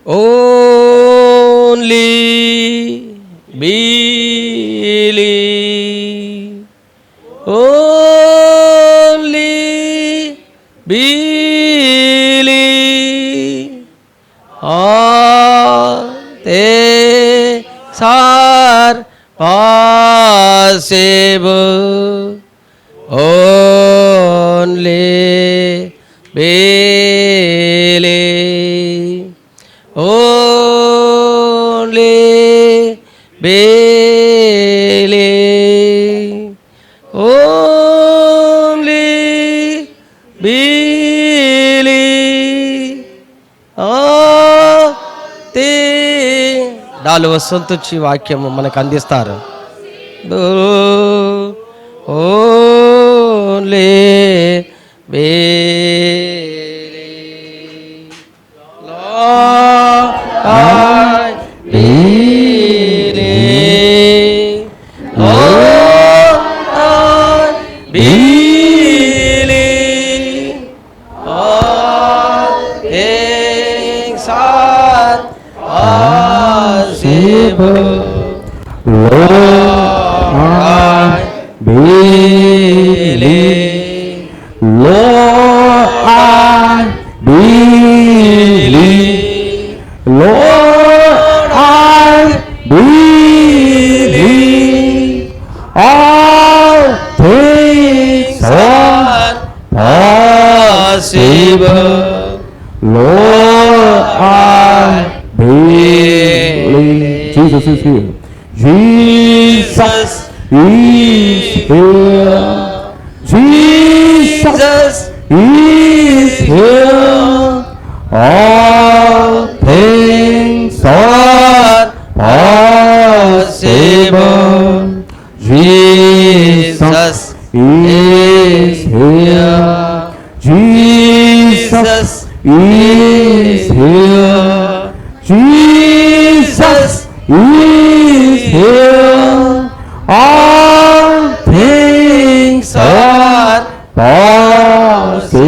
only believe, only believe, all things are possible, only believe, only believe, only believe, all things. డాలు వసంతొచ్చి వాక్యము మనకు అందిస్తారు. Only believe, Lord, I believe, Lord, I believe, all things are possible, Lord, I believe, Lord, I believe, Lord, I believe, all things are possible, Lord, I believe. Jesus is here. Jesus is here. Jesus is here. All things are possible. Jesus is here. Jesus is here. Jesus is here. All things are possible.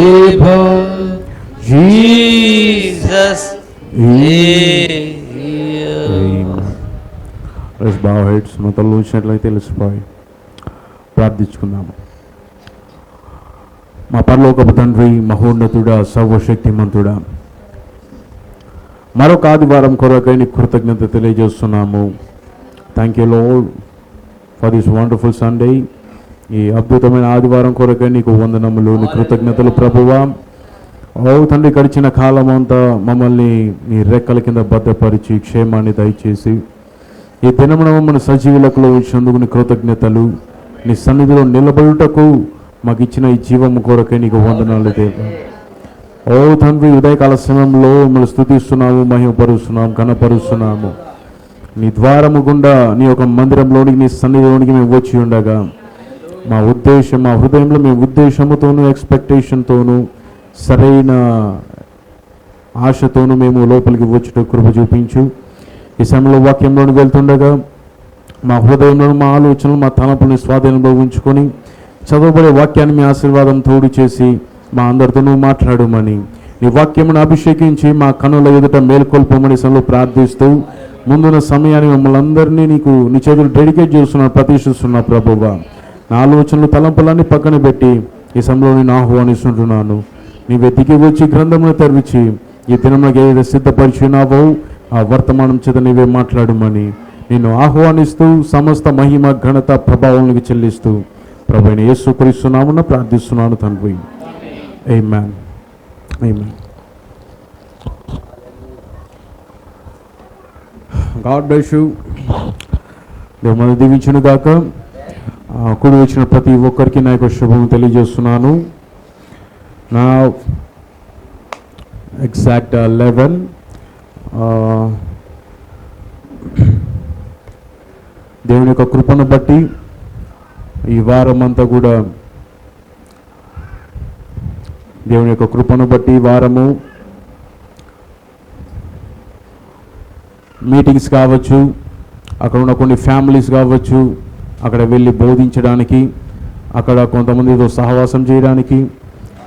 Jesus is here. Let's bow our heads. మన తలలు ఉంచినట్లయితే let's pray. ప్రార్థించుకుందాము. మా పరలోకపు తండ్రి, మహోన్నతుడా, సర్వశక్తిమంతుడా, మరొక ఆదివారం కొరకై నీకు కృతజ్ఞత తెలియజేస్తున్నాము. Thank you lord for this wonderful Sunday. ఈ అద్భుతమైన ఆదివారం కొరకై నీకు వందనములు, నీ కృతజ్ఞతలు ప్రభువా. ఓ తండ్రి, గడిచిన కాలం అంతా మమ్మల్ని నీ రెక్కల కింద భద్రపరిచి క్షేమాన్ని దయచేసి ఈ దినమున మమ్మల్ని సజీవులకులో ఉంచినందుకు నీ కృతజ్ఞతలు. నీ సన్నిధిలో నిలబడుటకు మాకు ఇచ్చిన ఈ జీవము కొరకై నీకు వందనాలు దేవా. ఓ తండ్రి, ఉదయకాల సమయంలో మిమ్మల్ని స్తుతిస్తున్నాము, మహిమపరుస్తున్నాము, ఘనపరుస్తున్నాము. నీ ద్వారము గుండా నీ యొక్క మందిరంలోనికి, నీ సన్నిధిలోనికి మేము వచ్చి ఉండగా మా ఉద్దేశం, మా హృదయంలో మేము ఉద్దేశముతోనూ ఎక్స్పెక్టేషన్తోనూ సరైన ఆశతోనూ మేము లోపలికి వచ్చుట కృప చూపించు. ఈ సమయంలో వాక్యంలోనికి వెళ్తుండగా మా హృదయంలో, మా ఆలోచనలు, మా తలపుని స్వాధీనంలో ఉంచుకొని చదవబడే వాక్యాన్ని మీ ఆశీర్వాదం తోడు చేసి మా అందరితోనూ మాట్లాడమని, నీ వాక్యమును అభిషేకించి మా కనుల ఎదుట మేల్కొల్పమని సమయంలో ప్రార్థిస్తూ ముందున్న సమయాన్ని మమ్మల్ని అందరినీ నీకు నీ చేతులు డెడికేట్ చేస్తున్నా, ప్రతిష్ఠిస్తున్నా ప్రభువా. నా ఆలోచనలు, తలంపులన్నీ పక్కన పెట్టి ఈ సమయంలో నేను ఆహ్వానిస్తుంటున్నాను. నీవే దిగి వచ్చి గ్రంథమును తెరిచి ఈ దినమునకు ఏదైతే సిద్ధపరిచినావో ఆ వర్తమానం చేత నీవే మాట్లాడమని నిన్ను ఆహ్వానిస్తూ సమస్త మహిమ, ఘనత, ప్రభావానికి చెల్లిస్తూ ప్రభువైన యేసుక్రీస్తు నామమున ప్రార్థిస్తున్నాను తండ్రి. ఆమేన్. ఆమేన్. God bless you. దేవుడు మనల్ని దీవించును గాక. కూడి వచ్చిన ప్రతి ఒక్కరికి నా యొక్క శుభం తెలియజేస్తున్నాను. నా ఎగ్జాక్ట్ 11 దేవుని యొక్క కృపను బట్టి ఈ వారం అంతా కూడా దేవుని యొక్క కృపను బట్టి వారము మీటింగ్స్ కావచ్చు, అక్కడ ఉన్న కొన్ని ఫ్యామిలీస్ కావచ్చు, అక్కడ వెళ్ళి బోధించడానికి, అక్కడ కొంతమందితో సహవాసం చేయడానికి,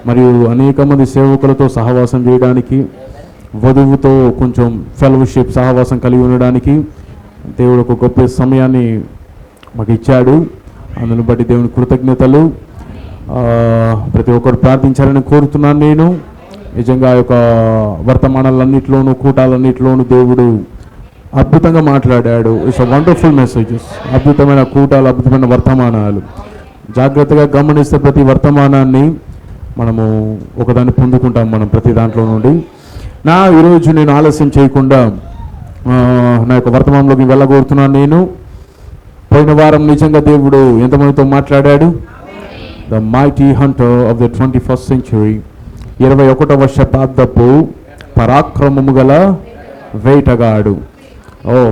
మరియు అనేక మంది సేవకులతో సహవాసం చేయడానికి, వధువుతో కొంచెం ఫెలోషిప్ సహవాసం కలిగి ఉండడానికి దేవుడు ఒక గొప్ప సమయాన్ని మాకు ఇచ్చాడు. అందుని బట్టి దేవుని కృతజ్ఞతలు. ప్రతి ఒక్కరు ప్రార్థించాలని కోరుతున్నాను. నేను నిజంగా ఆ యొక్క వర్తమానాలన్నింటిలోనూ కూటాలన్నింటిలోనూ దేవుడు అద్భుతంగా మాట్లాడాడు. It's wonderful messages. అద్భుతమైన కూటాలు, అద్భుతమైన వర్తమానాలు. జాగ్రత్తగా గమనిస్తే ప్రతి వర్తమానాన్ని మనము ఒకదాన్ని పొందుకుంటాం మనం ప్రతి దాంట్లో నుండి. ఈరోజు నేను ఆలస్యం చేయకుండా నా యొక్క వర్తమానంలోకి వెళ్ళగోరుతున్నాను. నేను పోయిన వారం నిజంగా దేవుడు ఎంతమందితో మాట్లాడాడు? The mighty Hunter of the 21st century, 21వ శతాబ్దపు పరాక్రమము గల వేటగాడు.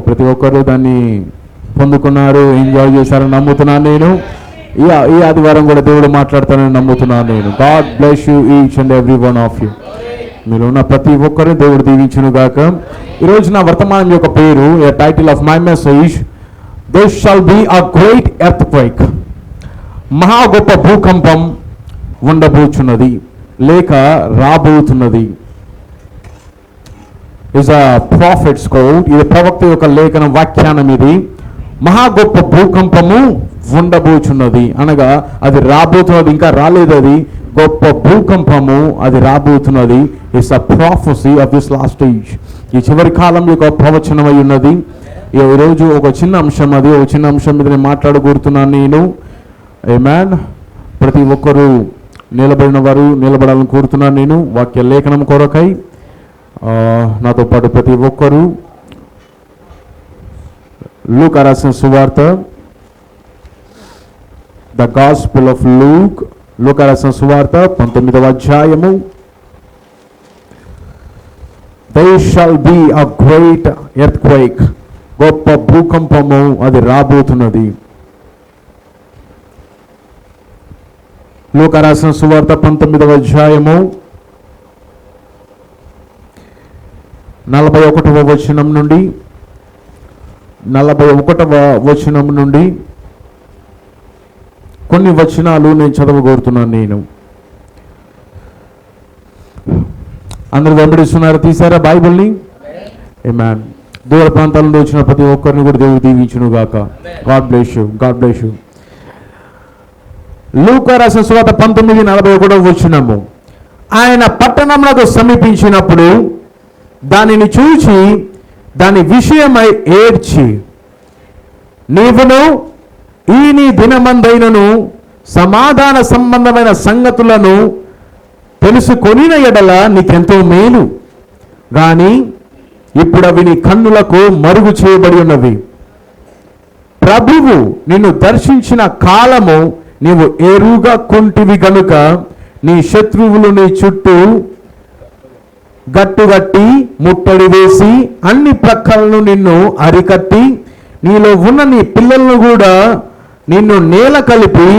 ప్రతి ఒక్కరు దాన్ని పొందుకున్నారు, ఎంజాయ్ చేశారని నమ్ముతున్నాను నేను. ఈ ఆదివారం కూడా దేవుడు మాట్లాడతానని నమ్ముతున్నాను నేను. God bless you each and every one of you. మీరు ఉన్న ప్రతి ఒక్కరిని దేవుడు దీవించును గాక. ఈరోజు నా వర్తమానం యొక్క పేరు, a title of my message, there shall be a great earthquake. మహా గొప్ప భూకంపం ఉండబోచున్నది లేక రాబోతున్నది. Is a prophet's quote. ఇది ప్రవక్త యొక్క లేఖన వాఖ్యానం. ఇది మహా గొప్ప భూకంపము ఉండబోచున్నది అనగా అది రాబోతున్నది, ఇంకా రాలేదు. అది గొప్ప భూకంపము, అది రాబోతున్నది. It's a prophecy of this last age. ఈ చివరి కాలం యొక్క ప్రవచనమై ఉన్నది. ఈరోజు ఒక చిన్న అంశం, అది ఒక చిన్న అంశం మీద నేను మాట్లాడగోరుతున్నాను నేను. ఆమేన్. ప్రతి ఒక్కరూ నిలబడిన వారు నిలబడాలని కోరుతున్నాను నేను వాక్య లేఖనం కొరకై. నాతో పాటు ప్రతి ఒక్కరూ లూకా రాసిన సువార్త, ద గాస్పెల్ ఆఫ్ లూక్, లూకా రాసిన సువార్త 19వ అధ్యాయము. There shall be a great earthquake. గొప్ప భూకంపము, అది రాబోతున్నది. లూకా రాసిన సువార్త 19వ అధ్యాయము 41వ వచనం నుండి 41వ వచనం నుండి కొన్ని వచనాలు నేను చదవగోరుతున్నాను నేను. అందరూ వెంబడిస్తున్నారు? తీసారా బైబిల్ని? ఆమేన్. దూర ప్రాంతాల నుండి వచ్చిన ప్రతి ఒక్కరిని కూడా దేవుడు దీవించును గాక. God bless you. God bless you. లూకా రాసిన సువార్త 19:41 వచనము. ఆయన పట్టణమునకు సమీపించినప్పుడు దానిని చూచి దాని విషయమై ఏడ్చి, నీవును ఈ నీ దినమందైనను సమాధాన సంబంధమైన సంగతులను తెలుసుకొనిన ఎడల నీకెంతో మేలు, గాని ఇప్పుడు అవి నీ కన్నులకు మరుగు చేయబడి ఉన్నవి. ప్రభువు నిన్ను దర్శించిన కాలము నీవు ఎరుగా కుంటివి గనుక నీ శత్రువులు నీ చుట్టూ గట్టుగట్టి ముట్టడి వేసి అన్ని ప్రక్కలను నిన్ను అరికట్టి నీలో ఉన్న నీ పిల్లలను కూడా నిన్ను నేల కలిపి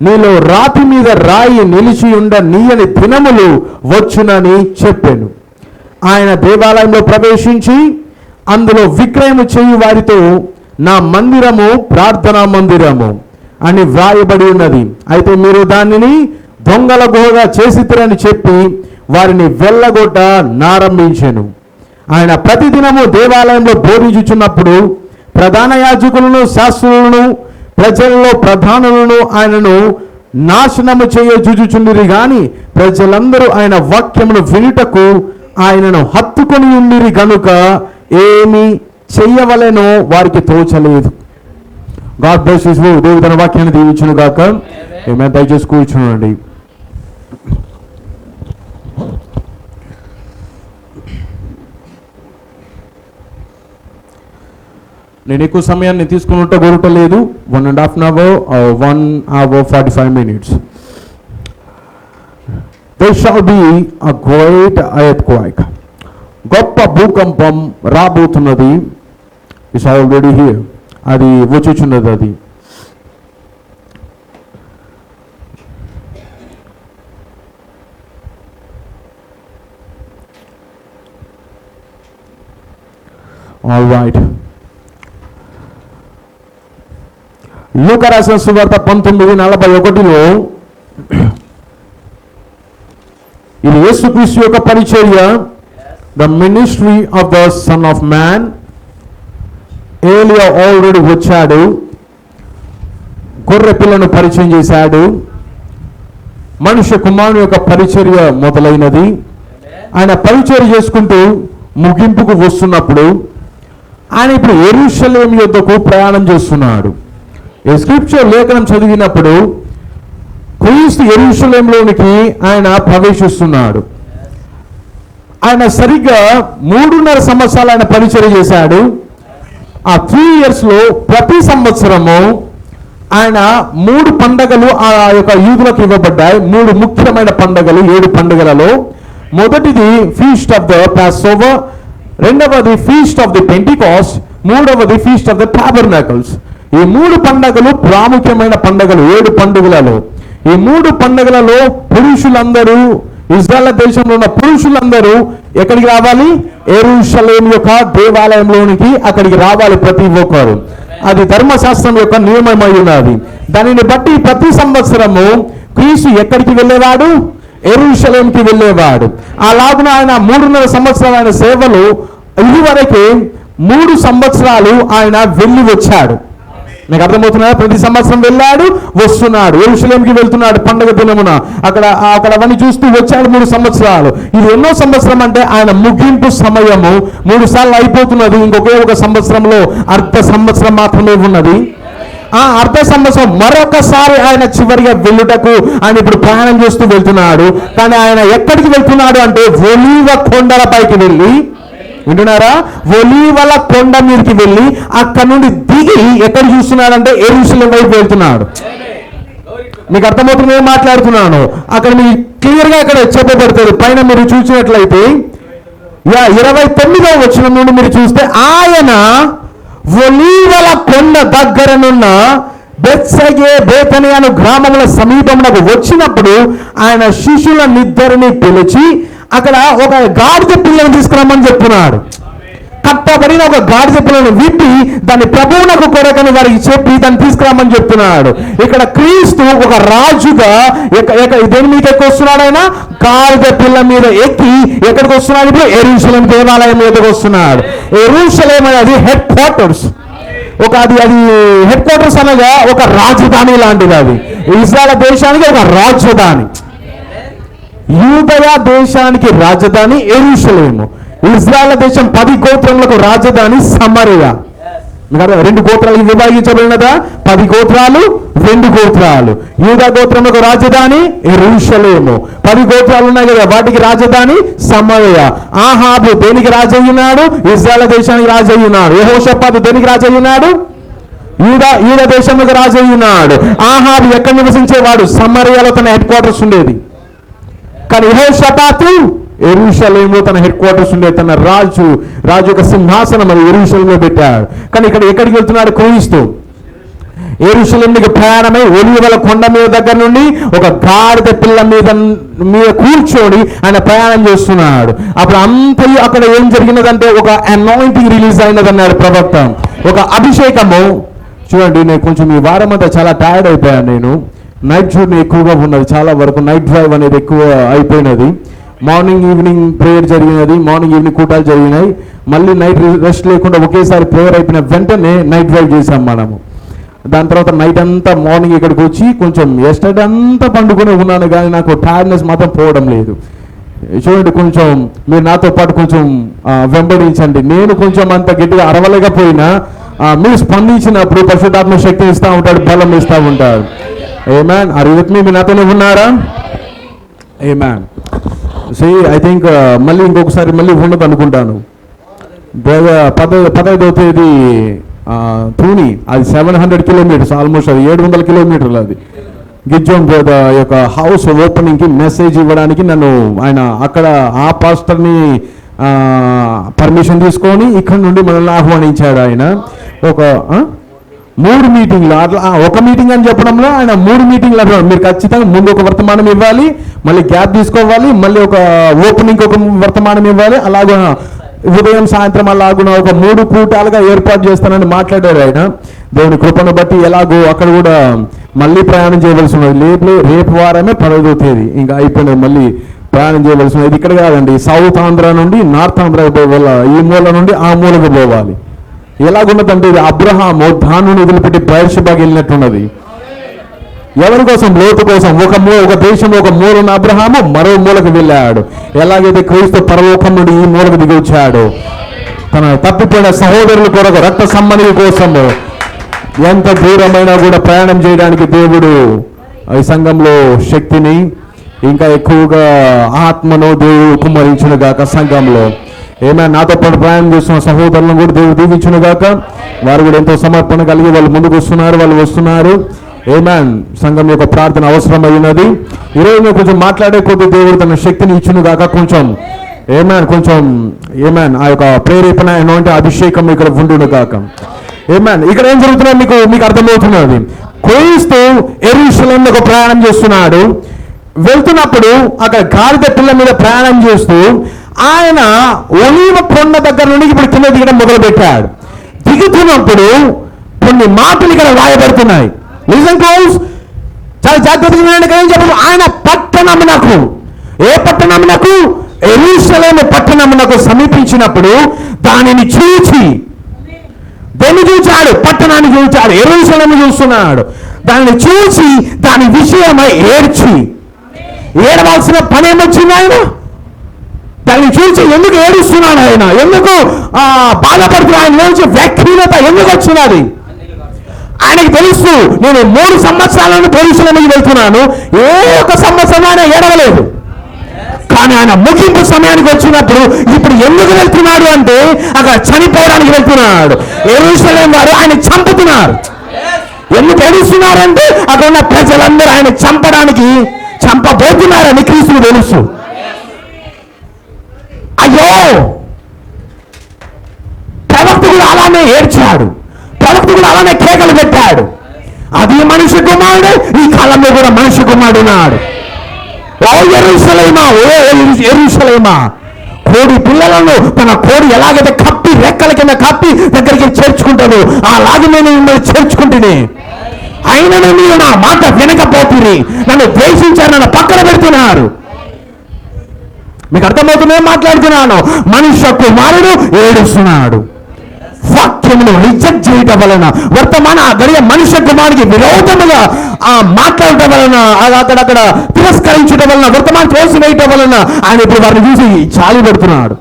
నీలో రాతి మీద రాయి నిలిచి ఉండ నీయని దినములు వచ్చునని చెప్పాను. ఆయన దేవాలయంలో ప్రవేశించి అందులో విక్రయము చేయు వారితో నా మందిరము ప్రార్థనా మందిరము అని వ్రాయబడి ఉన్నది. అయితే మీరు దానిని దొంగల గుహగా చేసిరని చెప్పి వారిని వెళ్ళగొట్ట నారంభించెను. ఆయన ప్రతిదినము దేవాలయంలో బోధించుచున్నప్పుడు ప్రధాన యాజకులను, శాస్త్రులను, ప్రజల్లో ప్రధానులను ఆయనను నాశనము చేయజూచుచుండిరి గాని ప్రజలందరూ ఆయన వాక్యమును వినుటకు ఆయనను హత్తుకొని ఉండిరి గనుక ఏమి చెయ్యవలెనో వారికి తోచలేదు. God bless you. దేవుడు తన వాక్యాన్ని దీవించును గాక. ఆమేన్. దయచేసి కూర్చోండి. నేను ఎక్కువ సమయాన్ని తీసుకున్నట్టు కోరటలేదు. 1.5 hour or 1 hour 45 minutes. There shall be a great earthquake. గొప్ప భూకంపం రాబోతున్నది. It's already here. అది వచ్చుచున్నది. అది ఆల్ రైట్. లూకా రాసిన సువార్త 19:41లో ఇది యేసుక్రీస్తు యొక్క పరిచర్య. The ministry of the son of man. ఏలియా ఆల్రెడీ వచ్చాడు, గొర్రె పిల్లను పరిచయం చేశాడు. మనుష్య కుమారుని యొక్క పరిచర్య మొదలైనది. ఆయన పరిచర్య చేసుకుంటూ ముగింపుకు వస్తున్నప్పుడు ఆయన ఇప్పుడు యెరూషలేము యొద్దకు ప్రయాణం చేస్తున్నాడు. ఈ స్క్రిప్చర్ లేఖనం చదివినప్పుడు క్రీస్తు యెరూషలేములోనికి ఆయన ప్రవేశిస్తున్నాడు. ఆయన సరిగ్గా 3.5 సంవత్సరాలు ఆయన పరిచర్య చేశాడు. ఆ 3 yearsలో ప్రతి సంవత్సరము ఆయన 3 పండగలు ఆ యొక్క యూదులకు ఇవ్వబడ్డాయి. 3 ముఖ్యమైన పండగలు 7 పండుగలలో. మొదటిది ఫీస్ట్ ఆఫ్ ద పాస్ఓవర్, రెండవది ఫీస్ట్ ఆఫ్ ది పెంటికాస్ట్, మూడవది ఫీస్ట్ ఆఫ్ ద టాబర్నాకల్స్. ఈ 3 పండగలు ప్రాముఖ్యమైన పండగలు 7 పండుగలలో. ఈ 3 పండుగలలో పురుషులందరూ, ఇజ్రాయెల్ దేశంలో ఉన్న పురుషులందరూ ఎక్కడికి రావాలి? యెరూషలేము యొక్క దేవాలయంలోనికి అక్కడికి రావాలి ప్రతి ఒక్కరు. అది ధర్మశాస్త్రం యొక్క నియమమై ఉన్నది. దానిని బట్టి ప్రతి సంవత్సరము క్రీస్తు ఎక్కడికి వెళ్ళేవాడు? యెరూషలేముకి వెళ్ళేవాడు. అలాగున ఆయన 3.5 సంవత్సరాలు ఆయన సేవలు ఇదివరకే 3 సంవత్సరాలు ఆయన వెళ్ళి వచ్చాడు. మీకు అర్థమవుతున్నారా? ప్రతి సంవత్సరం వెళ్ళాడు, వస్తున్నాడు. యెరూషలేముకి వెళ్తున్నాడు పండుగ దినమున. అక్కడ అవన్నీ చూస్తూ వచ్చాడు 3 సంవత్సరాలు. ఇది ఎన్నో సంవత్సరం అంటే ఆయన ముగింపు సమయము 3 సార్లు అయిపోతున్నది. ఇంకొకే ఒక సంవత్సరంలో అర్ధ సంవత్సరం మాత్రమే ఉన్నది. ఆ అర్ధ సంవత్సరం మరొకసారి ఆయన చివరిగా వెళ్ళుటకు ఆయన ఇప్పుడు ప్రయాణం చేస్తూ వెళ్తున్నాడు. కానీ ఆయన ఎక్కడికి వెళ్తున్నాడు అంటే ఒలీవ కొండలపైకి వెళ్ళి, వింటున్నారా? ఒలీవల కొండ మీదకి వెళ్ళి అక్కడ నుండి దిగి ఎక్కడ చూస్తున్నాడంటే యెరూషలేము వైపు వెళ్తున్నాడు. మీకు అర్థమవుతుంది ఏం మాట్లాడుతున్నాను? అక్కడ మీకు క్లియర్గా ఇక్కడ చెప్పబడుతుంది. పైన మీరు చూసినట్లయితే 29వ వచనం నుండి మీరు చూస్తే ఆయన ఒలీవల కొండ దగ్గరనున్న బెత్సగే బేతనియ అను గ్రామముల సమీపమునకు వచ్చినప్పుడు ఆయన శిష్యులనిద్దరిని పిలిచి అక్కడ ఒక గాడిద పిల్లను తీసుకురమ్మని చెప్తున్నాడు. కట్టబడిన ఒక గాడిద పిల్లను విప్పి దాని ప్రభువునకు కొరకని వారికి చెప్పి దాన్ని తీసుకురామని చెప్తున్నాడు. ఇక్కడ క్రీస్తు ఒక రాజుగా దేని మీద ఎక్కి వస్తున్నాడు? ఆయన గాడిద పిల్ల మీద ఎక్కి ఎక్కడికి వస్తున్నాడు? ఇప్పుడు యెరూషలేము దేవాలయం మీదకి వస్తున్నాడు. యెరూషలేము అనేది హెడ్ క్వార్టర్స్. అది హెడ్ క్వార్టర్స్ అనగా ఒక రాజధాని లాంటిది. అది ఇజ్రాయెల్ దేశానికి ఒక రాజధాని. యూదయ దేశానికి రాజధాని యెరూషలేము. ఇజ్రాయెల్ దేశం 10 గోత్రములకు రాజధాని సమరయ. 2 గోత్రాలు విభాగించబడినదా? 10 గోత్రాలు 2 గోత్రాలు. యూదా గోత్రములకు రాజధాని యెరూషలేము. 10 గోత్రాలు ఉన్నాయి కదా, వాటికి రాజధాని సమరయ. ఆహాబు దేనికి రాజయ్యున్నాడు? ఇజ్రాయెల్ దేశానికి రాజయ్యున్నాడు. యెహోషాపాతు దేనికి రాజయ్యున్నాడు? యూదా దేశంలో రాజయ్యున్నాడు. ఆహాబు ఎక్కడ నివసించేవాడు? సమరయలో తన హెడ్ క్వార్టర్స్ ఉండేది. కానీ యెహోషాపాతు యెరూషలేములో తన హెడ్ క్వార్టర్స్ ఉండే. తన రాజు యొక్క సింహాసనం అది యెరూషలేములో పెట్టాడు. కానీ ఎక్కడికి వెళ్తున్నాడు క్రీస్తు? యెరూషలేముకి ప్రయాణమై ఒలీవల కొండ మీద దగ్గర నుండి ఒక గాడిద పిల్ల మీద కూర్చొని ఆయన ప్రయాణం చేస్తున్నాడు. అప్పుడు అంతయు అక్కడ ఏం జరిగినదంటే ఒక అనాయింటింగ్ రిలీజ్ అయినదన్నాడు ప్రవక్త. ఒక అభిషేకము. చూడండి, నేను కొంచెం ఈ వారం అంతా చాలా టైర్డ్ అయిపోయాను. నేను నైట్ జర్నీ ఎక్కువగా ఉన్నది, చాలా వరకు నైట్ డ్రైవ్ అనేది ఎక్కువ అయిపోయినది. మార్నింగ్ ఈవినింగ్ ప్రేయర్ జరిగినది, మార్నింగ్ ఈవినింగ్ కూటాలు జరిగినాయి. మళ్ళీ నైట్ రెస్ట్ లేకుండా ఒకేసారి ప్రేయర్ అయిపోయిన వెంటనే నైట్ డ్రైవ్ చేసాం మనము. దాని తర్వాత నైట్ అంతా మార్నింగ్ ఇక్కడికి వచ్చి కొంచెం ఎస్టర్డే అంతా పండుకొని ఉన్నాను, కానీ నాకు టైర్డ్నెస్ మాత్రం పోవడం లేదు. చూడండి, కొంచెం మీరు నాతో పాటు కొంచెం వెంబడించండి. నేను కొంచెం అంత గట్టిగా అరవలేకపోయినా మీరు స్పందించినప్పుడు పరిశుద్ధాత్మ శక్తిని ఇస్తూ ఉంటాడు, బలం ఇస్తూ ఉంటాడు. ఆమేన్. Are you with me? మీరు నాతోనే ఉన్నారా? ఆమేన్. ఐ థింక్ మళ్ళీ ఇంకొకసారి మళ్ళీ ఉండదు అనుకుంటాను. 15వ తేదీ తూని, అది 700 కిలోమీటర్స్, ఆల్మోస్ట్ అది 700 కిలోమీటర్లు. అది గిజ్జోన్ యొక్క హౌస్ ఓపెనింగ్కి మెసేజ్ ఇవ్వడానికి నన్ను ఆయన అక్కడ ఆ పాస్టర్ని పర్మిషన్ తీసుకొని ఇక్కడ నుండి మనల్ని ఆహ్వానించాడు. ఆయన ఒక 3 మీటింగ్లు అట్లా, ఒక మీటింగ్ అని చెప్పడంలో ఆయన 3 మీటింగ్లు అంటున్నాడు. మీరు ఖచ్చితంగా ముందు ఒక వర్తమానం ఇవ్వాలి, మళ్ళీ గ్యాప్ తీసుకోవాలి, మళ్ళీ ఒక ఓపెనింగ్ ఒక వర్తమానం ఇవ్వాలి, అలాగే ఉదయం సాయంత్రం అలాగున ఒక 3 కూటాలుగా ఏర్పాటు చేస్తానని మాట్లాడారు ఆయన. దేవుని కృపను బట్టి ఎలాగో అక్కడ కూడా మళ్ళీ ప్రయాణం చేయవలసి ఉన్నది. రేపు వారమే 10వ తేదీ ఇంకా అయిపోయినది. మళ్ళీ ప్రయాణం చేయవలసిన. ఇది ఇక్కడ కాదండి, సౌత్ ఆంధ్ర నుండి నార్త్ ఆంధ్రాకి పోవాలి, ఈ మూల నుండి ఆ మూలకు పోవాలి. ఎలాగున్నదంటే ఇది అబ్రహాము దాన్ని వదిలిపెట్టి బయర్షెబాకి వెళ్ళినట్టున్నది. ఎవరి కోసం? లోతు కోసం. ఒక దేశంలో ఒక మూలన అబ్రహాము మరో మూలకు వెళ్ళాడు. ఎలాగైతే క్రీస్తు పరలోకం నుండి ఈ మూలకు దిగి వచ్చాడు, తన తప్పిపోయిన సహోదరుల కొరకు, రక్త సంబంధి కోసము ఎంత దూరమైనా కూడా ప్రయాణం చేయడానికి దేవుడు ఈ సంఘంలో శక్తిని, ఇంకా ఎక్కువగా ఆత్మను దేవుడు కుమ్మరించును గాక. సంఘంలో ఏమైనా నాతో పాటు ప్రయాణం చేస్తున్న సహోదరులను కూడా దేవుడు దీవించును గాక. వారు కూడా ఎంతో సమర్పణ కలిగి వాళ్ళు ముందుకు వస్తున్నారు, వాళ్ళు వస్తున్నారు. ఏమాన్, సంఘం యొక్క ప్రార్థన అవసరమైనది. ఈరోజు కొంచెం మాట్లాడే కొద్ది దేవుడు తన శక్తిని ఇచ్చును గాక. కొంచెం ఏమాన్ ఆ యొక్క ప్రేరేపణ అంటే అభిషేకం ఇక్కడ ఉండును గాక. ఏమాన్, ఇక్కడ ఏం జరుగుతున్నా మీకు అర్థమవుతున్నది. క్రీస్తు యెరూషలేముకు ప్రయాణం చేస్తున్నాడు. వెళ్తున్నప్పుడు అక్కడ గాడిద పిల్ల మీద ప్రయాణం చేస్తూ ఆయన ఒలీవ కొండ దగ్గర నుండి ఇప్పుడు కింద దిగడం మొదలు పెట్టాడు. దిగుతున్నప్పుడు కొన్ని మాటలు ఇక్కడ రాయబడుతున్నాయి. లిజన్ క్లోజ్, చాలా జాగ్రత్తగా ఏం చెప్పారు. ఆయన పట్టణమునకు, ఏ పట్టణమునకు? యెరూషలేము పట్టణమునకు సమీపించినప్పుడు దానిని చూచి, దేన్ని చూచాడు? పట్టణాన్ని చూచాడు, యెరూషలేము చూస్తున్నాడు. దానిని చూసి దాని విషయమై ఏడవలసిన పని ఏమొచ్చింది? ఆయన దాన్ని చూసి ఎందుకు ఏడుస్తున్నాడు? ఆయన ఎందుకు బాధపడుతున్నాడు? ఆయన నుంచి వ్యాఖ్యానత ఎందుకు వచ్చినది? ఆయనకి తెలుసు, నేను 3 సంవత్సరాలను యెరూషలేముకి వెళ్తున్నాను, ఏ ఒక్క సంవత్సరం ఆయన ఏడవలేదు. కానీ ఆయన ముగింపు సమయానికి వచ్చినప్పుడు ఇప్పుడు ఎందుకు వెళ్తున్నాడు అంటే అక్కడ చనిపోవడానికి వెళ్తున్నాడు. యెరూషలేము వారు ఆయన చంపుతున్నారు. ఎందుకు ఏడుస్తున్నారంటే అక్కడ ఉన్న ప్రజలందరూ ఆయన చంపబోతున్నారని క్రీస్తుకు తెలుసు. అయ్యో, ప్రవక్తుడు అలానే ఏడ్చాడు, ప్రవక్తుడు అలానే కేకలు పెట్టాడు. అది మనిషి కుమారుడు, ఈ కాలంలో కూడా మనిషి కుమారుడు ఉన్నాడు. ఓ యెరూషలేమా, ఓ యెరూషలేమా, కోడి పిల్లలను తన కోడి ఎలాగైతే కప్పి రెక్కల కింద కప్పి దగ్గరికి చేర్చుకుంటాడు, అలాగే నేను మిమ్మల్ని చేర్చుకుంటుని. అయినను మీరు నా మాట వినకపోతుంది, నన్ను ద్వేషించారు, నన్ను పక్కన పెడుతున్నారు. మీకు అర్థమవుతుందే మాట్లాడుతున్నాను. మనుష్య కుమారుడు ఏడుస్తున్నాడు. వాక్యమును రిజెక్ట్ చేయటం వలన, వర్తమాన గడియ మనుష్య కుమారుడికి విరోధముగా మాట్లాడటం వలన, అక్కడక్కడ తిరస్కరించడం వలన, వర్తమానం తోసివేయటం వలన ఆయన ఇప్పుడు వారిని చూసి చాలి పెడుతున్నాడు,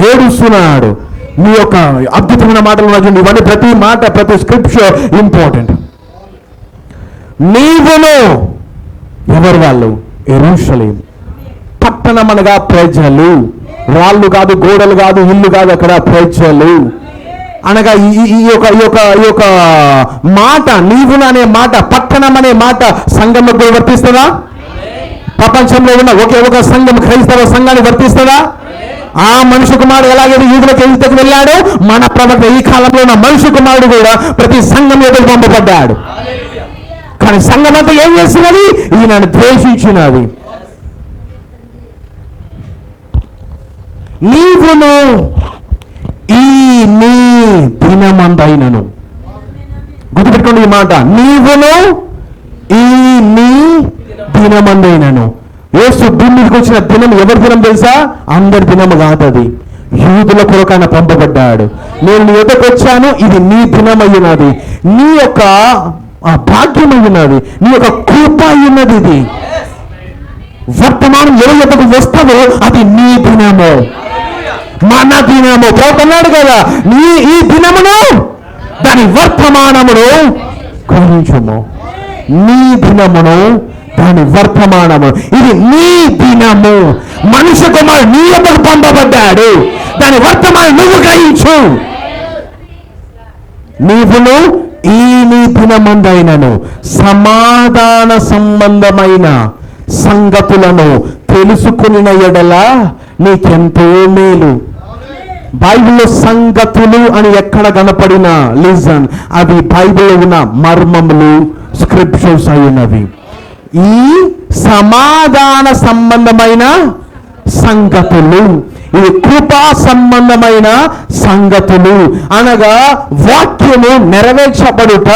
ఏడుస్తున్నాడు. మీ యొక్క అద్భుతమైన మాటలు ఇవన్నీ, ప్రతి మాట, ప్రతి స్క్రిప్చర్ ఇంపార్టెంట్. నీవును ఎవరు? వాళ్ళు యెరూషలేము పట్టణం అనగా ప్రజలు, రాళ్ళు కాదు, గోడలు కాదు, ఇల్లు కాదు, అక్కడ ప్రజలు అనగా ఈ యొక్క మాట, నీవును అనే మాట, పట్టణం అనే మాట సంఘంలో కూడా వర్తిస్తుందా? ప్రపంచంలో ఉన్న ఒకే ఒక సంఘం, క్రైస్తవ సంఘాన్ని వర్తిస్తుందా? ఆ మనుష్య కుమారుడు ఎలాగైతే యూదులకు ఎదుటకు వెళ్ళాడో, మన ప్రవక్త ఈ కాలంలో ఉన్న మనుష్య కుమారుడు కూడా ప్రతి సంఘం ఎదురు పంపబడ్డాడు. కానీ సంఘం అంతా ఏం చేస్తున్నది? ఈయనను ద్వేషించినది. నీవును ఈ నీ దినమందైనను, గుర్తుపెట్టుకోండి ఈ మాట, నీవును ఈ నీ దినమందైనను. యేసు భూమి మీదకి వచ్చిన దినం ఎవరి దినం తెలుసా? అందరి దినం కాదు, అది యూదుల కొరకు ఆయన పంపబడ్డాడు. నేను నీ ఎదుకు వచ్చాను, ఇది నీ దినమయ్యున్నది, నీ యొక్క భాగ్యమయ్యున్నది, నీ యొక్క కృప అయ్యున్నది. ఇది వర్తమానం ఎవరి ఎదుకు వస్తావో అది నీ దినము, మన దినము. పోతున్నాడు కదా, నీ ఈ దినమును దాని వర్తమానమును గ్రహించుము. నీ దినమును దాని వర్తమానము, ఇది నీ దినము. మనుష్య కుమారుడు నీ యొక్కకు పంపబడ్డాడు, దాని వర్తమానం నువ్వు గ్రహించు. నీవును ఈ నీ దినమందైనను సమాధాన సంబంధమైన సంగతులను తెలుసుకుని ఎడల నీకెంతో మేలు. బైబిల్లో సంగతులు అని ఎక్కడ కనపడినా, లిజన్, అది బైబిల్లో ఉన్న మర్మములు, స్క్రిప్చర్స్ అయినవి. ఈ సమాధాన సంబంధమైన సంగతులు, ఇది కృపా సంబంధమైన సంగతులు అనగా వాక్యము నెరవేర్చబడుట,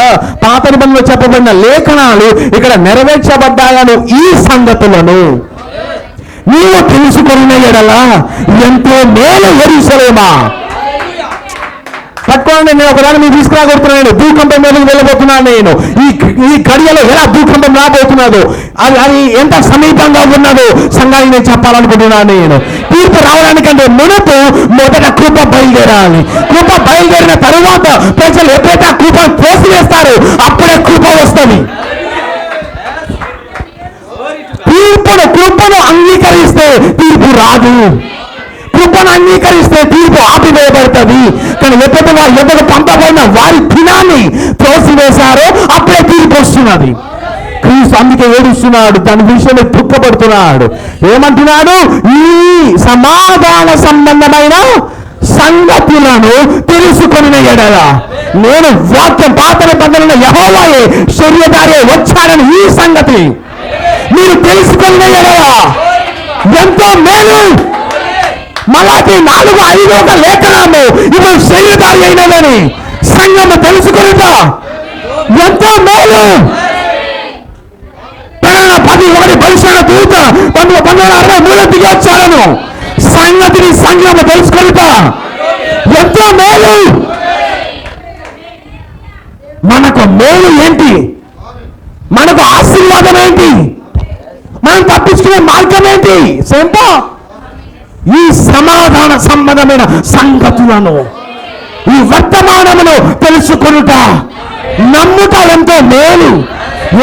పాత నిబంధనలో చెప్పబడిన లేఖనాలు ఇక్కడ నెరవేర్చబడ్డాయను. ఈ సంగతులను నీవు తెలుసుకున్న ఎడల ఎంతో మేలు యెరూషలేమా. పట్టుకోండి, నేను ఒకదాన్ని మీకు తీసుకురాగొడుతున్నాను. భూకంపం మీదకి వెళ్ళబోతున్నాను నేను. ఈ గడియలో ఎలా భూకంపం రాబోతున్నదో, అది ఎంత సమీపంగా ఉన్నదో సంఘానికి నేను చెప్పాలనుకుంటున్నాను. నేను తీర్పు రావడానికంటే మునుపు మొదట కృప బయలుదేరాలి. కృప బయలుదేరిన తరువాత ప్రజలు ఎప్పుడైతే ఆ కృపను తోసివేస్తారో అప్పుడే కృప వస్తుంది. కృపను అంగీకరిస్తే తీర్పు రాదు. కృపను అంగీకరిస్తే తీర్పు ఆపివేయబడుతుంది. కానీ ఎప్పుడైతే వాళ్ళు ఎదురు పంపబడిన వారి దినాన్ని త్రోసివేశారో అప్పుడే తీర్పు వస్తున్నది. క్రీస్తు అందుకే ఏడుస్తున్నాడు, దాని విషయంలో దుఃఖపడుతున్నాడు. ఏమంటున్నాడు? ఈ సమాధాన సంబంధమైన సంగతులను తెలుసుకొనిన ఎడల నేను వాక్యం పాత నిబంధనలో యెహోవాయే శరీరధారే వచ్చాడని ఈ సంగతి మీరు తెలుసుకొనిన ఎడల ఎంతో మేలు. మలాకి 4:5 ఒక లేఖనము ఇప్పుడు శరీరధారి అయినదని సంఘము తెలుసుకొనిదా ఎంతో మేలు. 10:1 భవిష్యత్తు దూత 1963 దిగి వచ్చాడను సంగతిని సంఘము తెలుసుకొనిదా ఎంతో మేలు. మనకు మేలు ఏంటి? మనకు ఆశీర్వాదం ఏంటి? మనం తప్పించుకునే మార్గం ఏంటి? సింపుల్, ఈ సమాధాన సంబంధమైన సంగతులను, ఈ వర్తమానమును తెలుసుకొనుట, నమ్ముట ఎంతో మేలు.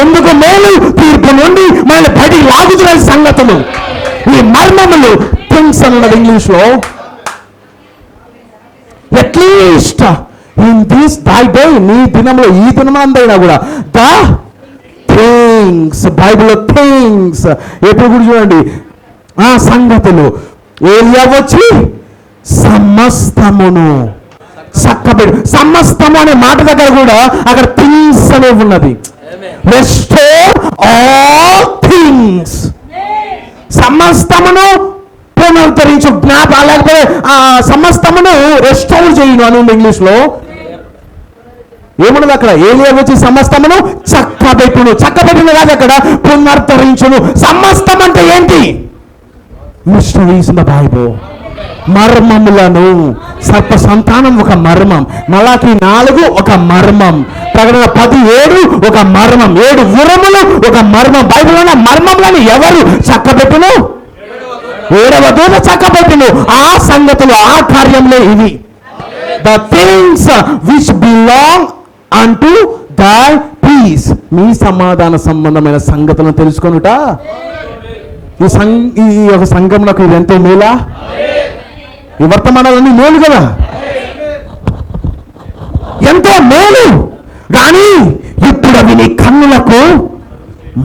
ఎందుకు మేలు? తీర్పు నుండి మన బడి లాగుతున్న సంగతులు, ఈ మర్మములు, థింగ్స్ అన్నది ఇంగ్లీష్ లో. అట్లీస్ట్ ఇన్ దిస్ దై డే, నీ దినంలో ఈ దినమందైనా కూడా ద థింగ్స్, బైబిల్లో థింగ్స్ ఎప్పుడు కూడా చూడండి ఆ సంగతులు. ఏలియా వచ్చి సమస్తమును చక్కబెడు. సమస్తము అనే మాట దగ్గర కూడా అక్కడ థింగ్స్ అనే ఉన్నది. రెస్టోర్ ఆల్ థింగ్స్, సమస్తమును పునరుద్ధరించు, లేకపోతే సమస్తమును రెస్టోర్ చేయను అని ఉంది ఇంగ్లీష్ లో. ఏమున్నది అక్కడ? ఏలియా వచ్చి సమస్తమును చక్కబెట్టును. చక్కబెట్టిన కాదు అక్కడ, పునరుద్ధరించును. సమస్తం అంటే ఏంటి? మిస్టరీస్ ఇన్ ద బైబుల్, మర్మములను. సర్ప సంతానం ఒక మర్మం, మలాకి 4 ఒక మర్మం, ప్రకటన 10:7 ఒక మర్మం, 7 ఉరములు ఒక మర్మం. బైబిల్లోని మర్మములను ఎవరు చక్కబెట్టును? 7వ దూత చక్కబెట్టును. ఆ సంగతులు, ఆ కార్యంలో ఇవి. ద థింగ్స్ విచ్ బిలాంగ్ అంటు దై పీస్, మీ సమాధాన సంబంధమైన సంగతులను తెలుసుకొనుట. ఈ యొక్క సంఘం నాకు ఇది ఎంతో మేలా. ఈ వర్తమానాలన్నీ మేలు కదా, ఎంతో మేలు. కానీ ఇప్పుడు అవి నీ కన్నులకు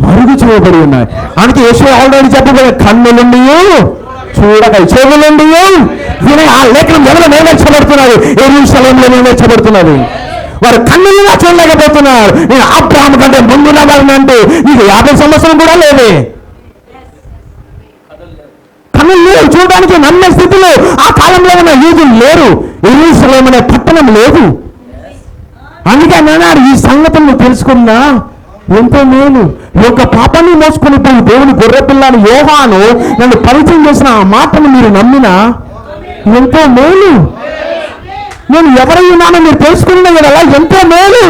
మరుగు చేయబడి ఉన్నాయి. అందుకే యేషయా ఆల్రెడీ చెప్పబోయే, కన్నులుండి చూడక, చెవులుండి వినే. ఆ లేఖనం ఎవరు నెరవేర్చబడుతున్నారు? యెరూషలేములో నెరవేర్చబడుతున్నది. వారు కన్నులుగా చూడలేకపోతున్నారు. నేను అబ్రాహాము కంటే ముందున్న వారిని అంటే నీకు 50 సంవత్సరం కూడా లేదే. కన్నులు లేవు చూడడానికి, నమ్మే స్థితిలో ఆ కాలంలో ఉన్న యూదులు లేరు. యెరూషలేము అనే పట్టణం లేదు. అందుకే అన్నాడు, ఈ సంగతులను తెలుసుకున్నా ఎంతో మేలు. యొక్క పాపాన్ని మోసుకొని పోయి దేవుని గొర్రె పిల్లని యోహాను నన్ను పరిచయం చేసిన ఆ మాటను మీరు నమ్మినా ఎంతో మేలు. నేను ఎవరై ఉన్నానో మీరు తెలుసుకున్నా కదా ఎంతో మేలు.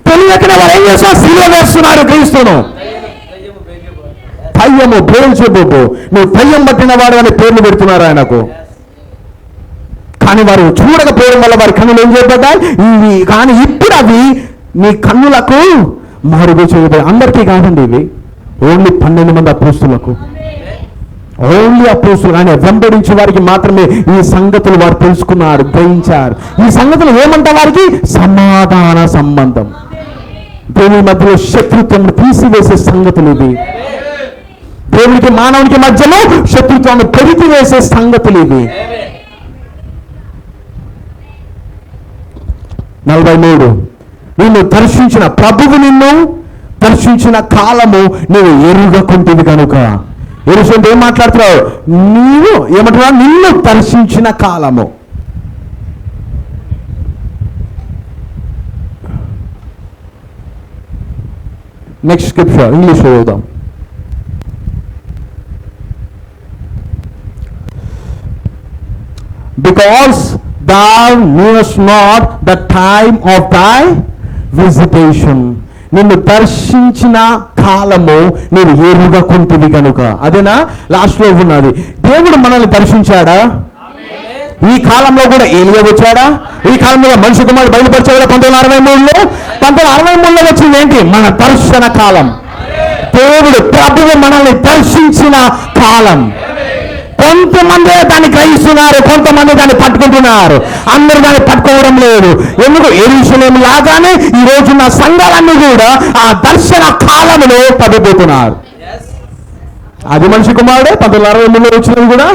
తెలియకనే వారు ఏం చేస్తున్నారు? సిలువ వేస్తున్నారు క్రీస్తును. దయ్యము, బేల్జెబూబు, నువ్వు దయ్యం పట్టిన వాడు అని పేర్లు పెడుతున్నారు ఆయనకు. కానీ వారు చూడకపోవడం వల్ల వారి కన్నులు ఏం చేయబడ్డాయి? ఇవి. కానీ ఇప్పుడు అవి నీ కన్నులకు మరుగు చేయబడి. అందరికీ కాదండి ఇవి, ఓన్లీ 12 మంది అపోస్తులకు, ఓన్లీ అపోస్తులు. ఆయన వెంబడించే వారికి మాత్రమే ఈ సంగతులు వారు తెలుసుకున్నారు, గ్రహించారు. ఈ సంగతులు ఏమంటే వారికి సమాధాన సంబంధం, దేవుని మధ్యలో శత్రుత్వం తీసివేసే సంగతులు ఇవి. దేవునికి మానవునికి మధ్యలో శత్రుత్వాన్ని పెరిగివేసే సంగతులు ఇవి. 43 నిన్ను దర్శించిన ప్రభువు, నిన్ను దర్శించిన కాలము నువ్వు ఎరుగకుంటివి కనుక. ఎరుసంటే ఏం మాట్లాడుతున్నావు? నీవు ఏమంటున్నావు? నిన్ను దర్శించిన కాలము. నెక్స్ట్ స్క్రిప్చర్ ఇంగ్లీష్లో చదువుదాం. because thou knewest not the time of thy visitation. నిన్ను దర్శించిన కాలము నేను ఎరుగకుంటివి కనుక. అదేనా లాస్ట్ లో ఉన్నది. దేవుడు మనల్ని దర్శించాడా? ఈ కాలంలో కూడా ఏలియా వచ్చాడా? ఈ కాలంలో మనిషి కుమారుడు బయలుపరిచాడా? 1963లో 1963లో వచ్చింది ఏంటి? మన దర్శన కాలం. దేవుడు ప్రభువు మనల్ని దర్శించిన కాలం. కొంతమంది దాన్ని గ్రహిస్తున్నారు, కొంతమంది దాన్ని పట్టుకుంటున్నారు, అందరూ దాన్ని పట్టుకోవడం లేదు. ఎందుకు? యెరూషలేము లాగానే ఈ రోజున్న సంఘాలన్నీ కూడా ఆ దర్శన కాలంలో పడిపోతున్నారు. అది మనిషి కుమారుడే. 1963లో వచ్చినది కూడా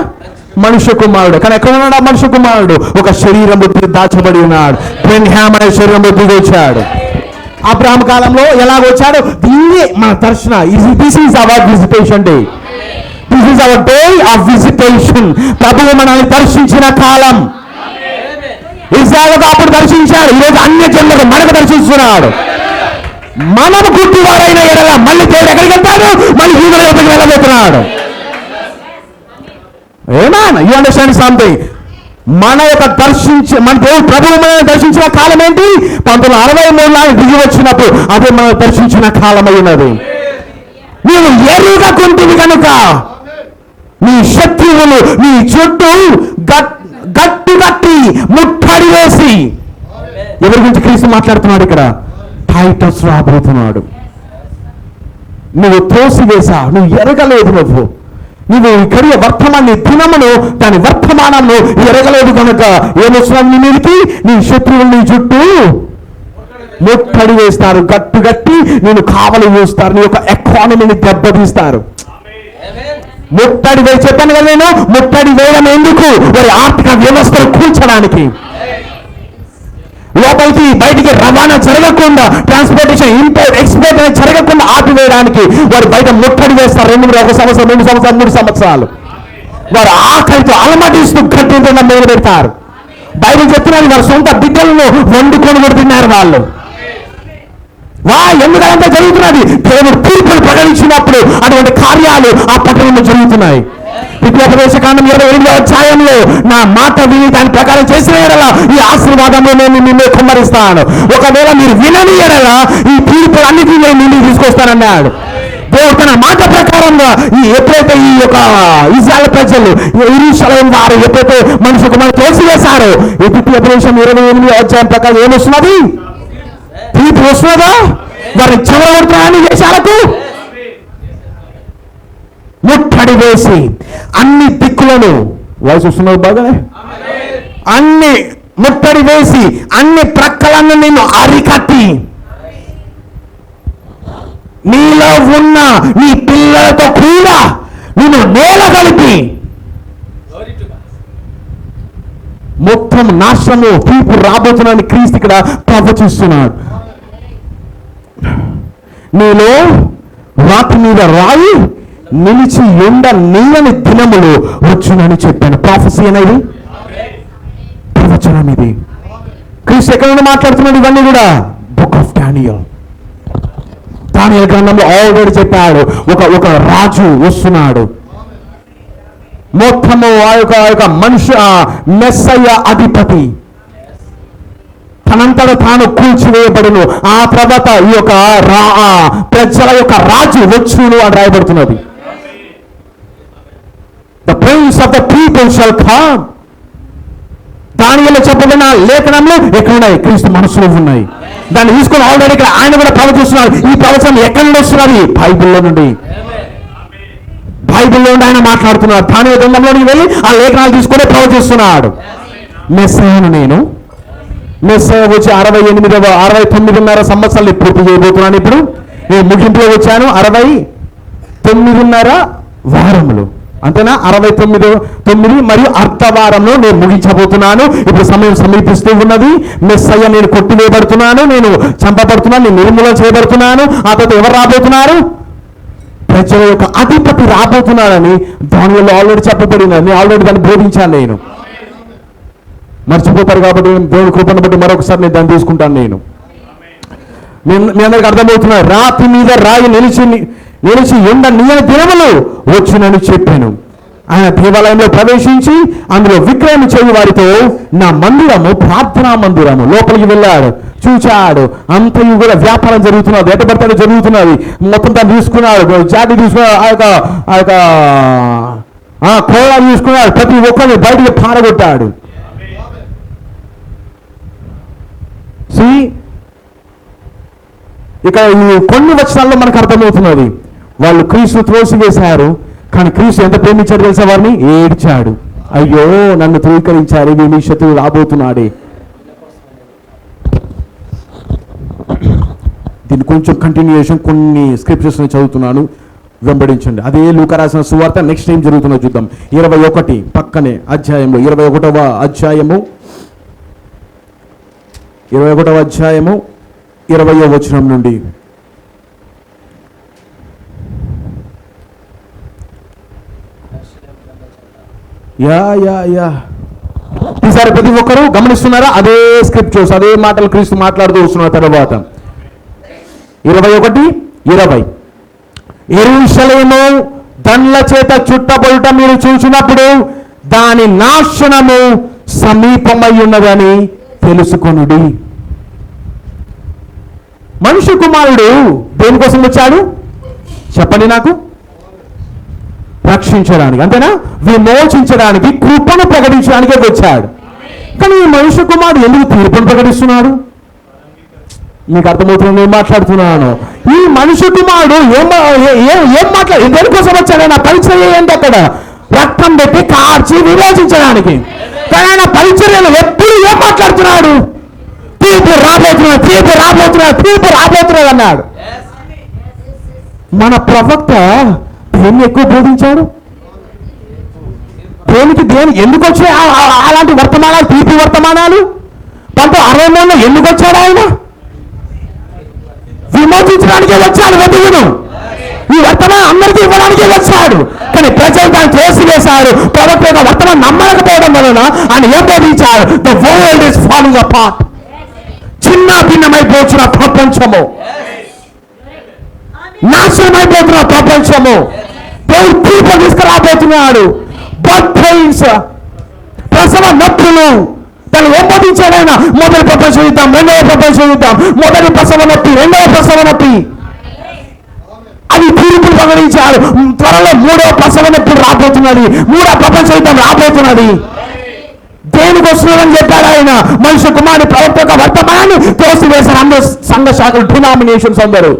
మనుష్య కుమారుడు. కానీ ఎక్కడ ఉన్నాడు ఆ మనుష్య కుమారుడు? ఒక శరీరం బుద్ధి దాచబడి ఉన్నాడు. బ్రెన్హామ్ అనే శరీరం బుద్ధిగా వచ్చాడు. అబ్రహాం కాలంలో ఎలాగ వచ్చాడు? దీన్ని మన దర్శన. This is our visitation day. This is our day of visitation. ప్రభువు మనల్ని దర్శించిన కాలం. ఇజ్రాయేలుకు అప్పుడు దర్శించాడు, ఈరోజు అన్య జనులకు మనకు దర్శిస్తున్నాడు. మనము గుడ్డివారైన ఎడల మళ్ళీ దేవుడు ఎక్కడికి వెళ్తాడు? మళ్ళీ యూదుల వైపుకి వెళ్ళబోతున్నాడు. ఏమన్నా యు అండర్స్టాండ్ సంథింగ్? మన యొక్క మన దేవుడు ప్రభువు మనల్ని దర్శించిన కాలం ఏంటి? 1963 దిగి వచ్చినప్పుడు అదే మనం దర్శించిన కాలం అయినది. నీవు ఎరుగకుంటివి కనుక నీ శత్రువులు నీ చుట్టూ గట్టి ముట్టడి వేసి. ఎవరి గురించి క్రీస్తు మాట్లాడుతున్నాడు ఇక్కడ? టైటస్ రాబోతున్నాడు. నువ్వు త్రోసివేసా, నువ్వు ఎరగలేదు, నువ్వు కడియ వర్తమాన్ని దినమును దాని వర్తమానము ఎరగలేదు కనుక ఏమొస్తున్నాడు? నీ మీదకి నీ శత్రువులు నీ చుట్టూ ముట్టడి వేస్తారు, గట్టి నేను కావలి చూస్తారు, నీ యొక్క ఎకానమీని దెబ్బతీస్తారు. ముట్టడి వేసి చెప్పాను కదా నేను, ముట్టడి వేయడం ఎందుకు? వారి ఆర్థిక వ్యవస్థను కూల్చడానికి. లోపలికి బయటికి రవాణా జరగకుండా, ట్రాన్స్పోర్టేషన్ ఇంపోర్ట్ ఎక్స్పోర్ట్ అనేది జరగకుండా ఆపివేయడానికి వారు బయట ముట్టడి వేస్తారు. 1 సంవత్సరం 2 సంవత్సరాలు 3 సంవత్సరాలు వారు ఆకలితో అలమటిస్తూ గట్టిగా మొదలు పెడతారు. బైబిల్ చెప్తున్నది వారి సొంత బిడ్డలను వండుకొని పెడుతున్నారు వాళ్ళు. ఎందుకంటే జరుగుతున్నది? దేవుడు తీర్పులు ప్రకటించినప్పుడు అటువంటి కార్యాలు ఆ పట్టణంలో జరుగుతున్నాయి. విద్యాప్రదేశకాండం 28వ అధ్యాయంలో నా మాట విని దాని ప్రకారం చేసిన ఎడల ఈ ఆశీర్వాదంలో నేను నిన్ను కుమ్మరిస్తాను, ఒకవేళ మీరు వినని ఎడల ఈ తీర్పులు అన్నిటినీ నేను నిన్ను తీసుకొస్తానన్నాడు. దేవుడు తన మాట ప్రకారంగా ఎప్పుడైతే ఈ యొక్క ఇశ్రాయేలు ప్రజలు యెరూషలేము వారు ఎప్పుడైతే మనుషులకు మనం తోసివేశారో, ఈ విద్యాప్రదేశం 28వ అధ్యాయం ప్రకారం ఏమొస్తున్నది? తీర్పు వస్తున్నదా? వారిని చెవరగొడుతున్నాయని దేశాలకు ముట్టడి వేసి అన్ని దిక్కులను వాయిస్ వస్తున్నది బాగానే, అన్ని ముట్టడి వేసి అన్ని ప్రక్కలను నిన్ను అరికట్టి నీలో ఉన్న నీ పిల్లలతో కూడా నిన్ను నేల కలిపి మొత్తం నాశనము తీర్పు రాబోతున్నాను క్రీస్తు ఇక్కడ ప్రవచిస్తున్నాడు. నీలో రాతి మీద రాయి నిలిచి ఎండ నీళ్ళని దినములు వచ్చునని చెప్పాను. ప్రాఫెసీ అనేది ప్రవచనం. ఇది క్రీస్తు ఎక్కడ నుండి మాట్లాడుతున్నాడు? ఇవన్నీ కూడా బుక్ ఆఫ్ డానియల్ గ్రంథంలో ఆల్రెడీ చెప్పాడు. ఒక రాజు వస్తున్నాడు. మొత్తము ఆ యొక్క మనుష్య మెస్సయ్య అధిపతి తనంతట తాను కూల్చివేయబడును. ఆ తర్వాత ఈ యొక్క ప్రజల యొక్క రాజు వచ్చును అని రాయబడుతున్నది. The prince of the people shall come. దానిలో చెప్పబడిన లేఖనంలో ఎక్కడున్నాయి? క్రీస్తు మనసులో ఉన్నాయి. దాన్ని తీసుకుని ఆల్రెడీ ఇక్కడ ఆయన కూడా ప్రవచిస్తున్నారు. ఈ ప్రవచనం ఎక్కడి నుండి వస్తున్నది? బైబిల్లో నుండి. బైబిల్లో నుండి ఆయన మాట్లాడుతున్నారు. దాని గ్రంథంలోకి వెళ్ళి ఆ లేఖనాలు తీసుకొని ప్రవచిస్తున్నాడు. మెస్సయ్యను నేను మెస్సయ్య వచ్చి 69.5 సంవత్సరాలు పూర్తి చేయబోతున్నాను. ఇప్పుడు నేను ముగింపులో వచ్చాను. 69.5 వారములు అంతేనా? 69 మరియు అర్ధవారంలో నేను ముగించబోతున్నాను. ఇప్పుడు సమయం సమీపిస్తూ ఉన్నది. మెస్సయ్య నేను కొట్టివేయబడుతున్నాను, నేను చంపబడుతున్నాను, నేను నిర్మూలన చేయబడుతున్నాను. ఆ తర్వాత ఎవరు రాబోతున్నారు? ప్రజల యొక్క అధిపతి రాబోతున్నాడని దానిలో ఆల్రెడీ చెప్పబడినది. ఆల్రెడీ దాన్ని బోధించాను. నేను మర్చిపోతారు కాబట్టి దేవుని కృపను బట్టి మరొకసారి నేను దాన్ని తీసుకుంటాను. నేను మీ అందరికి అర్థమవుతున్నా. రాతి మీద రాయి నిలిచి ఎండ నీళ్ళ దినములు వచ్చునని చెప్పాను. ఆయన దేవాలయంలో ప్రవేశించి అందులో విక్రయం చేయు వారితో నా మందిరము ప్రార్థనా మందిరము. లోపలికి వెళ్ళాడు, చూచాడు, అంతయు కూడా వ్యాపారం జరుగుతున్నది, ఎటబడతాడు జరుగుతున్నది. మొత్తం తను తీసుకున్నాడు, జాతి తీసుకున్నాడు, ఆ యొక్క కోళ్ళ తీసుకున్నాడు, ప్రతి ఒక్కరిని బయటికి పారగొట్టాడు. ఇక ఈ కొన్ని వచనాల్లో మనకు అర్థమవుతున్నది, వాళ్ళు క్రీస్తు త్రోసివేశారు, కానీ క్రీస్తు ఎంత ప్రేమించాడు తెలుసా? వారిని ఏడ్చాడు. అయ్యో నన్ను ధృవీకరించారు, మీ శత్రువు రాబోతున్నాడే. దీన్ని కొంచెం కంటిన్యూయేషన్ కొన్ని స్క్రిప్చర్స్ని చదువుతున్నాను, వెంబడించండి. అదే లూకా రాసిన సువార్త నెక్స్ట్ టైం జరుగుతున్నది చూద్దాం. 21 పక్కనే అధ్యాయంలో 21వ అధ్యాయము 20వ వచనం నుండి ఈసారి ప్రతి ఒక్కరూ గమనిస్తున్నారా? అదే స్క్రిప్చర్స్, అదే మాటలు క్రీస్తు మాట్లాడుతూ వస్తున్న తర్వాత 21:20 యెరూషలేము దండ్ల చేత చుట్టబడుట మీరు చూసినప్పుడు దాని నాశనము సమీపమై ఉన్నదని తెలుసుకొనుడి. మనుష్య కుమారుడు దేనికోసం వచ్చాడు చెప్పండి నాకు? రక్షించడానికి, అంతేనా? విమోచించడానికి, కృపను ప్రకటించడానికే వచ్చాడు. కానీ ఈ మనుష్య కుమారుడు ఎందుకు తీర్పును ప్రకటిస్తున్నాడు? మీకు అర్థమవుతుంది ఏం మాట్లాడుతున్నాను? ఈ మనుష్య కుమారుడు ఏం మాట్లాడు దేనికోసం వచ్చాడు? ఆయన పరిచర్య ఏంటి? అక్కడ రక్తం పెట్టి కార్చి విమోచించడానికి. కానీ ఆయన పరిచర్యలు ఎప్పుడు ఏం మాట్లాడుతున్నాడు? తీర్పు రాబోతున్నాడు, తీర్పు రాబోతున్నాడు, తీర్పు రాబోతున్నాడు అన్నాడు. మన ప్రవక్త దేన్ని ఎక్కువ బోధించాడు? దేని ఎందుకు వచ్చాయి అలాంటి వర్తమానాలు, తీర్పు వర్తమానాలు? 1963లో ఎందుకు వచ్చాడు ఆయన? విమోచించడానికే వచ్చాడు. వెతుకును ఈ వర్తమానం అందరికీ ఇవ్వడానికే వచ్చాడు. కానీ ప్రజలు దాన్ని తోసివేశారు. ప్రవక్త యొక్క వర్తమానం నమ్మకపోవడం వలన ఆయన ఏం బోధించాడు? The world is falling apart. చిన్న భిన్నమైపోతున్న ప్రపంచము, నాశనమైపోతున్న ప్రపంచము, దేవుడు తీర్పు తీసుకురాబోతున్నాడు. బర్త్ పెయిన్స్, ప్రసవ నొప్పులు, దాన్ని ఏం ఆయన? మొదటి ప్రపంచ యుద్ధం, రెండవ ప్రపంచ యుద్ధం, మొదటి ప్రసవ నొప్పి, రెండవ ప్రసవ నొప్పి, అది తీర్పులు ప్రకటించాడు. త్వరలో మూడవ ప్రసవ నొప్పి రాబోతున్నది, మూడవ ప్రపంచ యుద్ధం రాబోతున్నది. దేనికి వస్తున్నాడని చెప్పాడు ఆయన? మనుష్య కుమారుడు ప్రవక్త యొక్క వర్తమానాన్ని తోసివేశారు అందరూ, సంఘ శాఖలు, డినామినేషన్స్ అందరూ.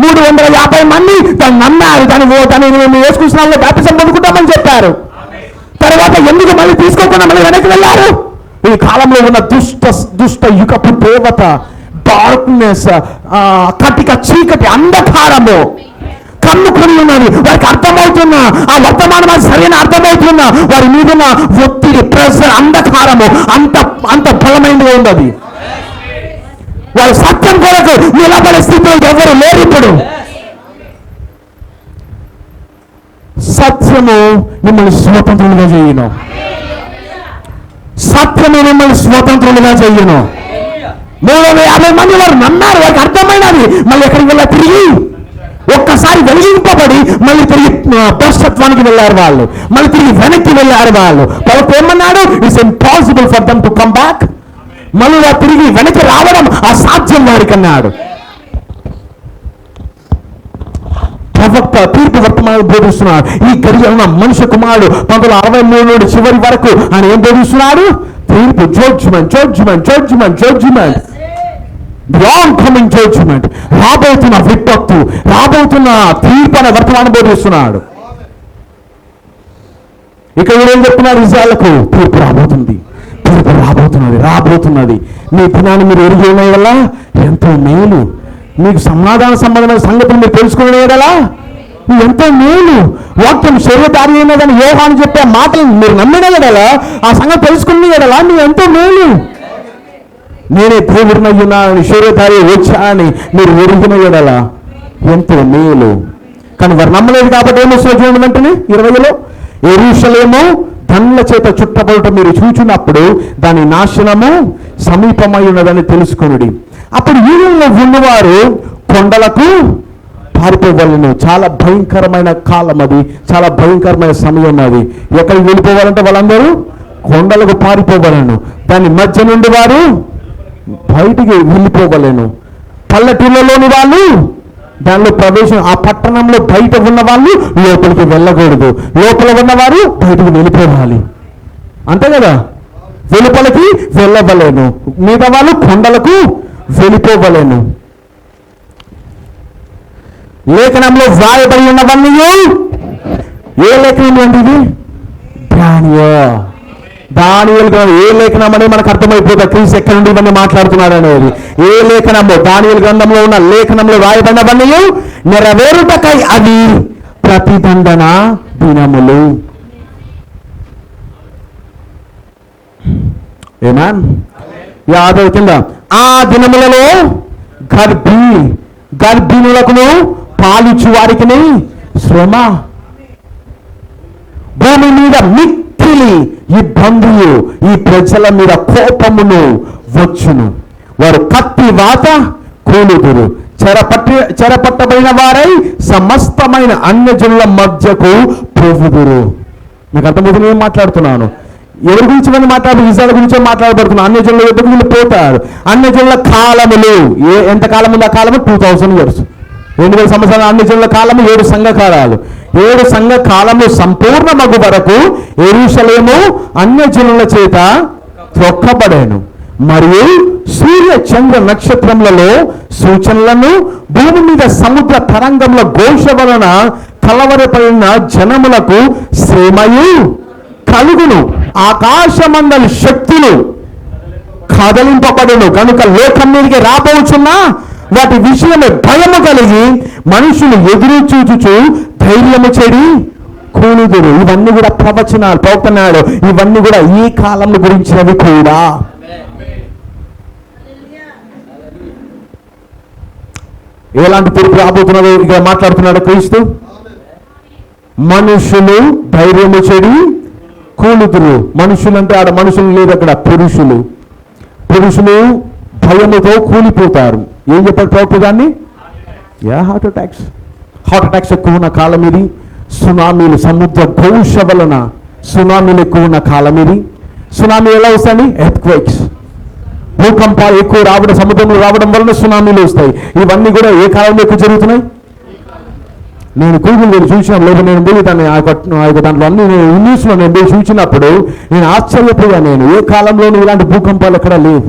350 మంది దాన్ని నమ్మారు. దాన్ని మేము వేసుకున్న బ్యాప్టిజం పొందుకుంటామని చెప్పారు. తర్వాత ఎందుకు మళ్ళీ తీసుకోకుండా మళ్ళీ వెనక్కి వెళ్ళారు? ఈ కాలంలో ఉన్న దుష్ట యుగపు దేవత, డార్క్నెస్, కటిక చీకటి, అంధకారము కన్నుకొని ఉన్నది. వారికి అర్థమవుతున్నా ఆ వర్తమానం అది సరైన అర్థమవుతున్నా వారి మీద ఒత్తిడి, ప్రెషర్, అంధకారము అంత బలమైనదిగా ఉన్నది. వారు సత్యం కొరకు నిలబడే స్థితిలో ఎవరు లేరు. ఇప్పుడు సత్యము మిమ్మల్ని స్వతంత్రులుగా చేయను. సత్యము మిమ్మల్ని స్వతంత్రులుగా చేయను. 350 మంది వారు నమ్మారు, వారికి అర్థమైనది. మళ్ళీ ఎక్కడికి వెళ్ళా? తిరిగి ఒక్కసారి వెలిగింపబడి మళ్ళీ తిరిగి భ్రష్టత్వానికి వెళ్ళారు వాళ్ళు, మళ్ళీ తిరిగి వెనక్కి వెళ్ళారు వాళ్ళు. వాళ్ళకి ఏమన్నాడు? It's impossible for them to come back. మళ్ళీ వారు తిరిగి వెనక్కి రావడం అసాధ్యం వారికి అన్నాడు. ప్రవక్త తీర్పు వర్తమానాలు బోధిస్తున్నాడు. ఈ గడియ ఉన్న మనుష్య కుమారుడు 1963 నుండి చివరి వరకు ఆయన ఏం బోధిస్తున్నాడు? తీర్పు, judgment, judgment, judgment, judgment, long coming judgment, రాబోతున్న విపత్తు, రాబోతున్న తీర్పు అనే వర్తమానం బోధిస్తున్నాడు. ఇక్కడ ఏం చెప్తున్నారు? ఇజ్రాయేలుకు తీర్పు రాబోతుంది, తీర్పు రాబోతున్నది. మీ దినాన్ని మీరు ఎరిగిన వల్ల ఎంతో మేలు. మీకు సమాధాన సంబంధమైన సంగతులు మీరు తెలుసుకునే వల్ల ఎంతో మేలు. వాక్యం శరీరధారి అయినదని యోహాను చెప్పే మాటలు మీరు నమ్మిన ఎడలా, ఆ సంగతి తెలుసుకునే ఎడలా మీరు ఎంతో మేలు. నేనే దేవుడినయ్యున్నానని, శరీరధారి వచ్చానని మీరు ఎరిగిన ఎడలా ఎంతో మేలు. కానీ వారు నమ్మలేదు కాబట్టి ఏమొస్తుందో చూడండి. వెంటనే 20లో యెరూషలేము దండ్ల చేత చుట్టబడుట మీరు చూచినప్పుడు దాని నాశనము సమీపమై ఉన్నదని తెలుసుకొనుడి. అప్పుడు యూదులలో ఉన్నవారు కొండలకు పారిపోవాలను. చాలా భయంకరమైన కాలం అది, చాలా భయంకరమైన సమయం అది. ఎక్కడికి వెళ్ళిపోవాలంటే వాళ్ళందరూ కొండలకు పారిపోవాలను. దాని మధ్య నుండి వారు బయటికి వెళ్ళిపోవలేను. పల్లెటూళ్ళలోని వాళ్ళు దానిలో ప్రవేశం, ఆ పట్టణంలో బయట ఉన్న వాళ్ళు లోపలికి వెళ్ళకూడదు, లోపల ఉన్నవారు బయటకు వెళ్ళిపోవాలి. అంతే కదా, వెలుపలికి వెళ్ళవలేను, మిగతా వాళ్ళు కొండలకు వెళ్ళిపోవలేను. లేఖనంలో వ్రాయబడి ఉన్నవన్నీ ఏ లేఖనం అండి ఇది? దానియేలు గ్రంథం. ఏ లేఖనం అనేది మనకు అర్థమైపోతుంది క్రీస్తు ఎక్కడి నుండి ఇవన్నీ మాట్లాడుతున్నాడు అనేది. ఏ లేఖనంలో, దానియేలు గ్రంథంలో ఉన్న లేఖనంలో వ్రాయబడినవన్నీ నెరవేరుటకై అవి ప్రతిదండన దినములు. ఏమాన్? యాదవ కింద ఆ దినములలో గర్భిణులకును పాలిచ్చు వారికి శ్రమ, భూమి మీద మిక్కిలి ఇబ్బందులు, ఈ ప్రజల మీద కోపమును వచ్చును. వారు కత్తి వాత కూలుదురు, చెరపట్టబడిన వారై సమస్తమైన అన్యజనుల మధ్యకు పోవుదురు. మీకు అర్థమవుతుంది ఏం మాట్లాడుతున్నాను? ఎవరి గురించి మనం మాట్లాడుతూ ఇజ్రాయెల్ గురించే మాట్లాడబడుతున్నాం. అన్యజనుల ఎదుగు వీళ్ళు పోతారు. అన్యజనుల కాలములు ఎంత కాలం ఉంది? ఆ కాలము 2000 years, 2000 సంవత్సరాల అన్యజనుల కాలము 7 సంఘకాలాలు. 7 సంఘ కాలము సంపూర్ణమగు వరకు యెరూషలేము అన్యజనుల చేత త్రొక్కబడేను. మరియు సూర్య చంద్ర నక్షత్రములలో సూచనలను, భూమి మీద సముద్ర తరంగముల ఘోష వలన కలవరపడిన జనములకు శ్రమయు కలుగును. ఆకాశమండలి శక్తులు కదలింపబడును కనుక లోకం మీదకి రాబోచున్న వాటి విషయమే భయము కలిగి మనుషులు ఎదురు చూచుచు ధైర్యము చెడి కూలుదురు. ఇవన్నీ కూడా ప్రవచనాలు, ప్రవక్తనాడు. ఇవన్నీ కూడా ఈ కాలం గురించినవి కూడా. ఎలాంటి తీర్పు రాబోతున్నదో ఇక మాట్లాడుతున్నాడు క్రీస్తు. మనుషులు ధైర్యము చెడి కూలుదురు. మనుషులు అంటే ఆడ మనుషులు లేదు, అక్కడ పురుషులు. పురుషులు భయముతో కూలిపోతారు. ఏం చెప్పారు ప్రవక్త దాన్ని? హార్ట్ అటాక్స్ ఎక్కువ ఉన్న కాలం ఇది. సునామీలు, సముద్ర ఘోష వలన సునామీలు ఎక్కువ ఉన్న కాలం ఇది. సునామీ ఎలా వస్తాయండి? ఎర్త్క్వేక్స్, భూకంపాలు ఎక్కువ రావడం, సముద్రంలో రావడం వలన సునామీలు వస్తాయి. ఇవన్నీ కూడా ఏ కాలంలో ఎక్కువ జరుగుతున్నాయి? నేను గూగుల్ చూసిన, లేదా నేను పోయి దాన్ని దాంట్లో అన్ని న్యూస్లో నేను పోయి చూసినప్పుడు నేను ఆశ్చర్యపోయా. నేను ఏ కాలంలోనూ ఇలాంటి భూకంపాలు ఎక్కడ లేవు,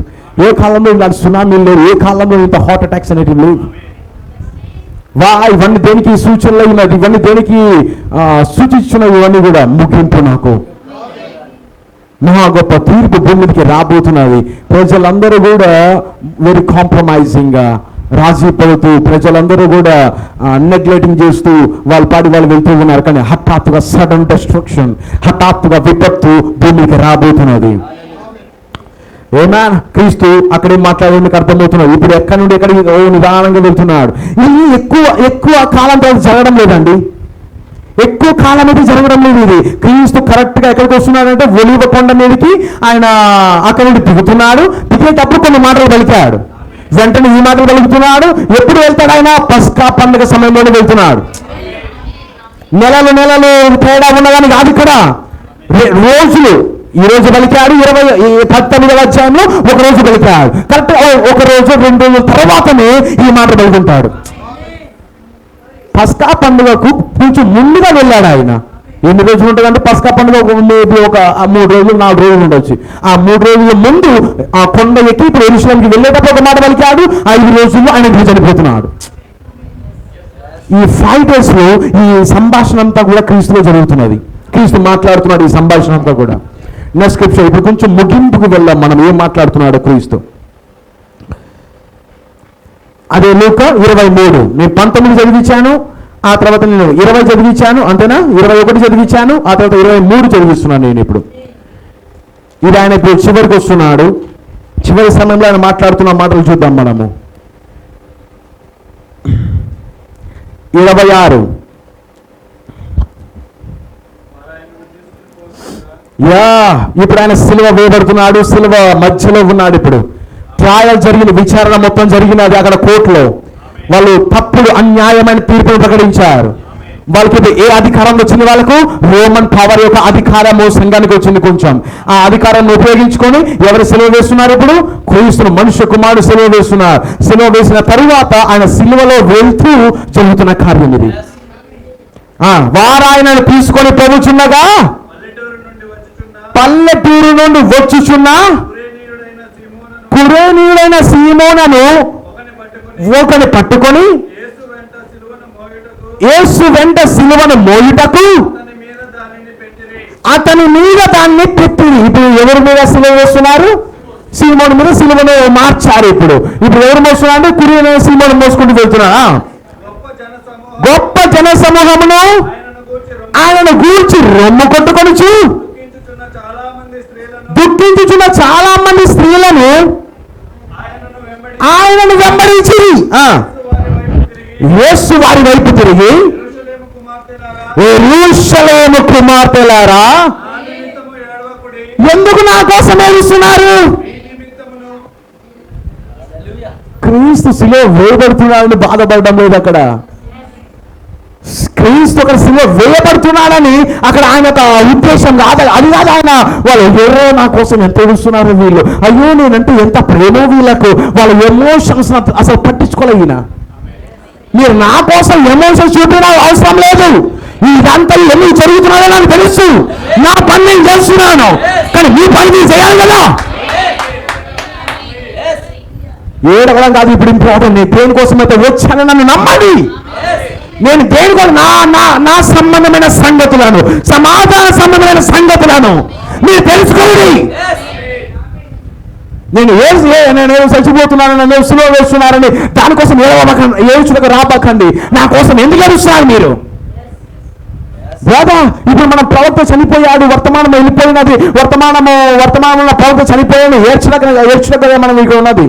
ఏ కాలంలో ఇలాంటి సునామీలు లేవు, ఏ కాలంలో ఇంత హార్ట్ అటాక్స్ అనేటివి లేవు. ఇవన్నీ దేనికి సూచనలు అయినది? ఇవన్నీ దేనికి సూచించినవి? ఇవన్నీ కూడా ముగింపు. నాకు మహా గొప్ప తీర్పు భూమికి రాబోతున్నది. ప్రజలందరూ కూడా వెరీ కాంప్రమైజింగ్గా రాజీ పడుతూ, ప్రజలందరూ కూడా నెగ్లెక్టింగ్ చేస్తూ వాళ్ళ పాడి వాళ్ళు వెళ్తూ ఉన్నారు. కానీ హఠాత్తుగా సడన్ డిస్ట్రక్షన్, హఠాత్తుగా విపత్తు భూమికి రాబోతున్నది. ఏమా క్రీస్తు అక్కడేం మాట్లాడేందుకు అర్థమవుతున్నది. ఇప్పుడు ఎక్కడి నుండి ఎక్కడికి నిదానంగా వెళ్తున్నాడు. ఇది ఎక్కువ కాలం తర్వాత జరగడం లేదండి. ఎక్కువ కాలం అయితే జరగడం లేదు. ఇది క్రీస్తు కరెక్ట్గా ఎక్కడికి వస్తున్నాడంటే ఒలీవ కొండ మీదకి ఆయన అక్కడి నుండి దిగుతున్నాడు. దిగేటప్పుడు కొన్ని మాటలు పలికాడు. వెంటనే ఈ మాటలు పలుకుతున్నాడు. ఎప్పుడు వెళ్తాడు ఆయన? పస్కా పండుగ సమయంలోనే వెళ్తున్నాడు. నెలలు తేడా ఉన్నదాన్ని కాదు ఇక్కడ, రోజులు. ఈ రోజు పలికాడు 19వ అధ్యాయంలో ఒక రోజు పలికాడు. కరెక్ట్ ఒక రోజు 2 రోజుల తర్వాతనే ఈ మాట పలుకుంటాడు. పస్కా పండుగకు కొంచెం ముందుగా వెళ్ళాడు ఆయన. ఎన్ని రోజులు ఉంటుందంటే పస్కా పండుగ మేబీ ఒక 3 రోజులు 4 రోజులు ఉండొచ్చు. ఆ 3 రోజుల ముందు ఆ కొండ ఎక్కి ఇప్పుడు యెరూషలేముకి వెళ్ళేటప్పుడు ఒక మాట పలికాడు. 5 రోజుల్లో ఆయన చనిపోతున్నాడు. ఈ 5 days లో ఈ సంభాషణ అంతా కూడా క్రీస్తులో జరుగుతున్నది. క్రీస్తు మాట్లాడుతున్నాడు ఈ సంభాషణ అంతా కూడా. నెక్స్ట్ స్క్రిప్చర్ ఇప్పుడు కొంచెం ముగింపుకు వెళ్దాం. మనం ఏం మాట్లాడుతున్నాడు క్రీస్తు. అదే లూకా 23. నేను 19 చదివించాను, ఆ తర్వాత నేను 20 చదివించాను, అంతేనా? 21 చదివించాను, ఆ తర్వాత 23 చదివిస్తున్నాను నేను ఇప్పుడు. ఇది ఆయన ఇప్పుడు చివరికి వస్తున్నాడు. చివరి సమయంలో ఆయన మాట్లాడుతున్న మాటలు చూద్దాం మనము. 26. ఇప్పుడు ఆయన సిలువ వేయబడుతున్నాడు. సిలువ మధ్యలో ఉన్నాడు. ఇప్పుడు ట్రయల్ జరిగిన, విచారణ మొత్తం జరిగినది అక్కడ కోర్టులో. వాళ్ళు తప్పుడు అన్యాయమైన తీర్పును ప్రకటించారు. వాళ్ళకి ఇప్పుడు ఏ అధికారం వచ్చింది? వాళ్ళకు రోమన్ పవర్ యొక్క అధికారము సంఘానికి వచ్చింది. కొంచెం ఆ అధికారాన్ని ఉపయోగించుకొని ఎవరు సెలవు వేస్తున్నారు? ఇప్పుడు క్రీస్తును మనుష్య కుమారుడు సెలవు వేస్తున్నారు. సెలవు వేసిన తరువాత ఆయన సిలువలో వెళ్తూ జరుగుతున్న కార్యం ఇది. వారు ఆయనను తీసుకొని పోవచ్చుండగా పల్లెటూరు నుండి వచ్చుచున్న కురేనీయుడైన సీమోనను ఒకని పట్టుకొని యేసు వెంట సిలువను మోయుటకు అతని మీద దాన్ని పెట్టింది. ఇప్పుడు ఎవరి మీద సిలువ వేస్తున్నారు? సీమోను మీద సిలువను మార్చారు. ఇప్పుడు ఎవరు మోస్తున్నారు? కురేనీయుడైన సీమోను మోసుకుంటూ వెళ్తున్నారా? గొప్ప జన సమూహమును ఆయనను గూర్చి రొమ్ము కొట్టుకొనుచు దుఃఖించుచున్న చాలా మంది స్త్రీలను ఆయనను వెంబడించి యేసు వారి వైపు తిరిగి, యెరూషలేము కుమార్తెలారా, ఎందుకు నా కోసం ఏడుస్తున్నారు? క్రీస్తు శిలువ వేయబడుతున్నాడని బాధపడడం లేదు. అక్కడ క్రీస్తు ఒక శిలువ వేయబడుతున్నాడని అక్కడ ఆయన ఒక ఉద్దేశం కాదు. అది కాదు ఆయన. వాళ్ళు ఎవరో నా కోసం ఎంత ఏడుస్తున్నారు వీళ్ళు, అయ్యో నేనంటే ఎంత ప్రేమో వీళ్ళకు, వాళ్ళ ఎమోషన్స్ అసలు పట్టించుకోలే. ఈయన మీరు నా కోసం ఎమోషన్స్ చూపిన అవసరం లేదు. ఇదంతా ఎందుకు జరుగుతున్నాడో నాకు తెలుసు. నా పని నేను చేస్తున్నాను, కానీ మీ పని మీరు చేయాలి కదా. ఏడవడం కాదు ఇప్పుడు ఇంపార్టెంట్. నేను దేనికోసం అయితే వచ్చానని నన్ను నమ్మండి. నేను దేనికోసం నా సంబంధమైన సంగతులను, సమాధాన సంబంధమైన సంగతులను మీరు తెలుసుకోండి. నేను చచ్చిపోతున్నాను, నన్ను సులువ వేస్తున్నారని దానికోసం ఏడుచులకు రాబకండి. నా కోసం ఎందుకు ఏడుస్తున్నారు మీరు? బాధా ఇప్పుడు మన ప్రవక్త చనిపోయాడు, వర్తమానం వెళ్ళిపోయినది, వర్తమానంలో ప్రవక్త చనిపోయాడు, ఏడ్చులకు మనం ఇక్కడ ఉన్నది,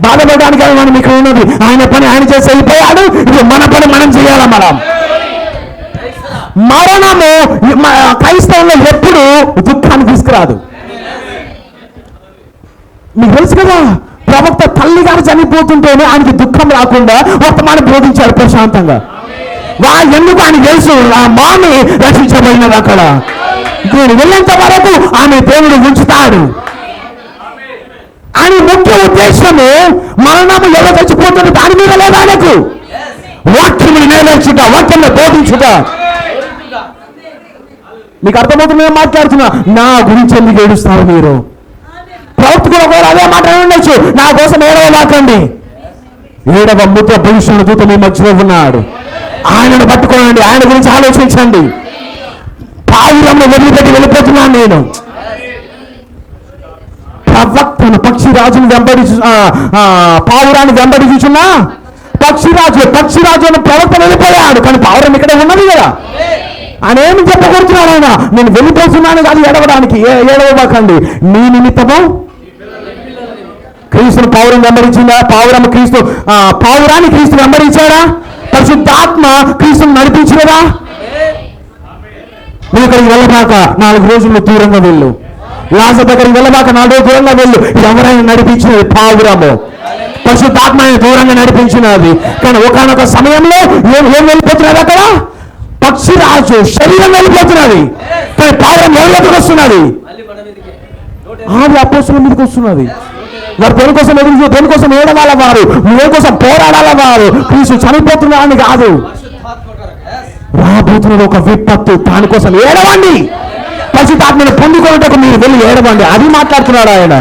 బాధపడడానికి మనం ఇక్కడ ఉన్నది. ఆయన పని ఆయన చేసి వెళ్ళిపోయాడు. ఇప్పుడు మన పని మనం చేయాలా? మరణము క్రైస్తవంలో ఎప్పుడు దుఃఖాన్ని తీసుకురాదు. మీకు తెలుసు కదా, ప్రవక్త తల్లి గారు చనిపోతుంటేనే ఆయనకి దుఃఖం రాకుండా వర్తమానం బోధించాడు ప్రశాంతంగా. ఎందుకు ఆయన తెలుసు, ఆ మామి రక్షించబడినది. అక్కడ నేను వెళ్ళేంత వరకు ఆమె దేవుడు ఉంచుతాడు. ఆయన ముఖ్య ఉద్దేశము మరణము ఎవరు చచ్చిపోతుంది దాని మీద లేదు. ఆయనకు వాక్యములు నెరవేర్చుట, వాక్యంలో బోధించుట. మీకు అర్థమవుతుంది మాట్లాడుతున్నా. నా గురించి ఎందుకు ఏడుస్తారు మీరు? ప్రవక్త కూడా ఒకవేళ అదే మాట ఉండొచ్చు, నా కోసం ఏడవలాకండి. 7వ ముద్ర భవిష్యత్తు దూత మీ మధ్యలో ఉన్నాడు. ఆయనను పట్టుకోనండి, ఆయన గురించి ఆలోచించండి. పావురంను వదిలిపెట్టి వెళ్ళిపోతున్నాను నేను. ప్రవక్తను పక్షిరాజును పావురాన్ని వెంబడించుచున్నా పక్షిరాజు ప్రవక్త వెళ్ళిపోయాడు, కానీ పావురం ఇక్కడ ఉన్నది కదా. ఆయన ఏమి చెప్పకూడుతున్నాడు? ఆయన నేను వెళ్ళిపోతున్నాను కాదు ఏడవడానికి. ఏడవకండి. మీ నిమిత్తము క్రీస్తును పావురం వెంబడించిందా? పావురాన్ని క్రీస్తు వెంబడించాడా? పరిశుద్ధాత్మ క్రీస్తును నడిపించినదా? నువ్వు ఇక్కడికి వెళ్ళబాక 4 రోజులు దూరంగా వెళ్ళు. లాజరు దగ్గరికి వెళ్ళబాక 4 రోజులు దూరంగా వెళ్ళు. ఎవరైనా నడిపించినది పావురము. పరిశుద్ధాత్మ దూరంగా నడిపించినది. కానీ ఒకనొక సమయంలో ఏం వెళ్ళిపోతున్నది? అక్కడ పక్షిరాజు శరీరం వెళ్ళిపోతున్నది, కానీ పావురం ఎవరి దగ్గరకు వస్తున్నది? ఆది అపోస్తుల మీదకి వస్తున్నది. వారు దేనికోసం ఏడవాల వారు, దేనికోసం పోరాడాల వారు. క్రీస్తు చనిపోతున్నాడని కాదు, రాబోతున్నది ఒక విపత్తు, దానికోసం ఏడవండి. పరిశుద్ధాత్మను పొందుకోవటకు మీరు వెళ్ళి ఏడవండి. అది మాట్లాడుతున్నాడు ఆయన.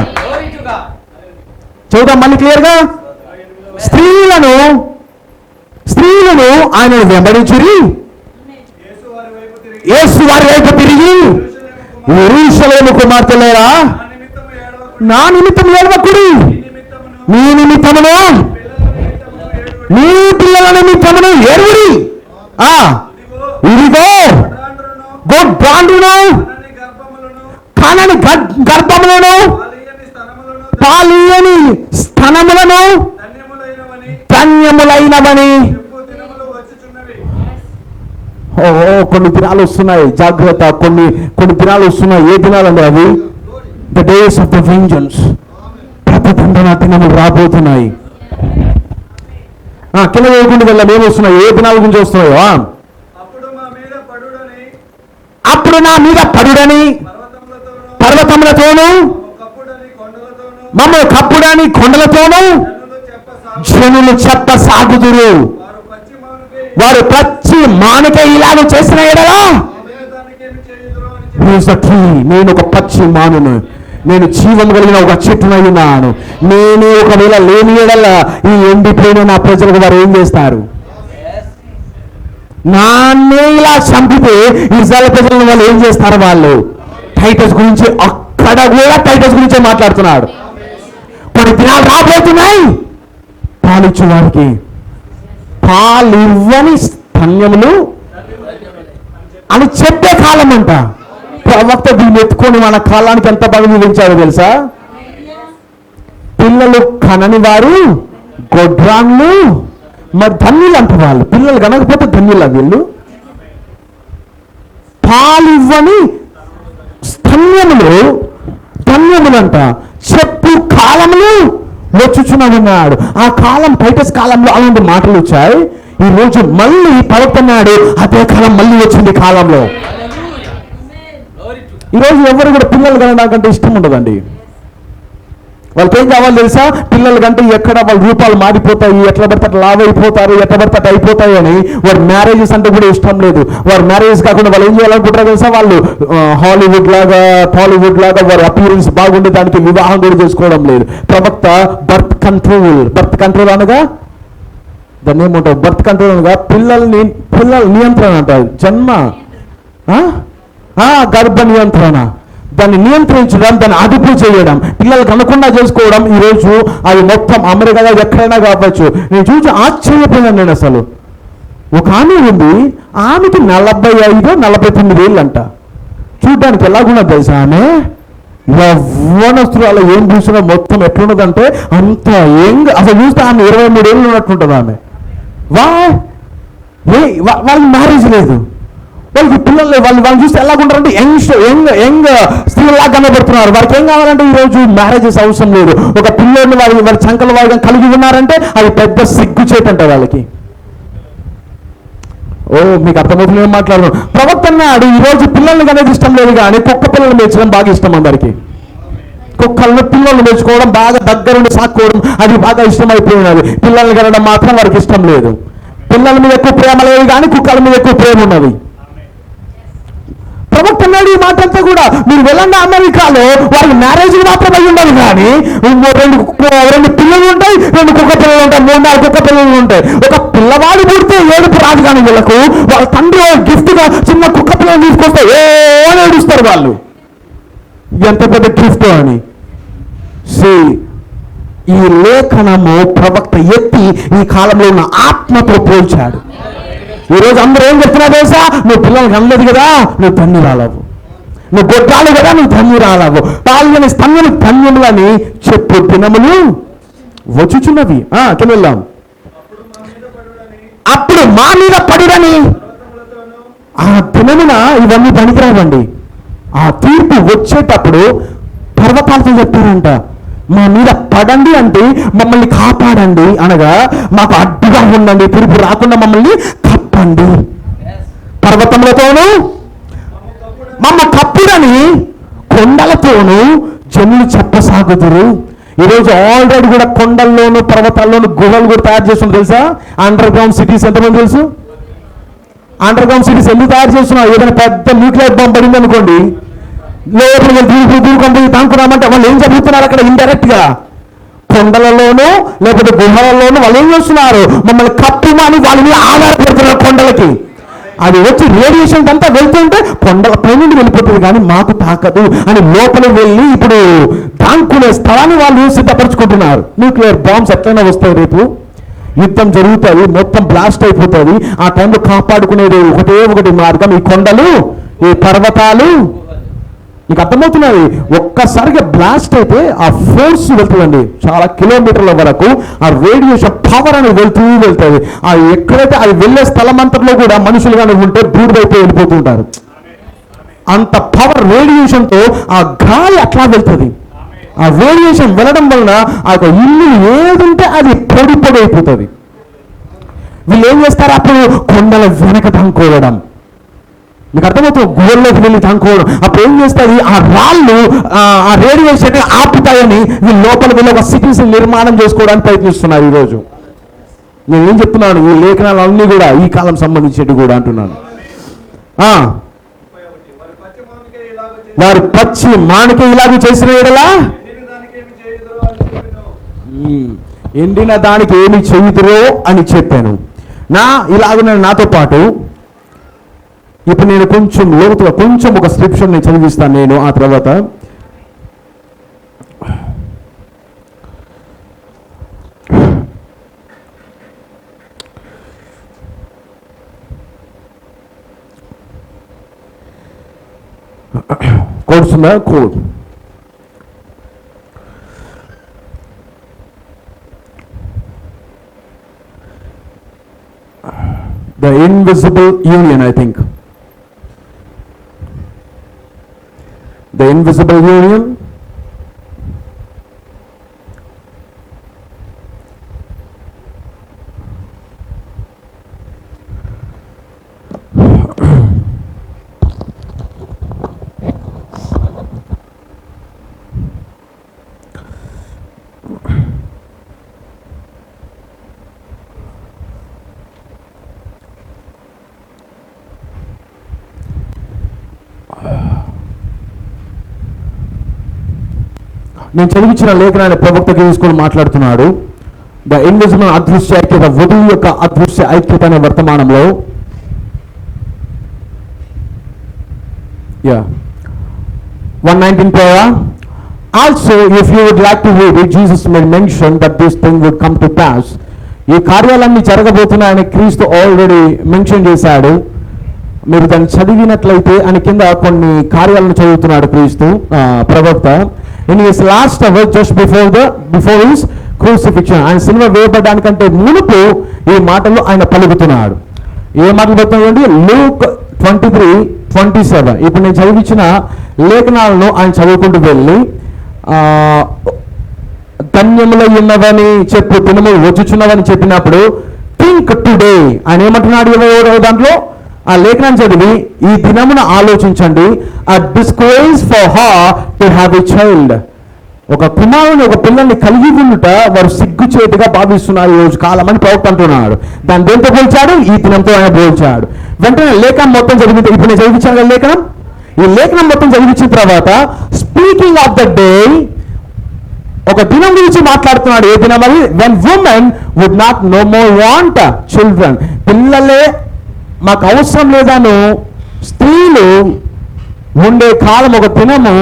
చూద్దాం మళ్ళీ క్లియర్గా. స్త్రీలను ఆయనను వెంబడించురి, యేసు వారి వైపు తిరిగి, యెరూషలేము కుమార్తెలారా, నా నిమిత్తం ఏడవకుడి, మీ నిమిత్తమును మీ పిల్లల నిమిత్తమును ఏడువురి. ఇదిగో గొడ్రాండును కనని గర్భములను పాలియని స్తనములను ధన్యములైనవని. కొన్ని దినాలు వస్తున్నాయి, జాగ్రత్త. కొన్ని దినాలు వస్తున్నాయి. ఏ దినాలండి అవి? The days of the vengeance. ప్రతిదండన దినములు రాబోతున్నాయి. కింద వేయకుండా వెళ్ళాం. ఏమొస్తున్నాయి, ఏ దినాల గురించి వస్తున్నాయో. అప్పుడు నా మీద పడుడని పర్వతములతోనూ మమ్మల్ని కప్పుడని కొండలతోనూ జనులు చెప్పసాగుదురు. వారు పచ్చి మానుక ఇలాగ చేసిన ఎడలా నేను ఒక పచ్చి మానును, నేను జీవం కలిగిన ఒక చెట్టునయ్యున్నాను. నేనే ఒకవేళ లేని ఎడల ఈ ఎండిపోయిన నా ప్రజలకు వారు ఏం చేస్తారు? నాన్నే ఇలా చంపితే ఇజ్రాయెల్ ప్రజలను వాళ్ళు ఏం చేస్తారు? వాళ్ళు టైటస్ గురించి, అక్కడ కూడా టైటస్ గురించే మాట్లాడుతున్నాడు. కొన్ని దినాలు రాబోతున్నాయి, పాలిచ్చు వారికి పాలివ్వని స్తన్యములు అని చెప్పే కాలం అంట. ప్రవక్త దీన్ని ఎత్తుకొని మన కాలానికి ఎంత బాగా వివరించాడో తెలుసా? పిల్లలు కనని వారు గొడ్రాన్లు, మరి ధన్యులు అంట వాళ్ళు. పిల్లలు కనకపోతే ధన్యుల వీళ్ళు. పాలివ్వని స్తన్యములు ధన్యములంట. చెప్పు కాలములు వచ్చుచున్నాడు. ఆ కాలం టైటస్ కాలంలో అలాంటి మాటలు వచ్చాయి. ఈ రోజు మళ్ళీ పడుతున్నాడు, అదే కాలం మళ్ళీ వచ్చింది కాలంలో. ఈరోజు ఎవరు కూడా పిల్లలు కనడానికంటే ఇష్టం ఉండదండి. వాళ్ళకి ఏం కావాలి తెలుసా? పిల్లల కంటే ఎక్కడ వాళ్ళ రూపాలు మారిపోతాయి, ఎట్లా పడితే అట్లా లావ్ అయిపోతారు, ఎట్లా పడితే అట్లా అయిపోతాయి అని వారి మ్యారేజెస్ అంటే కూడా ఇష్టం లేదు. వారు మ్యారేజెస్ కాకుండా వాళ్ళు ఏం చేయాలనుకుంటారు తెలుసా? వాళ్ళు హాలీవుడ్ లాగా టాలీవుడ్ లాగా వారి అపియరెన్స్ బాగుండే దానికి వివాహం కూడా చేసుకోవడం లేదు. ప్రవక్త బర్త్ కంట్రోల్ అనగా దాన్ని ఏమంటారు? బర్త్ కంట్రోల్ అనగా పిల్లల నియంత్రణ అంటారు. జన్మ గర్భ నియంత్రణ, దాన్ని నియంత్రించడం, దాన్ని అదుపు చేయడం, పిల్లలకు అనకుండా చేసుకోవడం. ఈరోజు అది మొత్తం అమెరికాలో ఎక్కడైనా కావచ్చు. నేను చూసి ఆశ్చర్యపోయాను. నేను అసలు ఒక ఆమె ఉంది, ఆమెకి 45-49 ఏళ్ళు అంట. చూడ్డానికి ఎలాగున్నది తెలుసా? ఆమె యవ్వనస్తురాలు. ఏం చూసినా మొత్తం ఎట్లున్నదంటే అంత యంగ్. అసలు చూస్తే ఆమె 23 ఏళ్ళు ఉన్నట్టుంటుంది ఆమె. వాళ్ళకి మ్యారేజ్ లేదు, వాళ్ళకి పిల్లలు. వాళ్ళు చూస్తే ఎలాగుంటారంటే యంగ్ స్త్రీలా కనబడుతున్నారు. వారికి ఏం కావాలంటే ఈరోజు మ్యారేజెస్ అవసరం లేదు. ఒక పిల్లోడిని వారి చంకల వారిగా కలిగి ఉన్నారంటే అది పెద్ద సిగ్గు చేతంట వాళ్ళకి. మీకు అర్థమవుతుంది ఏం మాట్లాడడం? ప్రవక్త అన్నాడు, ఈరోజు పిల్లల్ని కనేది ఇష్టం లేదు, కానీ కుక్క పిల్లల్ని పెంచడం బాగా ఇష్టం అందరికి. కుక్కలను పిల్లల్ని పెంచుకోవడం, బాగా దగ్గరుండి సాక్కోవడం, అది బాగా ఇష్టమైపోయినది. పిల్లల్ని కనడం మాత్రం వారికి ఇష్టం లేదు. పిల్లల మీద ఎక్కువ ప్రేమ లేదు, కానీ కుక్కల మీద ఎక్కువ ప్రేమ ఉన్నది. ప్రవక్త అన్నాడు ఈ మాట అంతా కూడా. మీరు వెళ్ళండి అమెరికాలో, వారికి మ్యారేజ్ మాత్రం అయి ఉండదు, కానీ రెండు పిల్లలు ఉంటాయి, 2 కుక్క పిల్లలు ఉంటాయి, 3-4 కుక్క పిల్లలు ఉంటాయి. ఒక పిల్లవాడు పుడితే ఏడుపు రాదు, కానీ వీళ్ళకు వాళ్ళ తండ్రి గిఫ్ట్గా చిన్న కుక్క పిల్లలు తీసుకొస్తే ఏడుస్తారు వాళ్ళు, ఎంత పెద్ద గిఫ్ట్ అని. ఈ లేఖనము ప్రవక్త ఎత్తి ఈ కాలంలో ఉన్న ఆత్మతో పోల్చాడు. ఈరోజు అందరూ ఏం చెప్తున్నారు తెలుసా? నువ్వు పిల్లలకి అందదు కదా, నువ్వు ధన్యురాలవు. నువ్వు గొడ్రాలు కదా, నువ్వు ధన్యురాలవు. పాల్గొని స్తన్యులు ధన్యములని చెప్పు దినములు వచ్చుచున్నవి. కింద వెళ్దాం. అప్పుడు మా మీద పడుడని. ఆ దినమున ఇవన్నీ పనికిరావండి. ఆ తీర్పు వచ్చేటప్పుడు పర్వతాలతో చెప్పారంట, మా మీద పడండి అంటే మమ్మల్ని కాపాడండి, అనగా మాకు అడ్డుగా ఉండండి, తీర్పు రాకుండా మమ్మల్ని కప్పండి. పర్వతములతోనూ మమ్మ కప్పుడని కొండలతోనూ జనులు చెప్పసాగుదురు. ఈరోజు ఆల్రెడీ కూడా కొండల్లోనూ పర్వతాల్లోనూ గుహలు కూడా తయారు చేస్తున్నారు తెలుసా? అండర్ గ్రౌండ్ సిటీస్ ఎంతమంది తెలుసు? అండర్ గ్రౌండ్ సిటీస్ ఎందుకు తయారు చేస్తున్నారు? ఏదైనా పెద్ద న్యూక్లియర్ బాంబ్ పడింది అనుకోండి, లోపలికి దూరుకొని తానుకున్నామంటే వాళ్ళు ఏం జరుగుతున్నారు అక్కడ? ఇండైరెక్ట్ గా కొండలలోనూ లేకపోతే గుహలలోనూ వాళ్ళు ఏం చేస్తున్నారు? మమ్మల్ని కప్పుమని వాళ్ళ మీద ఆధారపడుతున్నారు కొండలకి. అది వచ్చి రేడియేషన్ అంతా వెళ్తుంటే కొండల పైన వెళ్ళిపోతుంది, కానీ మాకు తాకదు అని లోపలికి వెళ్ళి ఇప్పుడు దాంకునే స్థలాన్ని వాళ్ళు సిద్ధపరచుకుంటున్నారు. న్యూక్లియర్ బాంబ్స్ ఎట్లయినా వస్తాయి, రేపు యుద్ధం జరుగుతుంది, మొత్తం బ్లాస్ట్ అయిపోతుంది. ఆ టైంలో కాపాడుకునేది ఒకటే మార్గం, ఈ కొండలు, ఈ పర్వతాలు. మీకు అర్థమవుతున్నది? ఒక్కసారిగా బ్లాస్ట్ అయితే ఆ ఫోర్స్ వెళ్తుందండి చాలా కిలోమీటర్ల వరకు. ఆ రేడియేషన్ పవర్ అనేది వెళ్తుంది. ఆ ఎక్కడైతే అది వెళ్ళే స్థలం అంతట్లో కూడా మనుషులు కానీ ఉంటే బూడిదైపోయి వెళ్ళిపోతుంటారు. అంత పవర్ రేడియేషన్తో ఆ గాలి అట్లా వెళ్తుంది. ఆ రేడియేషన్ వెళ్ళడం వలన ఆ యొక్క ఇల్లు ఏదుంటే అది పొడి అయిపోతుంది. వీళ్ళు ఏం చేస్తారు అప్పుడు? కొండల వెనక తంకోవడం. మీకు అర్థమవుతుంది, గుహల్లోకి వెళ్ళి తంకోవడం. అప్పుడు ఏం చేస్తుంది? ఆ రాళ్ళు ఆ రేడియేషన్ ఆపుతాయని వీళ్ళు లోపల వెళ్ళి ఒక సిటీస్ నిర్మాణం చేసుకోవడానికి ప్రయత్నిస్తున్నారు ఈరోజు. నేను ఏం చెప్తున్నాను? ఈ లేఖనాలు అన్నీ కూడా ఈ కాలం సంబంధించేవి కూడా అంటున్నాను. వారు పచ్చి మామిడికాయ ఇలాగ చేసిన ఎడలా ఎండిన దానికి ఏమి చేయుదురో అని చెప్పాను. ఇలాగ నాతో పాటు ఇప్పుడు నేను కొంచెం లోతుగా కొంచెం ఒక స్క్రిప్చర్ నేను చదివిస్తాను. నేను ఆ తర్వాత codes code the invisible union, I think. The invisible union. నేను చదివించిన లేఖనాన్ని ప్రవక్తకి తీసుకొని మాట్లాడుతున్నాడు. ద ఇన్విజిబుల్ అదృశ్య ఐక్యత, వధువు యొక్క అదృశ్య ఐక్యత అనే వర్తమానంలో 119 prayer. Also, if you would like to read it, Jesus made mention that this thing would come to pass. ఈ కార్యాలన్నీ జరగబోతున్నాయని క్రీస్తు ఆల్రెడీ మెన్షన్ చేశాడు. మీరు దాన్ని చదివినట్లయితే అని కింద కొన్ని కార్యాలను చదువుతున్నాడు క్రీస్తు ప్రవక్త. In his last hour, just before his crucifixion, ఆయన సిలువ వేయబడడానికంటే మునుపు ఈ మాటలు ఆయన పలుకుతున్నాడు. ఏ మాటలు పలుకుతున్నాడు? లూక్ 23:27. ఇప్పుడు నేను చదివించిన లేఖనాలను ఆయన చదువుకుంటూ వెళ్ళి ధన్యములై ఉన్నవని చెప్పు, దినములు వచ్చుచున్నవని చెప్పినప్పుడు థింక్ టుడే ఆయన ఏమంటున్నాడు? 27వ దాంట్లో ఆ లేఖనాన్ని చదివి ఈ దినమున ఆలోచించండి. a disgrace for her to have a child. ఒక కుమారుని, ఒక పిల్లల్ని కలిగి ఉండుట వారు సిగ్గుచేటుగా భావిస్తున్నారు ఈ రోజు కాలం అని ప్రవక్త అంటున్నాడు. దాన్ని దేంతో పోల్చాడు? ఈ దినంతో ఆయన పోల్చాడు. వెంటనే లేఖనం మొత్తం చదివితే, ఇప్పుడు నేను చదివించాను కదా లేఖనం, ఈ లేఖనం మొత్తం చదివించిన తర్వాత స్పీకింగ్ ఆఫ్ ద డే, ఒక దినం గురించి మాట్లాడుతున్నాడు. ఏ దినం అది? when women would not no more want children. పిల్లలే మాకు అవసరం లేదాను స్త్రీలు ఉండే కాలం, ఒక దినము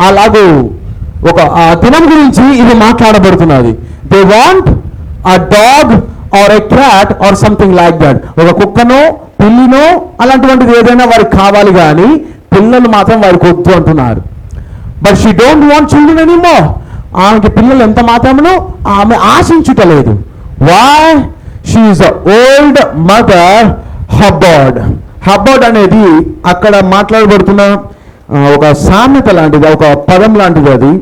అలాగూ ఒక ఆ దినం గురించి ఇది మాట్లాడబడుతున్నది. They want a dog or a cat or something like that. ఒక కుక్కనో పిల్లినో అలాంటివంటిది ఏదైనా వారికి కావాలి, కానీ పిల్లలు మాత్రం వారికి వద్దు అంటున్నారు. But she don't want children anymore. ఆమెకి పిల్లలు ఎంత మాత్రమునో ఆమె ఆశించుటలేదు. Why? She is a old mother. Hubbard అనేది అక్కడ మాట్లాడబడుతున్న ఒక సామెత లాంటిది, ఒక పదం లాంటిది. అది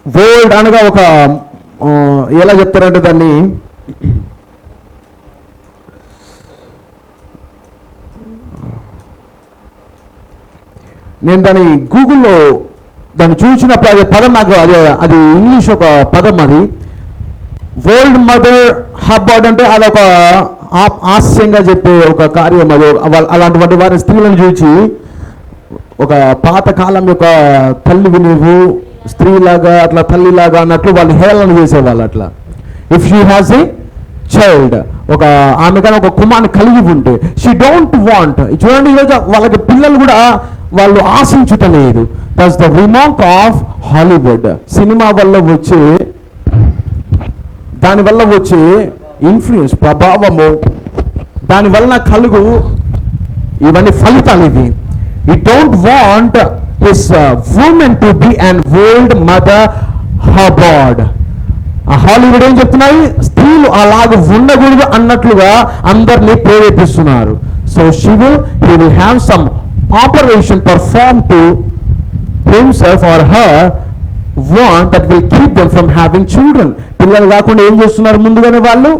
ఓల్డ్ అనగా ఒక ఎలా చెప్తారంటే దాన్ని నేను దాన్ని గూగుల్లో దాన్ని చూసినప్పుడు అది పదం నాకు అది ఇంగ్లీష్ ఒక పదం. అది ఓల్డ్ మదర్ హబ్బర్డ్ అంటే అదొక హాస్యంగా చెప్పే ఒక కార్యం. అది అలాంటి వారి స్త్రీలను చూసి ఒక పాతకాలం యొక్క తల్లివి నువ్వు, స్త్రీలాగా అట్లా తల్లిలాగా అన్నట్లు వాళ్ళు హేళన చేసేవాళ్ళు. అట్లా if she has a child, ఒక ఆమె కానీ ఒక కుమార్ని కలిగి ఉంటే షీ డోంట్ వాంట్. చూడండి ఈరోజు వాళ్ళకి పిల్లలు కూడా వాళ్ళు ఆశించుటలేదు. That's the remark of Hollywood. Cinema వల్ల వచ్చే, దానివల్ల వచ్చే ఇన్ఫ్లుయెన్స్, ప్రభావము, దానివల్ల కలుగు ఇవన్నీ ఫలితాలు ఇవి. ఈ don't want his women to be an old mother Hubbard. ఆ హాలీవుడ్ ఏం చెప్తున్నాయి? స్త్రీలు అలాగ ఉండకూడదు అన్నట్లుగా అందరినీ ప్రేరేపిస్తున్నారు. So he will have some operation perform to himself or her want that will keep them from having children. పిల్లలు కాకుండా ఏం చేస్తున్నారు? ముందుగానే వాళ్ళు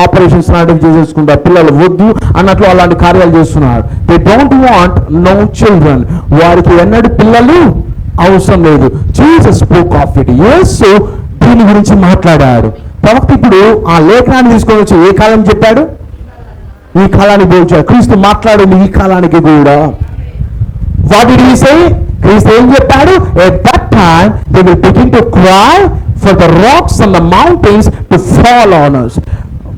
ఆపరేషన్స్ లాంటివి చేసేసుకుంటారు. పిల్లలు వద్దు అన్నట్లు అలాంటి కార్యాలు చేస్తున్నారు. They don't want no children. వారికి ఎన్నడూ పిల్లలు అవసరం లేదు. Jesus spoke of it. యేసు దీని గురించి మాట్లాడాడు. ప్రవక్త ఇప్పుడు ఆ లేఖనాన్ని తీసుకొని వచ్చి ఏ కాలం చెప్పాడు? ఈ కాలానికి పోల్చాడు. క్రీస్తు మాట్లాడింది ఈ కాలానికి కూడా. వాట్ డిడ్ హి సే? క్రీస్తు ఏం చెప్పాడు? At that time they will begin to cry for the rocks and the mountains to fall on us.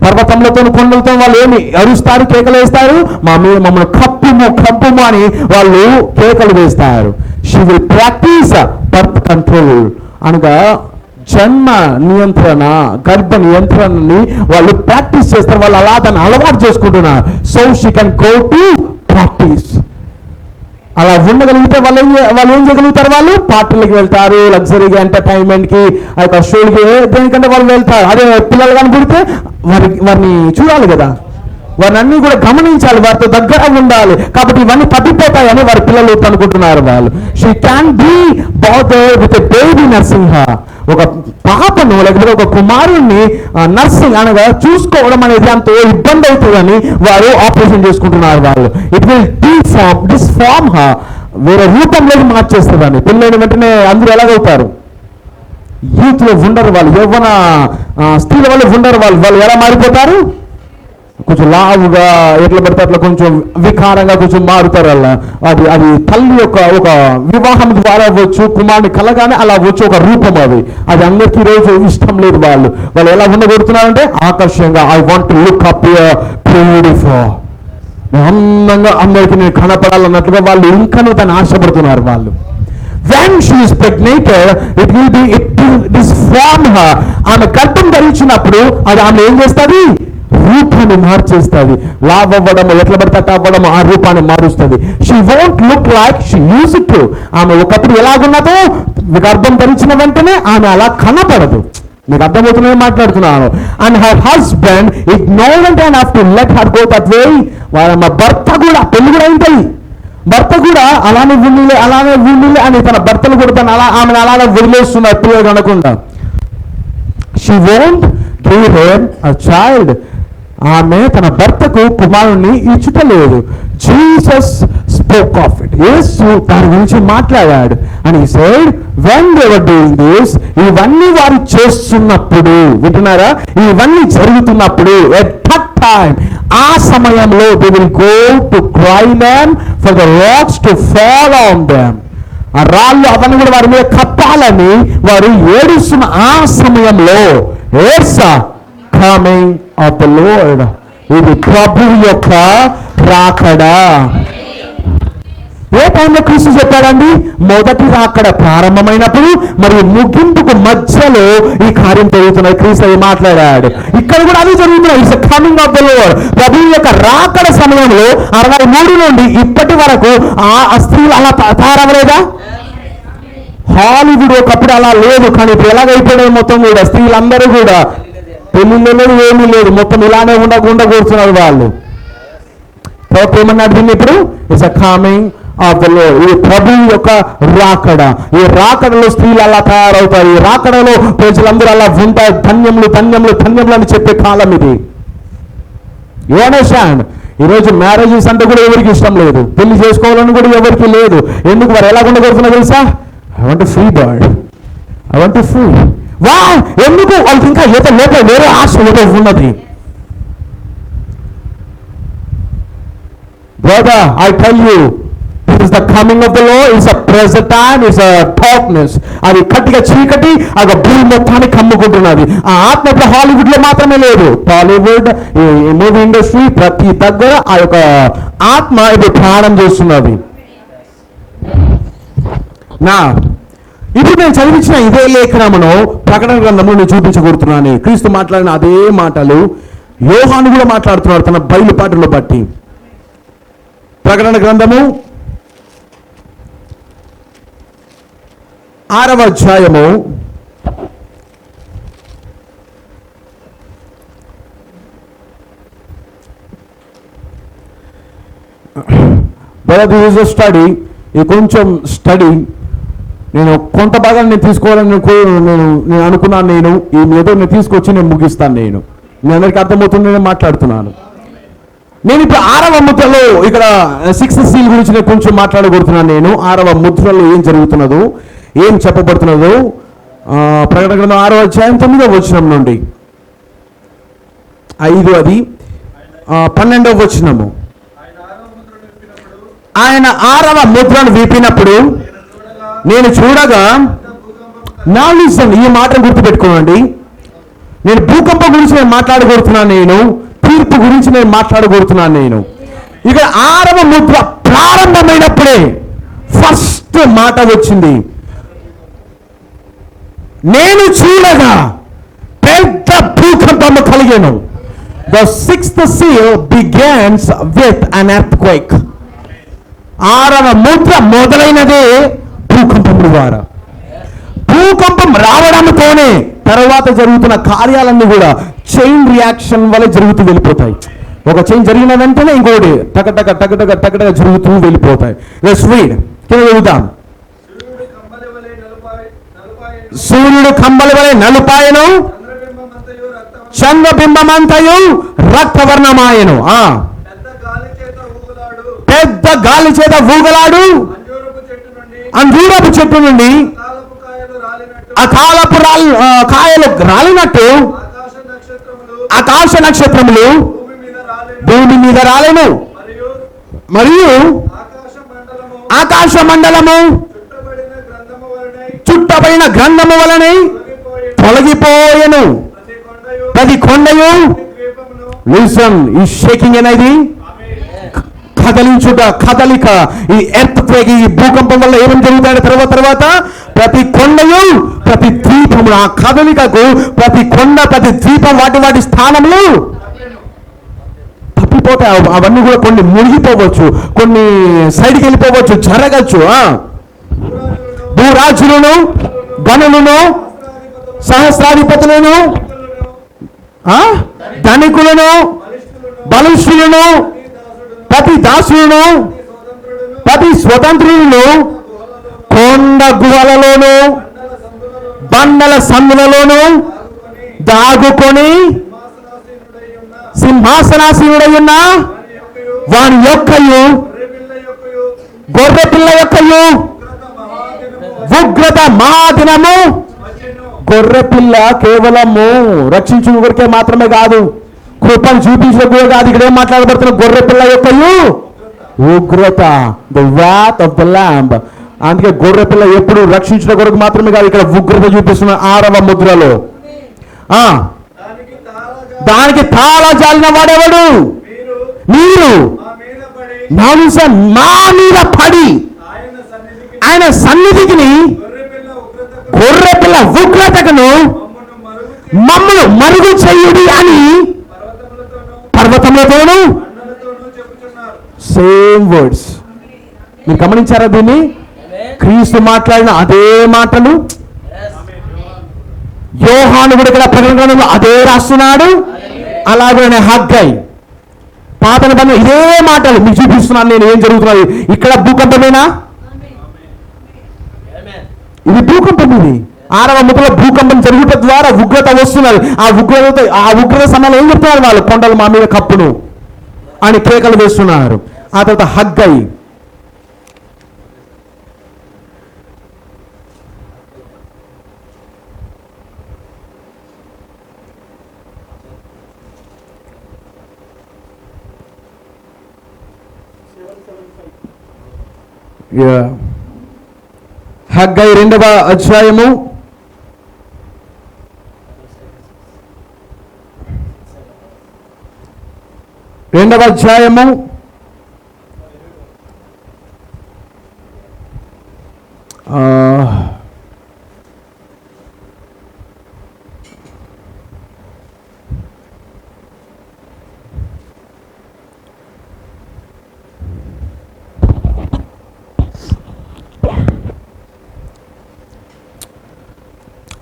పర్వతములతో కొండలతో వాళ్ళు ఏమి అరుస్తారు, కేకలు వేస్తారు? మా మీద మమ్మల్ని కప్పుము అని వాళ్ళు కేకలు వేస్తారు. She will practice birth control అనగా జన్మ నియంత్రణ, గర్భ నియంత్రణని వాళ్ళు ప్రాక్టీస్ చేస్తారు. వాళ్ళు అలా దాన్ని అలవాటు చేసుకుంటున్నారు. So she can go to practice. అలా ఉండగలిగితే వాళ్ళు ఏం చేయగలుగుతారు? వాళ్ళు పార్టీలకు వెళ్తారు, లగ్జరీగా ఎంటర్టైన్మెంట్కి, ఆ యొక్క షోలకి, దేనికంటే వాళ్ళు వెళ్తారు. అదే పిల్లలు కనపడితే వారిని చూడాలి కదా, వారిని అన్ని కూడా గమనించాలి, వారితో దగ్గర ఉండాలి. కాబట్టి ఇవన్నీ తప్పిపోతాయని వారి పిల్లలు అనుకుంటున్నారు వాళ్ళు. She can be bothered with a baby nursing her. ఒక పాపను లేకపోతే ఒక కుమారుణ్ణి నర్సింగ్ అనగా చూసుకోవడం అనేది ఎంతో ఇబ్బంది అవుతుందని వారు ఆపరేషన్ చేసుకుంటున్నారు వాళ్ళు. It will disform her. వేరే రూపంలోకి మార్చేస్తుందని. పిల్లలు వెంటనే అందరూ ఎలాగవుతారు? యూత్ లో ఉండరు వాళ్ళు, యవ్వన స్త్రీల వాళ్ళు ఉండరు వాళ్ళు ఎలా మారిపోతారు? కొంచెం లావుగా, ఎట్లా పడితే అట్లా కొంచెం వికారంగా కొంచెం మారుతారు. అలా అది తల్లి యొక్క ఒక వివాహం ద్వారా అవ్వచ్చు, కుమారుని కలగానే అలా వచ్చి ఒక రూపం. అది అందరికీ రోజు ఇష్టం లేదు. వాళ్ళు ఎలా ఉండగొడుతున్నారంటే ఆకర్షణగా, I want to look up beautiful, అందంగా అందరికీ నేను కనపడాలన్నట్లుగా వాళ్ళు ఇంకనూ దాన్ని ఆశపడుతున్నారు వాళ్ళు. When she is pregnated, it will disform her. ఆమె గర్భం ధరించినప్పుడు అది ఆమె ఏం చేస్తుంది? రూపాన్ని మార్చేస్తుంది. లావ్ అవ్వడం, ఎట్లా పడితే అవ్వడం, ఆ రూపాన్ని మారుస్తుంది. She won't look like she use to. ఆమె ఒకప్పుడు ఎలాగున్నదో గర్భం ధరించిన వెంటనే ఆమె అలా కనపడదు. మీకు అర్థమవుతుందని మాట్లాడుతున్నాను. And her husband ignorant enough to let her go that way. మా భర్త కూడా, పెళ్లి కూడా అయింది, భర్త కూడా అలానే వీళ్ళే అని తన భర్తలు కూడా ఆమెను అలానే వదిలేస్తున్నారు పిల్లలు అనకుండా. She won't give her a child. ఆమె తన భర్తకు కుమారుణ్ణి ఇచ్చుటలేదు. Jesus spoke of it. యేసు దాని గురించి మాట్లాడాడు. And he said when they were doing this, ఇవన్నీ వారు చేస్తున్నప్పుడు, వింటున్నారా? ఇవన్నీ జరుగుతున్నప్పుడు, ఎట్ దట్ టైమ్, ఆ సమయంలో they will go to cry them for the rocks to fall on them. ఆ రాళ్ళు అవన్నీ కూడా వారి మీద కప్పాలని వారు ఏడుస్తున్న ఆ సమయంలో, ఏసా కమింగ్ ఆఫ్ ద లార్డ్, ఇది ప్రభువు యొక్క రాకడా. ఏ టైంలో క్రీస్తు చెప్పాడండి? మొదటి రాకడ ప్రారంభమైనప్పుడు మరియు ముగింపుకు మధ్యలో ఈ కార్యం జరుగుతున్నది. క్రీస్తు మాట్లాడాడు. ఇక్కడ కూడా అదే జరుగుతున్నాయి. It's coming of the lord. ప్రభువు యొక్క రాకడ సమయంలో 63 నుండి ఇప్పటి వరకు ఆ స్త్రీలు అలా తయారవ్వలేదా? హాలీవుడ్ ఒకప్పుడు అలా లేదు, కానీ ఇప్పుడు ఎలాగైపోయినాయి మొత్తం కూడా. స్త్రీలందరూ కూడా పెళ్లి లేదు, ఏమీ లేదు, మొత్తం ఇలానే ఉండకుండా కూర్చున్నారు వాళ్ళు. ఏమన్నాడు దీన్ని ఇప్పుడు? It's a coming of the lord. ఈ ప్రభువు యొక్క రాకడ. ఈ రాకడలో స్త్రీలు అలా తయారవుతారు. ఈ రాకడలో ప్రజలందరూ అలా ఉంటారు. ధన్యములు ధన్యములు ధన్యములు అని చెప్పే కాలం ఇది. You understand? ఈరోజు మ్యారేజెస్ అంటే కూడా ఎవరికి ఇష్టం లేదు, పెళ్లి చేసుకోవాలని కూడా ఎవరికి లేదు. ఎందుకు? వారు ఎలా ఉండగలుగుతున్నా తెలుసా? I want free bird, I want free. వా ఎందుకు? వాళ్ళకి ఇంకా లోపల వేరే ఆశ ఏదో ఉన్నది. Brother, I tell you, it is the coming of the lord. It's a present time, it's a darkness. అది కట్టిగా చీకటి ఆ భూమి మొత్తాన్ని కమ్ముకుంటున్నది. ఆ ఆత్మ ఇప్పుడు హాలీవుడ్ లో మాత్రమే లేదు, టాలీవుడ్, ఈ మూవీ ఇండస్ట్రీ, ప్రతి దగ్గర ఆ యొక్క ఆత్మ ఇప్పుడు ప్రాణం చేస్తున్నది. నా ఇప్పుడు నేను చదివించిన ఇదే లేఖనమును ప్రకటన గ్రంథంలో నేను చూపించగలుగుతున్నాను. క్రీస్తు మాట్లాడిన అదే మాటలు యోహాను కూడా మాట్లాడుతున్నాడు తన బయలుపాటులో బట్టి. ప్రకటన గ్రంథము 6వ అధ్యాయము 'Brother, this is a study. ఇది కొంచెం స్టడీ. నేను కొంత భాగాన్ని నేను తీసుకోవాలని నేను అనుకున్నాను. ఈ ఏదో నేను తీసుకొచ్చి నేను ముగిస్తాను. మీ అందరికీ అర్థమవుతుంది, నేను మాట్లాడుతున్నాను. నేను ఇప్పుడు 6వ ముద్రలో ఇక్కడ 6th సీల్ గురించి నేను కొంచెం మాట్లాడగలుగుతున్నాను. 6వ ముద్రలో ఏం జరుగుతున్నదో, ఏం చెప్పబడుతున్నదో ప్రకటన గ్రంథం 6వ అధ్యాయం 9వ వచనం నుండి 5 అది 12వ వచనము. ఆయన 6వ ముద్రను విప్పినప్పుడు నేను చూడగా, నా లిసన్, ఈ మాటను గుర్తుపెట్టుకోండి. నేను భూకంపం గురించి నేను మాట్లాడగలుగుతున్నాను. తీర్పు గురించి నేను మాట్లాడగలుగుతున్నాను. ఇక్కడ 6వ ముద్ర ప్రారంభమైనప్పుడే ఫస్ట్ మాట వచ్చింది, నేను చూడగా పెద్ద భూకంపము కలిగాను. The 6th seal begins with an earthquake. 6వ ముద్ర మొదలైనదే భూకంపం ద్వారా. భూకంపం రావడంతోనే తర్వాత జరుగుతున్న కార్యాలన్నీ కూడా చైన్ రియాక్షన్ వల్ల జరుగుతూ వెళ్ళిపోతాయి. ఒక చైన్ జరిగిన వెంటనే ఇంకోటి టకటక జరుగుతూ వెళ్ళిపోతాయి. Let's read. కింద చదువుతాం. సూర్యుడు కంబలి వలె నలుపాయను, చంద్రబింబమంతయు రక్తవర్ణమాయను. పెద్ద గాలి చేత ఊగలాడు అంజూరపు చెట్టు నుండి అకాలపు కాయలు రాలినట్టు ఆకాశ నక్షత్రములు భూమి మీద రాలేను. మరియు ఆకాశ మండలము చుట్టబడిన గ్రంథము వలనే తొలగిపోయెను. ప్రతి కొండయు లిసన్, ఈ షేకింగ్ అనేది కదలిక, ఈ ఎర్త్ క్వేక్, ఈ భూకంపం వల్ల ఏమేమి జరుగుతాయో తర్వాత ప్రతి కొండయు ప్రతి ద్వీపము, ఆ కదలికకు ప్రతి కొండ ప్రతి ద్వీపం వాటి స్థానములు తప్పిపోతాయి. అవన్నీ కూడా కొన్ని మునిగిపోవచ్చు, కొన్ని సైడ్కి వెళ్ళిపోవచ్చు, జరగచ్చు. భూరాజులను, గనులను, సహస్రాధిపతులను, ధనికులను, బలిష్ఠులను, ప్రతి దాసులను, ప్రతి స్వతంత్రులను, కొండ గుహలలోను బండల సందులలోను దాగుకొని సింహాసనాసీనుడై ఉన్న వాని యొక్కయు గొర్రె పిల్ల యొక్కయు ఉగ్రత మహాదినము. గొర్రె పిల్ల కేవలము రక్షించు కొరికే మాత్రమే కాదు, కృపను చూపించడం కూడా కాదు. ఇక్కడ ఏం మాట్లాడబడుతున్న గొర్రె పిల్ల యొక్కయు ఉగ్రత, the wrath of the lamb. అందుకే గొర్రె పిల్ల ఎప్పుడు రక్షించడం కొరకు మాత్రమే కాదు, ఇక్కడ ఉగ్రత చూపిస్తున్న 6వ ముద్రలో. దానికి తాళా జాలిన వాడేవాడు? మీరు మా మీద పడి ఆయన సన్నిధికి గొర్రె పిల్ల ఉగ్రతకును మమ్మను మరుగు చేయుడి అని పర్వతములతోను సేమ్ వర్డ్స్. మీరు గమనించారా దీన్ని? క్రీస్తు మాట్లాడిన అదే మాటలు యోహాను కూడా ఇక్కడ ప్రకటనలో అదే రాస్తున్నాడు. అలాగే హగ్గై పాత నిబంధన ఇదే మాటలు మీకు చూపిస్తున్నాను నేను. ఏం జరుగుతున్నాయి ఇక్కడ? భూకంపమేనా? ఇది భూకంపం. ఇది 6వ ముద్రలో భూకంపం జరుగుట ద్వారా ఉగ్రత వస్తున్నది. ఆ ఉగ్రత సమయంలో ఏం చెప్తున్నారు వాళ్ళు? కొండలు మా మీద కప్పును అని కేకలు వేస్తున్నారు. ఆ తర్వాత హగ్గై హగ్గై 2వ అధ్యాయము 2వ అధ్యాయము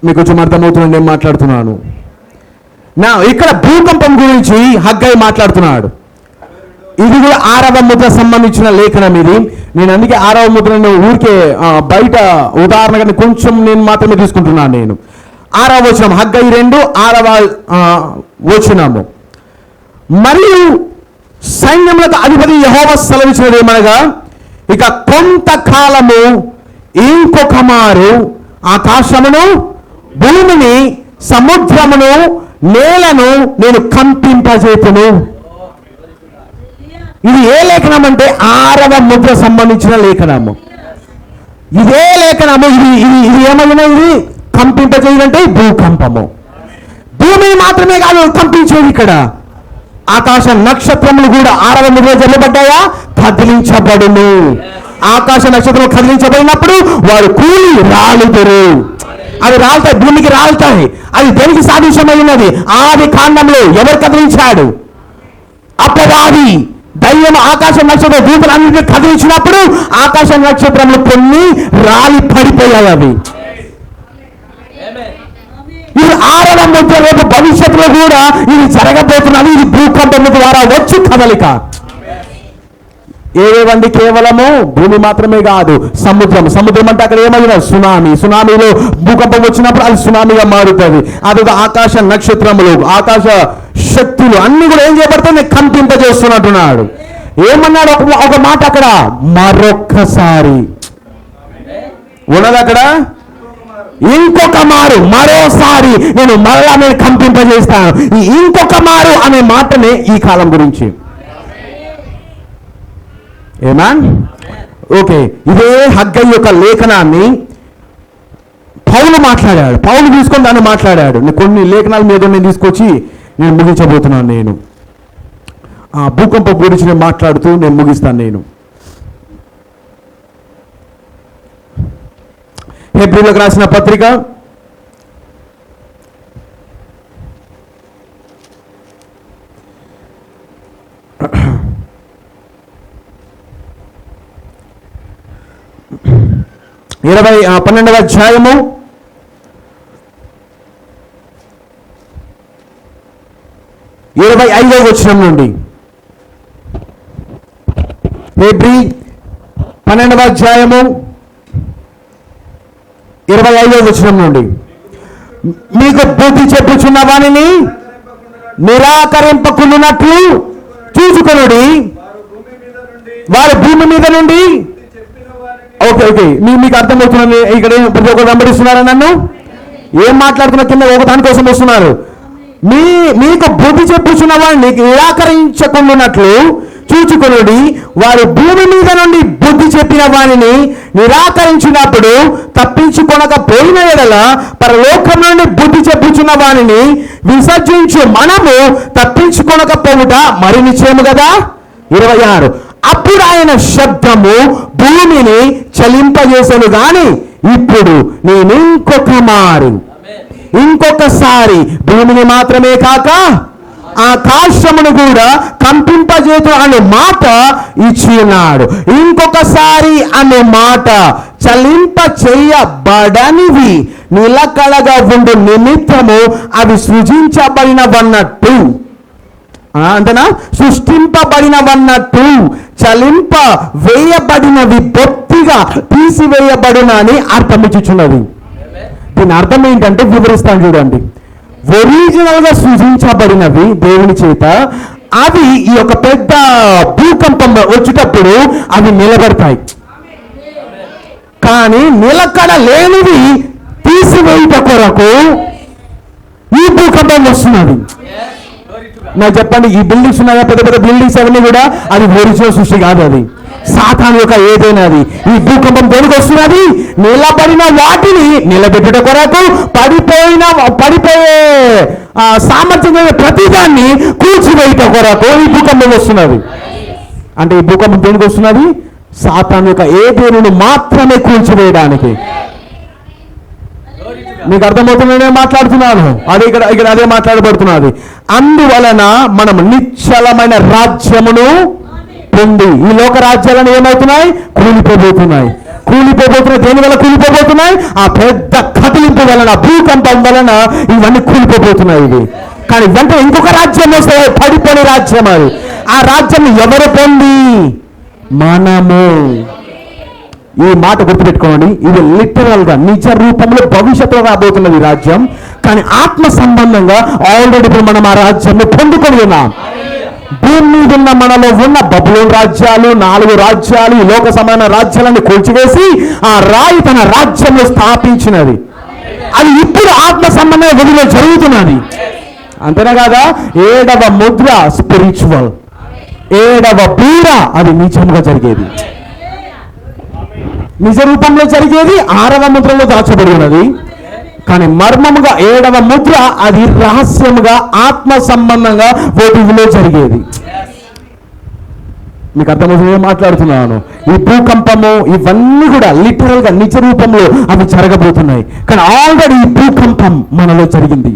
మీకు కొంచెం అర్థమవుతుందని నేను మాట్లాడుతున్నాను. నా ఇక్కడ భూకంపం గురించి హగ్గై మాట్లాడుతున్నాడు. ఇది కూడా 6వ ముద్ర సంబంధించిన లేఖనం. ఇది నేను అందుకే 6వ ముద్రను ఊరికే బయట ఉదాహరణగా కొంచెం నేను మాత్రమే తీసుకుంటున్నాను. నేను 6వ వచనం, హగ్గై 2 6వ వచనము. మరియు సైన్యములకు అధిపతి యెహోవా సెలవిచ్చినది ఏమనగా, ఇక కొంతకాలము ఇంకొక మారు ఆకాశమును భూమిని సముద్రమును నేలను నేను కంపింపజేతును. ఇది ఏ లేఖనం అంటే 6వ ముద్ర సంబంధించిన లేఖనము. ఇదే లేఖనము. ఇది ఏమైనా ఇది కంపింపజేయాలంటే భూకంపము. భూమిని మాత్రమే కాదు కంపించేది. ఇక్కడ ఆకాశ నక్షత్రములు కూడా 6వ ముద్ర జల్లబడ్డాయా, కదిలించబడును. ఆకాశ నక్షత్రములు కదిలించబడినప్పుడు వారు కూలి రాలుదురు. అవి రాలుతాయి, భూమికి రాలుతాయి. అది దేనికి సాదృశ్యమైనది? ఆది కాండంలో ఎవరు కదిలించాడు? అపవాది దయ్యం ఆకాశ నక్షత్ర దూతలన్నింటినీ కదిలించినప్పుడు ఆకాశ నక్షత్రములు కొన్ని రాలి పడిపోయాయి. అవి ఇది 6వ ముద్ర. రేపు భవిష్యత్తులో కూడా ఇది జరగబోతున్నది. ఇది భూకంపం ద్వారా వచ్చు కదలిక. ఏవేవండి? కేవలము భూమి మాత్రమే కాదు, సముద్రం. సముద్రం అంటే అక్కడ ఏమైనా సునామీ. సునామీలో భూకంపం వచ్చినప్పుడు అది సునామీగా మారుతుంది. అది ఆకాశ నక్షత్రములు, ఆకాశ శక్తులు అన్ని కూడా ఏం చేయబడుతుంది? కంపింపజేస్తున్నట్టున్నాడు. ఏమన్నాడు? ఒక మాట అక్కడ, మరొక్కసారి ఉన్నది అక్కడ. ఇంకొక మారు, మరోసారి నేను మరలా నేను కంపింపజేస్తాను. ఈ ఇంకొక మారు అనే మాటనే ఈ కాలం గురించి. ఏమాన్? ఓకే, ఇదే హగ్గై యొక్క లేఖనాన్ని పౌలు మాట్లాడాడు. పౌలు తీసుకొని దాన్ని మాట్లాడాడు. కొన్ని లేఖనాల మీద నేను తీసుకొచ్చి నేను ముగించబోతున్నాను. నేను ఆ భూకంపం గురించి నేను మాట్లాడుతూ నేను ముగిస్తాను. నేను హెబ్రీయులకు రాసిన పత్రిక 12వ అధ్యాయము 25వ వచనం నుండి. హెబ్రీ 12వ అధ్యాయము 25వ వచనం నుండి. మీకు బుద్ధి చెప్పుచున్న వానిని నిరాకరింపకుండునట్లు చూచుకొనుడి, వారు భూమి మీద నుండి. ఓకే ఓకే, మీకు అర్థమవుతున్నది. ఇక్కడ ప్రతి ఒక్కరు వెంబడిస్తున్నారా? నన్ను ఏం మాట్లాడుతున్న కింద ఒక దానికోసం వస్తున్నారు. మీకు బుద్ధి చెప్పుచున్న వాడిని నిరాకరించకుండానట్లు చూచుకొనుడి, వారు భూమి మీద నుండి బుద్ధి చెప్పిన వారిని నిరాకరించినప్పుడు తప్పించుకొనకపోయిన ఎడల పరలోకం నుండి బుద్ధి చెప్పుచున్న వారిని విసర్జించు మనము తప్పించుకొనకపోవుట మరి నిశ్చయము కదా. 26. అప్పుడు ఆయన శబ్దము భూమిని చలింపజేసను గాని ఇప్పుడు నేను ఇంకొకసారి భూమిని మాత్రమే కాక ఆకాశమును కూడా కంపింపజేతు అనే మాట ఇచ్చి ఉన్నాడు. ఇంకొకసారి అనే మాట చలింప చేయబడనివి నిలకడగా ఉండు నిమిత్తము అవి సృజించబడినవన్నట్టు. అంతేనా? సృష్టింపబడినవన్నట్టు చలింప వేయబడినవి బొత్తిగా తీసివేయబడిన అని అర్థం ఇచ్చుచున్నది. దీని అర్థం ఏంటంటే వివరిస్తాను చూడండి. ఒరిజినల్ గా సృజించబడినవి దేవుని చేత, అవి ఈ యొక్క పెద్ద భూకంపం వచ్చేటప్పుడు అవి నిలబడతాయి. కానీ నిలకడ లేనివి తీసివేయుట కొరకు ఈ భూకంపం వస్తున్నది. నాకు చెప్పండి, ఈ బిల్డింగ్స్ ఉన్నాయా? పెద్ద పెద్ద బిల్డింగ్స్ అవన్నీ కూడా అది ఒరిజినల్ సృష్టి కాదు. అది సాతాను యొక్క ఏదైనా. అది ఈ భూకంపం దేనికి వస్తున్నది? నిలబడిన వాటిని నిలబెట్టుట కొరకు, పడిపోయే సామర్థ్యం ప్రతిదాన్ని కూల్చివేయుట కొరకు ఈ భూకంపం వస్తున్నది. అంటే ఈ భూకంపం దేనికి వస్తున్నది? సాతాను యొక్క ఏదేను మాత్రమే కూల్చివేయడానికి. మీకు అర్థమవుతుందనే మాట్లాడుతున్నాను. అది ఇక్కడ అదే మాట్లాడబడుతున్నది. అందువలన మనం నిశ్చలమైన రాజ్యమును పొంది, ఈ లోక రాజ్యాలను ఏమవుతున్నాయి? కూలిపోబోతున్నాయి. దేని వల్ల కూలిపోబోతున్నాయి? ఆ పెద్ద కదిలింపు వలన, భూకంపం వలన ఇవన్నీ కూలిపోబోతున్నాయి. ఇవి కానీ వెంటనే ఇంకొక రాజ్యం వస్తే పడిపోయిన రాజ్యం. అది ఆ రాజ్యం ఎవరు పొంది? మనము. ఈ మాట గుర్తుపెట్టుకోండి, ఇది లిటరల్ గా నిజ రూపంలో భవిష్యత్తులో రాబోతున్నది రాజ్యం. కానీ ఆత్మ సంబంధంగా ఆల్రెడీ ఇప్పుడు మనం ఆ రాజ్యాన్ని పొందుకొని ఉన్నాం. భూమి మీద ఉన్న మనలో ఉన్న బబులోను రాజ్యాలు, 4 రాజ్యాలు, ఈ లోక సమాన రాజ్యాలను కూల్చివేసి ఆ రాయి తన రాజ్యంలో స్థాపించినది. అది ఇప్పుడు ఆత్మ సంబంధంగా వెలుగులో జరుగుతున్నది. అంతేనా కాదా? 7వ ముద్ర స్పిరిచువల్, 7వ బూర అది నిజంగా జరిగేది, నిజ రూపంలో జరిగేది. 6వ ముద్రలో దాచబడి ఉన్నది. కానీ మర్మముగా 7వ ముద్ర అది రహస్యముగా ఆత్మ సంబంధంగా వెలుగులో జరిగేది. మీకు అర్థమవుతుంది ఏం మాట్లాడుతున్నాను? ఈ భూకంపము ఇవన్నీ కూడా లిటరల్ గా నిజ రూపంలో అవి జరగబోతున్నాయి. కానీ ఆల్రెడీ ఈ భూకంపం మనలో జరిగింది.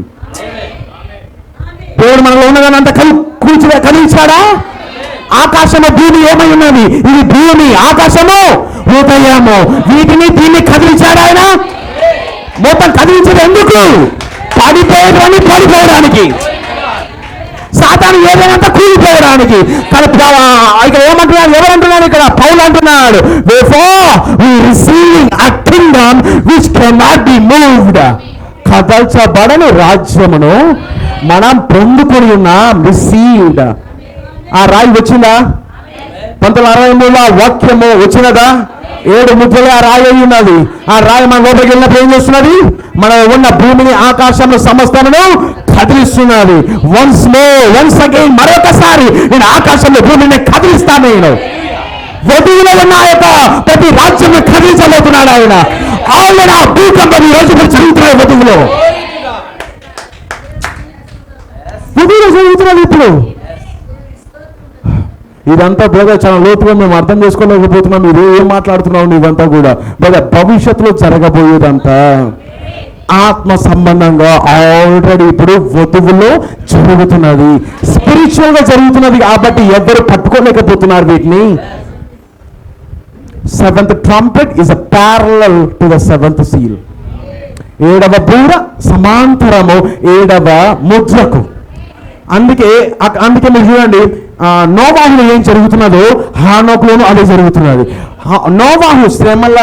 దేవుడు మనలో ఉన్నదాన్ని అంత కలిగించాడా? ఆకాశము భూమి ఏమై ఉన్నది? ఇది భూమి, ఆకాశము, హృదయము, వీటిని దీన్ని కదిలించాడు ఆయన. మొత్తం కదిలించేది ఎందుకు? పడిపోవడానికి, సాతాను ఏదైనా కూలిపోవడానికి. కానీ ఇక్కడ ఏమంటున్నాడు? ఎవరంటున్నాడు? ఇక్కడ పౌలు అంటున్నాడు, కదల్చబడని రాజ్యమును మనం పొందుకొని ఉన్నాం. రిసీవ్డ్. ఆ రాయి వచ్చిందా? 1963 వాక్యము వచ్చినదా? 7 ముద్రలే ఆ రాయి అయి ఉన్నది. ఆ రాయి మన లోపలికి వెళ్ళినప్పుడు ఏం చేస్తున్నది? మనం ఉన్న భూమిని, ఆకాశంలో సమస్తమును కదిలిస్తున్నది. వన్స్ అగైన్, మరొకసారి నేను ఆకాశంలో భూమిని కదిలిస్తాను. నేను వధువులో ఉన్న యొక్క ప్రతి రాజ్యం కదిలించబోతున్నాడు ఆయన. ఆల్రెడీ ఆ భూకంపం ఈ రోజు జరుగుతున్నాయి. వధువులో జరుగుతున్నది ఇప్పుడు. ఇదంతా బ్రదర్ చాలా లోతుగా మేము అర్థం చేసుకోలేకపోతున్నాం. మీరు ఏం మాట్లాడుతున్నావు? ఇదంతా కూడా బ్రదర్ భవిష్యత్తులో జరగబోయేదంతా ఆత్మ సంబంధంగా ఆల్రెడీ ఇప్పుడు వధువులో జరుగుతున్నది, స్పిరిచువల్ గా జరుగుతున్నది. కాబట్టి ఎవరు పట్టుకోలేకపోతున్నారు వీటిని. 7th trumpet is a parallel to the 7th seal. 7వ బూర సమాంతరము 7వ ముద్రకు. అందుకే మీరు చూడండి, నోవాహులో ఏం జరుగుతున్నదో హానోకులోనూ అదే జరుగుతున్నది. నోవాహు శ్రమల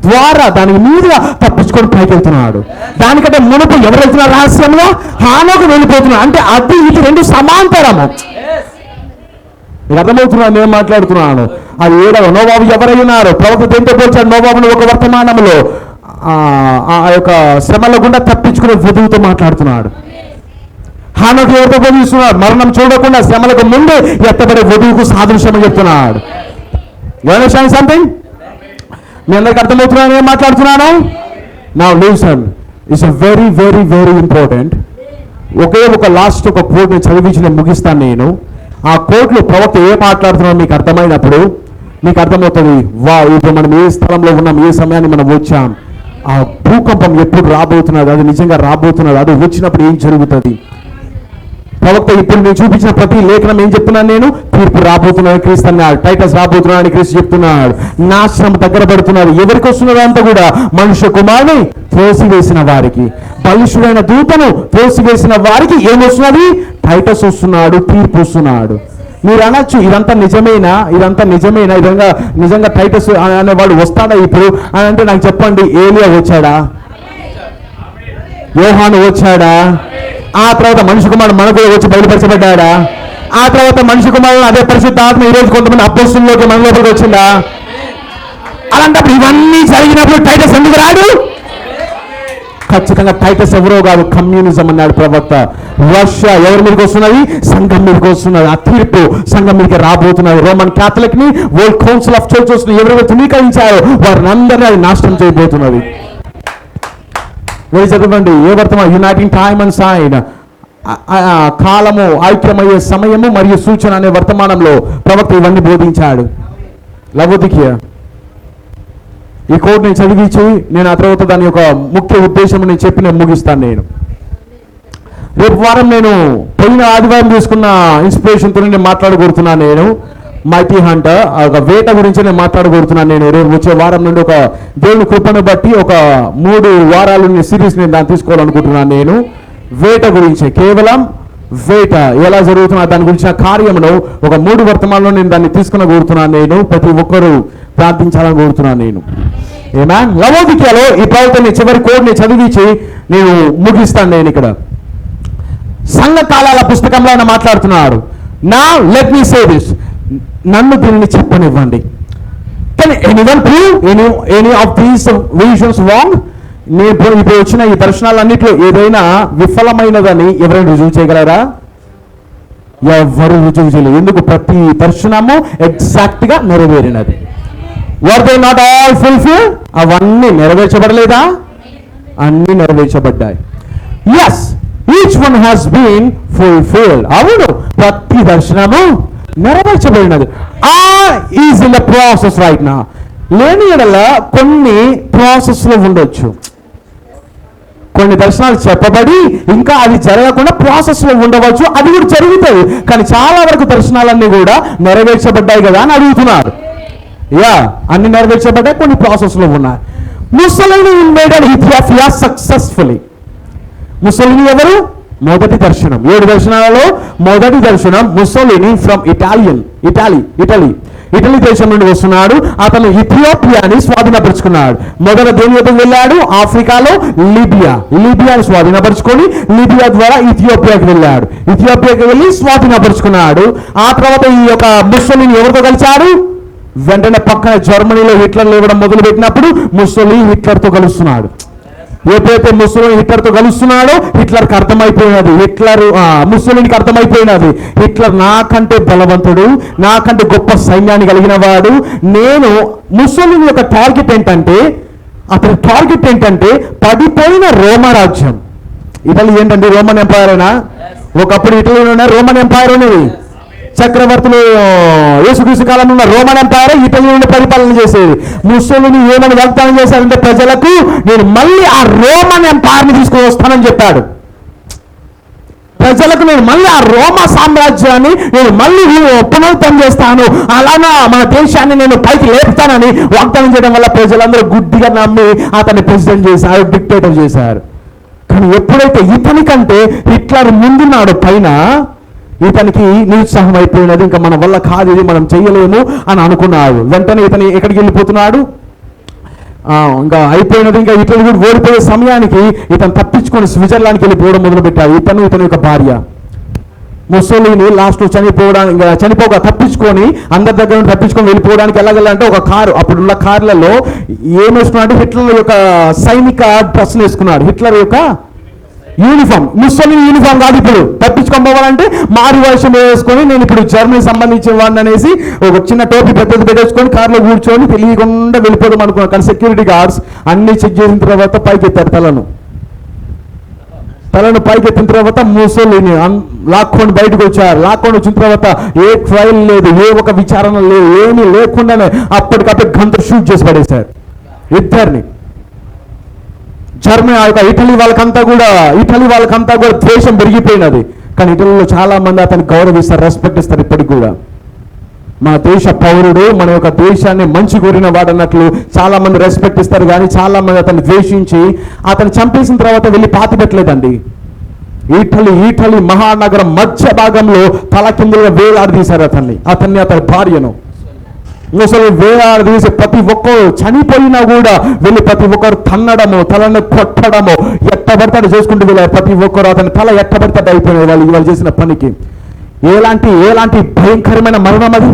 ద్వారా దాని మీదుగా తప్పించుకొని పైకి వెళ్తున్నాడు. దానికంటే మునుపు ఎవరు వెళ్తున్నారు? రహస్యంలో హానోకు వెళ్ళిపోతున్నారు. అంటే అది ఇది 2 సమాంతరము. మీకు అర్థమవుతున్నాను నేను మాట్లాడుతున్నాను. అది 7వ నోవాహు ఎవరై ఉన్నారు? ప్రవక్త దేంతో పోల్చాడు? నోవాహును ఒక వర్తమానంలో ఆ యొక్క శ్రమల గుండా తప్పించుకునే వధువుతో మాట్లాడుతున్నాడు. హానోకు ఎవరితో బోధిస్తున్నాడు? మరణం చూడకుండా శ్రమలకు ముందు ఎత్తబడే వధువుకు సాదృశ్యం చెప్తున్నాడు. సంథింగ్ మీ అందరికి అర్థమవుతున్నాను ఏం మాట్లాడుతున్నాను? Now listen, it's a very very very important. ఒక లాస్ట్ ఒక కోట్ నేను చదివించి నేను ముగిస్తాను. నేను ఆ కోట్లో ప్రవక్త ఏం మాట్లాడుతున్నాడో మీకు అర్థమైనప్పుడు మీకు అర్థమవుతుంది. ఇప్పుడు మనం ఏ స్థలంలో ఉన్నాం, ఏ సమయాన్ని మనం వచ్చాం, ఆ భూకంపం ఎప్పుడు రాబోతున్నది, అది నిజంగా రాబోతున్నది, అది వచ్చినప్పుడు ఏం జరుగుతుంది. ప్రవక్త ఇప్పుడు నేను చూపించిన ప్రతి లేఖనం ఏం చెప్తున్నాను? నేను తీర్పు రాబోతున్నాడు క్రీస్తు అన్నాడు. టైటస్ రాబోతున్నాడు క్రీస్తు చెప్తున్నాడు. నాశనం దగ్గర పడుతున్నారు. ఎవరికి వస్తున్నదో అంతా కూడా మనుష్య కుమారుని త్రోసివేసిన వారికి, బలిష్ఠుడైన దూతను త్రోసివేసిన వారికి ఏమొస్తున్నది? టైటస్ వస్తున్నాడు, తీర్పు వస్తున్నాడు. మీరు అనొచ్చు ఇదంతా నిజమేనా, ఇదంతా నిజమేనా, నిజంగా టైటస్ అనేవాడు వస్తాడా ఇప్పుడు అని అంటే నాకు చెప్పండి. ఏలియా వచ్చాడా? యోహాను వచ్చాడా? ఆ తర్వాత మనిషి కుమారుడు మనకు వచ్చి బయలుపరచబడ్డాడా? ఆ తర్వాత మనిషి కుమారుడు అదే పరిశుద్ధ ఆత్మ ఈ రోజు కొంతమంది అపోస్తుల్లోకి మన లోపలికి వచ్చిందా? అలాంటప్పుడు ఇవన్నీ జరిగినప్పుడు టైటస్ ఎందుకు రాడు? ఖచ్చితంగా టైటస్ ఎవరో కాదు, కమ్యూనిజం అన్నాడు ప్రవక్త. రష్యా ఎవరి మీదకి వస్తున్నది? సంఘం మీదకి వస్తున్నది. ఆ తీర్పు సంఘం మీదకి రాబోతున్నది. రోమన్ క్యాథలిక్ ని, వరల్డ్ కౌన్సిల్ ఆఫ్ చర్చెస్ ని ఎవరైతే ధృవీకరించారో వారిని అందరినీ అది నాశనం చేయబోతున్నది. చదవండి ఏ వర్తమానం? యునైటింగ్ టైమ్ అండ్ సైన్, కాలము, ఐక్యమయ్యే సమయము మరియు సూచన అనే వర్తమానంలో ప్రవక్త ఇవన్నీ బోధించాడు. లవోదికీయ ఈ కోడ్ నేను చదివించి నేను ఆ తర్వాత దాని యొక్క ముఖ్య ఉద్దేశం నేను చెప్పి నేను ముగిస్తాను. నేను రేపు వారం నేను పోయిన ఆదివారం తీసుకున్న ఇన్స్పిరేషన్తో నేను మాట్లాడగలుగుతున్నాను. నేను మైటీ హంటర్ ఒక వేట గురించి నేను మాట్లాడగలుగుతున్నాను. నేను రేపు వచ్చే వారం నుండి ఒక దేవుని కృపను బట్టి ఒక 3 వారాలు సిరీస్ నేను దాన్ని తీసుకోవాలనుకుంటున్నాను. నేను వేట గురించి, కేవలం వేట ఎలా జరుగుతున్నా దాని గురించిన కార్యమును ఒక 3 వర్తమానంలో నేను దాన్ని తీసుకునగలుగుతున్నాను. నేను ప్రతి ఒక్కరూ ప్రార్థించాలని కోరుతున్నాను నేను. ఏమన్ లవోదికీయలో ఈ ప్రవక్తని చివరి కోడ్ని చదివించి నేను ముగిస్తాను. నేను ఇక్కడ సంఘకాలాల పుస్తకంలో ఆయన మాట్లాడుతున్నాడు. నా లెట్ మీ సే దిస్, నన్ను దీనిని చెప్పనివ్వండి. Can anyone prove any of these visions wrong? నేను ఇప్పుడు వచ్చిన ఈ దర్శనాలన్నింటిలో ఏదైనా విఫలమైనదని ఎవరైనా రుజువు చేయగలరా? ఎవరు రుజువు చేయలేదు. ఎందుకు? ప్రతి దర్శనము ఎగ్జాక్ట్ గా నెరవేరినది. Were they not all fulfil? అవన్నీ నెరవేర్చబడలేదా? అన్ని నెరవేర్చబడ్డాయి. Yes, each one has been fulfilled. అవును, ప్రతి దర్శనము నెరవేర్చబడినది. Is in the process right now. లేని ఎడల కొన్ని ప్రాసెస్ లో ఉండొచ్చు. కొన్ని దర్శనాలు చెప్పబడి ఇంకా అది జరగకుండా ప్రాసెస్ లో ఉండవచ్చు. అది కూడా జరుగుతుంది. కానీ చాలా వరకు దర్శనాలన్నీ కూడా నెరవేర్చబడ్డాయి కదా అని అడుగుతున్నారు. అన్ని నెరవేర్చబడ్డాయి, కొన్ని ప్రాసెస్ లో ఉన్నాయి. Mussolini invaded Ethiopia successfully. Mussolini ఎవరు? మొదటి దర్శనం. 7 దర్శనాలలో మొదటి దర్శనం ముస్సోలినీ ఫ్రమ్ ఇటలీ దేశం నుండి వస్తున్నాడు. అతను ఇథియోపియాని స్వాధీనపరుచుకున్నాడు. మొదట దేని వైపు వెళ్ళాడు? ఆఫ్రికాలో లిబియాని స్వాధీనపరుచుకొని లిబియా ద్వారా ఇథియోపియాకి వెళ్ళాడు. ఇథియోపియాకి వెళ్ళి స్వాధీనపరుచుకున్నాడు. ఆ తర్వాత ఈ యొక్క ముస్సోలినీ ఎవరితో కలిశాడు? వెంటనే పక్కన జర్మనీలో హిట్లర్ లేవడం మొదలు పెట్టినప్పుడు ముస్సోలినీ హిట్లర్తో కలుస్తున్నాడు. ఎప్పుడైతే ముస్సోలినీ హిట్లర్తో కలుస్తున్నాడో హిట్లర్కి అర్థమైపోయినది, ముస్సోలినీకి అర్థమైపోయినది, హిట్లర్ నాకంటే బలవంతుడు, నాకంటే గొప్ప సైన్యాన్ని కలిగిన వాడు. నేను ముస్సోలినీ యొక్క టార్గెట్ ఏంటంటే, అతని టార్గెట్ ఏంటంటే పడిపోయిన రోమా రాజ్యం. ఇటలీ ఏంటంటే రోమన్ ఎంపైర్ అయినా, ఒకప్పుడు ఇటలీలో రోమన్ ఎంపైర్ ఉన్నది. చక్రవర్తులు యేసుక్రీస్తు కాలంలో ఉన్న రోమన్ ఎంపైర్ ఇటలీ నుండి పరిపాలన చేసేది. ముస్సోలినీ ఏమని వాగ్దానం చేశారంటే, ప్రజలకు నేను మళ్ళీ ఆ రోమన్ ఎంపైర్ని తీసుకొని వస్తానని చెప్పాడు. ప్రజలకు నేను మళ్ళీ ఆ రోమా సామ్రాజ్యాన్ని నేను మళ్ళీ పునరుద్ధరణ చేస్తాను, అలానా మన దేశాన్ని నేను పైకి లేపుతానని వాగ్దానం చేయడం వల్ల ప్రజలందరూ గుడ్డిగా నమ్మి అతన్ని ప్రెసిడెంట్ చేశారు, డిక్టేటర్ చేశారు. కానీ ఎప్పుడైతే ఇతని కంటే హిట్లర్ ముందున్నాడు పైన, ఇతనికి నిరుత్సాహం అయిపోయినది. ఇంకా మన వల్ల కాదు, ఇది మనం చెయ్యలేము అని అనుకున్నాడు. వెంటనే ఇతను ఎక్కడికి వెళ్ళిపోతున్నాడు? ఇంకా అయిపోయినది. ఇంకా ఇతను కూడా ఓడిపోయే సమయానికి ఇతను తప్పించుకొని స్విట్జర్లాండ్కి వెళ్ళిపోవడం మొదలుపెట్టాడు. ఇతని యొక్క భార్య ముస్సోలినీ లాస్ట్ చనిపోగా తప్పించుకొని అందరి దగ్గర తప్పించుకొని వెళ్ళిపోవడానికి ఎలాగలంటే ఒక కారు, అప్పుడున్న కార్లలో ఏం వేసుకున్నాడు? హిట్లర్ యొక్క సైనిక డ్రెస్ వేసుకున్నాడు. హిట్లర్ యొక్క యూనిఫామ్, ముస్సోలినీ యూనిఫామ్ కాదు. ఇప్పుడు తప్పించుకొని పోవాలంటే మారు వేషం వేసుకొని నేను ఇప్పుడు జర్మనీ సంబంధించిన వాడిని అనేసి ఒక చిన్న టోపీ పెద్దది పెట్టేసుకొని కారులో కూర్చొని తెలియకుండా వెళ్ళిపోదాం అనుకున్నాను. కానీ సెక్యూరిటీ గార్డ్స్ అన్ని చెక్ చేసిన తర్వాత పైకెత్తారు తలను పైకెత్తిన తర్వాత ముస్సోలినీ లాక్కొని బయటకు వచ్చారు. లాక్కొని వచ్చిన తర్వాత ఏ ట్రయల్ లేదు, ఏ ఒక విచారణ లేదు, ఏమీ లేకుండానే అప్పటికప్పుడు గంట షూట్ చేసి పడేశారు ఇద్దరిని. జర్మనీ ఇటలీ వాళ్ళకంతా కూడా ద్వేషం పెరిగిపోయినది. కానీ ఇటలీలో చాలా మంది అతన్ని గౌరవిస్తారు, రెస్పెక్ట్ ఇస్తారు. ఇప్పటికి కూడా మన దేశ పౌరుడు, మన యొక్క దేశాన్ని మంచి కోరిన వాడు అన్నట్లు చాలా మంది రెస్పెక్ట్ ఇస్తారు. కానీ చాలా మంది అతన్ని ద్వేషించి అతను చంపేసిన తర్వాత వెళ్ళి పాతి పెట్టలేదండి. ఇటలీ మహానగరం మధ్య భాగంలో తల కిందగా వేలాడదీశారు అతన్ని అతని భార్యను. ముసలి వేలాడదీసి ప్రతి ఒక్కరు చనిపోయినా కూడా వెళ్ళి ప్రతి ఒక్కరు తన్నడము, తలను కొట్టడము, ఎట్టబడతాడు చేసుకుంటూ వెళ్ళారు. ప్రతి ఒక్కరు అతని తల ఎట్టబడతాడు అయిపోయినాయి వాళ్ళు చేసిన పనికి. ఎలాంటి భయంకరమైన మరణం అది!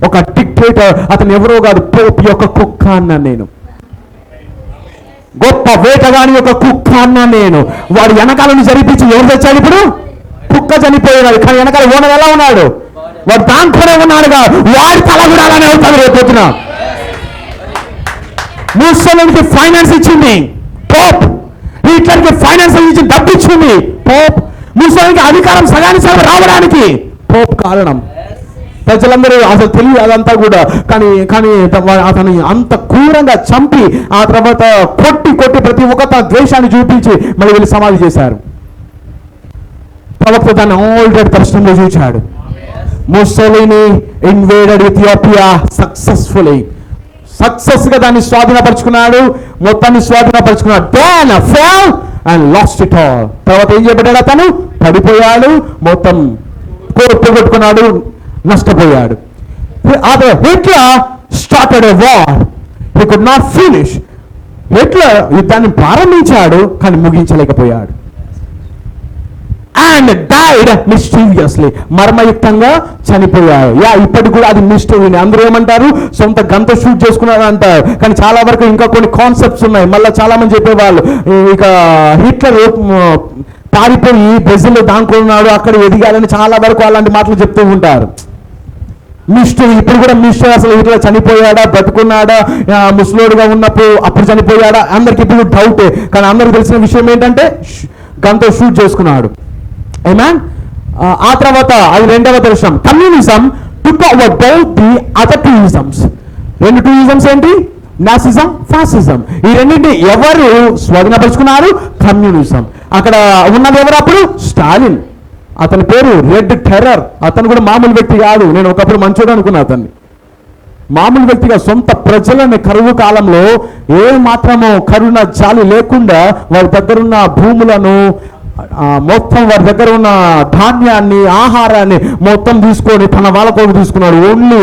ఒక డిక్టేటర్, అతను ఎవరో కాదు, పోప్ యొక్క కుక్క అన్నా నేను, గొప్ప వేటగాని యొక్క కుక్క అన్నా నేను. వాడు వెనకాలను జరిపించి ఎవరు తెచ్చాడు? ఇప్పుడు కుక్క చనిపోయినాడు, కానీ వెనకాల ఓనర్ ఎలా ఉన్నాడు? వాడు దాంట్లోనే ఉన్నాడుగా, వాడి తల కూడా అలానే అవుతాడు రేపొద్దున. ముస్సోలినీకి ఫైనాన్స్ ఇచ్చింది పోప్, హిట్లర్కి ఫైనాన్స్ ఇచ్చి డబ్బు ఇచ్చింది పోప్. ముస్సోలినీకి అధికారం సగానికి రావడానికి పోప్ కారణం. ప్రజలందరూ అసలు తెలియదు అదంతా కూడా. కానీ అతని అంత క్రూరంగా చంపి ఆ తర్వాత కొట్టి ప్రతి ఒక్క తన ద్వేషాన్ని చూపించి మళ్ళీ వెళ్ళి సమాధి చేశారు. ప్రవక్త దాన్ని ఆల్రెడీ దర్శనంలో చూచాడు. ముస్సోలినీ ఇన్వేడెడ్ ఇథియోపియా సక్సెస్గా దాన్ని స్వాధీనపరుచుకున్నాడు, మొత్తాన్ని స్వాధీనపరుచుకున్నాడు. Then fell and lost it all. తర్వాత ఏం చేయబడ్డాడు? అతను పడిపోయాడు, మొత్తం పోగొట్టుకున్నాడు, నష్టపోయాడు. Hitler started a war, he could not finish. Hitler యుద్ధాన్ని ప్రారంభించాడు కానీ ముగించలేకపోయాడు. అండ్ డైడ్ మిస్టీరియస్లీ, మర్మయుక్తంగా చనిపోయాడు. ఇప్పటికి కూడా అది మిస్టరీని. అందరూ ఏమంటారు, సొంత గంత షూట్ చేసుకున్నాడు అంటారు, కానీ చాలా వరకు ఇంకా కొన్ని కాన్సెప్ట్స్ ఉన్నాయి. మళ్ళీ చాలా మంది చెప్పేవాళ్ళు ఇక హిట్లర్ పారిపోయి బ్రెజిల్లో దానుకున్నాడు, అక్కడ ఎదిగాలని చాలా వరకు అలాంటి మాటలు చెప్తూ ఉంటారు. మిస్టరీ, ఇప్పుడు కూడా మిస్టరీ. అసలు హిట్లర్ చనిపోయాడా, బతుకున్నాడా, ముసలోడుగా ఉన్నప్పుడు అప్పుడు చనిపోయాడా, అందరికి ఇప్పుడు డౌటే. కానీ అందరికి తెలిసిన విషయం ఏంటంటే గంతో షూట్ చేసుకున్నాడు. ఆమేన్. ఆ తర్వాత అది రెండవ దర్శనం. Communism took over both the other two isms. రెండు టూ ఇజమ్స్ ఏంటి? Nazism, fascism. ఈ రెండింటిని ఎవరు స్వాధీనపరుచుకున్నారు? కమ్యూనిజం. అక్కడ ఉన్నది ఎవరు అప్పుడు? స్టాలిన్. అతని పేరు రెడ్ టెర్రర్. అతను కూడా మామూలు వ్యక్తి కాదు. నేను ఒకప్పుడు మంచోడు అనుకున్నా అతన్ని. మామూలు వ్యక్తిగా సొంత ప్రజలని కరువు కాలంలో ఏ మాత్రమో కరుణ జాలి లేకుండా వారి దగ్గరున్న భూములను మొత్తం, వారి దగ్గర ఉన్న ధాన్యాన్ని, ఆహారాన్ని మొత్తం తీసుకొని తన వాళ్ళ కొరకు తీసుకున్నాడు. ఓన్లీ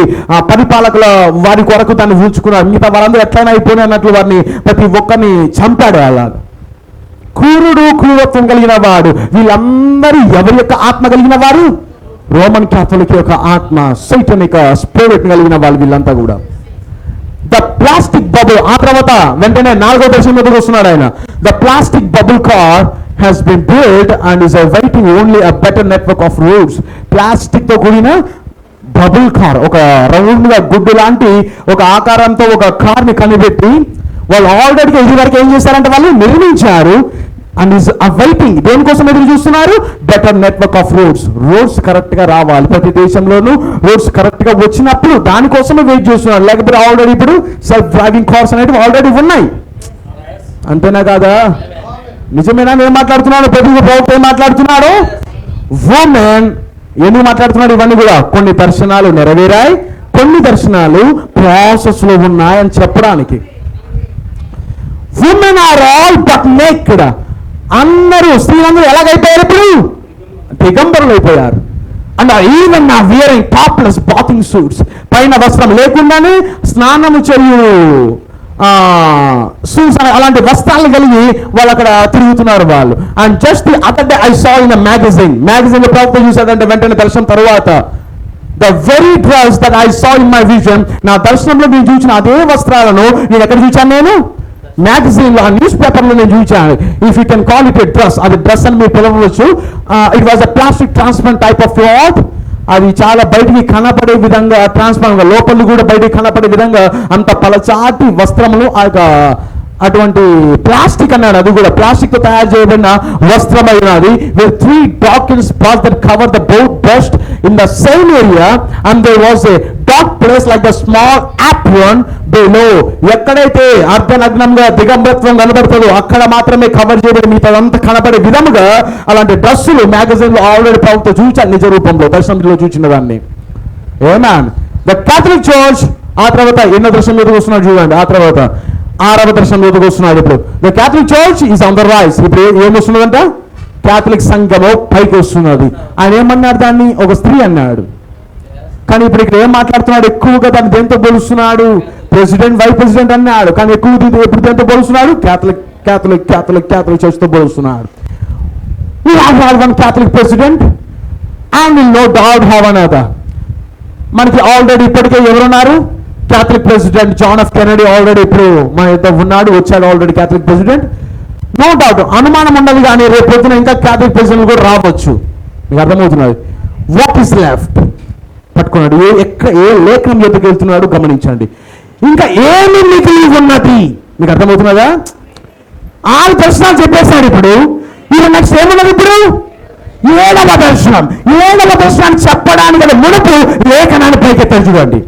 పరిపాలకుల వారి కొరకు దాన్ని ఉంచుకున్నాడు. మిగతా వాళ్ళందరూ ఎట్లయినా అయిపోయినా అన్నట్లు వారిని ప్రతి ఒక్కరిని చంపాడు. అలాగా క్రూరుడు, క్రూరత్వం కలిగిన వాడు. వీళ్ళందరూ ఎవరి యొక్క ఆత్మ కలిగిన వారు? రోమన్ క్యాథలిక్ యొక్క ఆత్మ, సైటానిక్ స్పిరిట్ కలిగిన వాళ్ళు వీళ్ళంతా కూడా. The plastic bubble. ఆ తర్వాత వెంటనే 4వ దర్శనం మీదకి వస్తున్నాడు ఆయన. The plastic bubble car has been built and is awaiting only a better network of roads. Plastic తో కూడిన బబుల్ కార్, ఒక రౌండ్ గా గుడ్డు లాంటి ఒక ఆకారంతో ఒక కార్ ని కనిపెట్టి వాళ్ళు ఆల్రెడీ ఇది వరకు ఏం చేశారంటే వాళ్ళు నిర్మించారు. అండ్ ఈజ్ అవైటింగ్, దేనికోసం ఎదురు చూస్తున్నారు? Better network of roads. Roads correct గా రావాలి. ప్రతి దేశంలోనూ రోడ్స్ కరెక్ట్ గా వచ్చినప్పుడు దానికోసమే వెయిట్ చేస్తున్నారు. లేకపోతే ఆల్రెడీ ఇప్పుడు సెల్ఫ్ డ్రైవింగ్ కార్స్ అనేవి ఆల్రెడీ ఉన్నాయి. అంతేనా కాదా? నిజమేనా? నేను మాట్లాడుతున్నాడు, ప్రతి ప్రభుత్వం ఏం మాట్లాడుతున్నాడు? ఉమెన్ ఎందుకు మాట్లాడుతున్నాడు? ఇవన్నీ కూడా కొన్ని దర్శనాలు నెరవేరాయి, కొన్ని దర్శనాలు ప్రాసెస్ లో ఉన్నాయని చెప్పడానికి. Women are all but naked. అందరూ స్త్రీలందరూ ఎలాగైపోయారు? ఇప్పుడు దిగంబరులు అయిపోయారు. And even now wearing topless bathing suits. పైన వస్త్రం లేకుండానే స్నానము చేయు సూట్స్ అలాంటి వస్త్రాలు కలిగి వాళ్ళు అక్కడ తిరుగుతున్నారు వాళ్ళు. And just the other day I saw in magazine లో ప్రవక్త చూసాడంటే వెంటనే దర్శనం తర్వాత the very dress that I saw in my vision. నా దర్శనంలో నేను చూసిన అదే వస్త్రాలను నేను ఎక్కడ చూచాను? నేను మ్యాగజైన్ లో, ఆ న్యూస్ పేపర్ లో నేను చూచాను. If you can call it a dress, అది డ్రెస్ అని మీరు పిలవచ్చు. It was a plastic transparent type of cloth. అది చాలా బయటికి కనపడే విధంగా ట్రాన్స్పరెంట్, లోపల కూడా బయటికి కనపడే విధంగా అంత పలచాటి వస్త్రములు అటువంటి ప్లాస్టిక్ అన్నాడు. అది కూడా ప్లాస్టిక్ తో తయారు చేయబడిన వస్త్రం అయినది. With 3 darkens balls that cover the both breast in the same area and there was a dark place like the small apron below. ఎక్కడైతే అర్ధనగ్నంగా దిగంబరత్వం కనబడుతుందో అక్కడ మాత్రమే కవర్ చేయబడి మిగతాదంతా కనబడే విధముగా అలాంటి డ్రెస్సులు మ్యాగజైన్ లో ఆల్రెడీ ప్రభుత్వం చూచాను, నిజ రూపంలో దర్శనంలో చూచిన దాన్ని. ఏమాన్ ద క్యాథలిక్ చర్చ్. ఆ తర్వాత ఎన్నో దర్శనం మీదకి వస్తున్నాడు చూడండి. ఆ తర్వాత 6వ దర్శనం మీదకి వస్తున్నాడు. ఇప్పుడు the Catholic church is on the rise. ఇప్పుడు ఏమొస్తున్నదంట? క్యాథలిక్ సంఘము పైకి వస్తున్నది. ఆయన ఏమన్నాడు? దాన్ని ఒక స్త్రీ అన్నాడు. కానీ ఇప్పుడు ఇక్కడ ఏం మాట్లాడుతున్నాడు? ఎక్కువగా దాన్ని దేంతో పోలుస్తున్నాడు? ప్రెసిడెంట్, వైస్ ప్రెసిడెంట్ అన్నాడు. కానీ ఎక్కువ ఎప్పుడు దేంతో పోలుస్తున్నాడు? క్యాథలిక్ చర్చ్ తో పోలుస్తున్నాడు. We have one Catholic president and will no doubt have another. మనకి ఆల్రెడీ ఇప్పటికే ఎవరున్నారు? Catholic president John F Kennedy already ఇప్పుడు మన ఇద్దరు ఉన్నాడు, వచ్చాడు already Catholic president. No doubt, అనుమానం ఉండదు. కానీ రేపు పొద్దున ఇంకా క్యాథలిక్ ప్రెసిడెంట్ కూడా రావచ్చు. మీకు అర్థమవుతున్నది. వాట్ ఈస్ లెఫ్ట్ పట్టుకున్నాడు. ఏ లేఖనం ఎదుగు వెళ్తున్నాడు గమనించండి. ఇంకా ఏమి మిగిలి ఉన్నది? మీకు అర్థమవుతున్నదా? 6 దర్శనాలు చెప్పేశాడు. ఇప్పుడు ఇది నెక్స్ట్ ఏమున్నది? ఇప్పుడు 7వ దర్శనం. 7వ దర్శనాన్ని చెప్పడానికి మునుపు లేఖనాన్ని పైకెత్తారు చూడండి.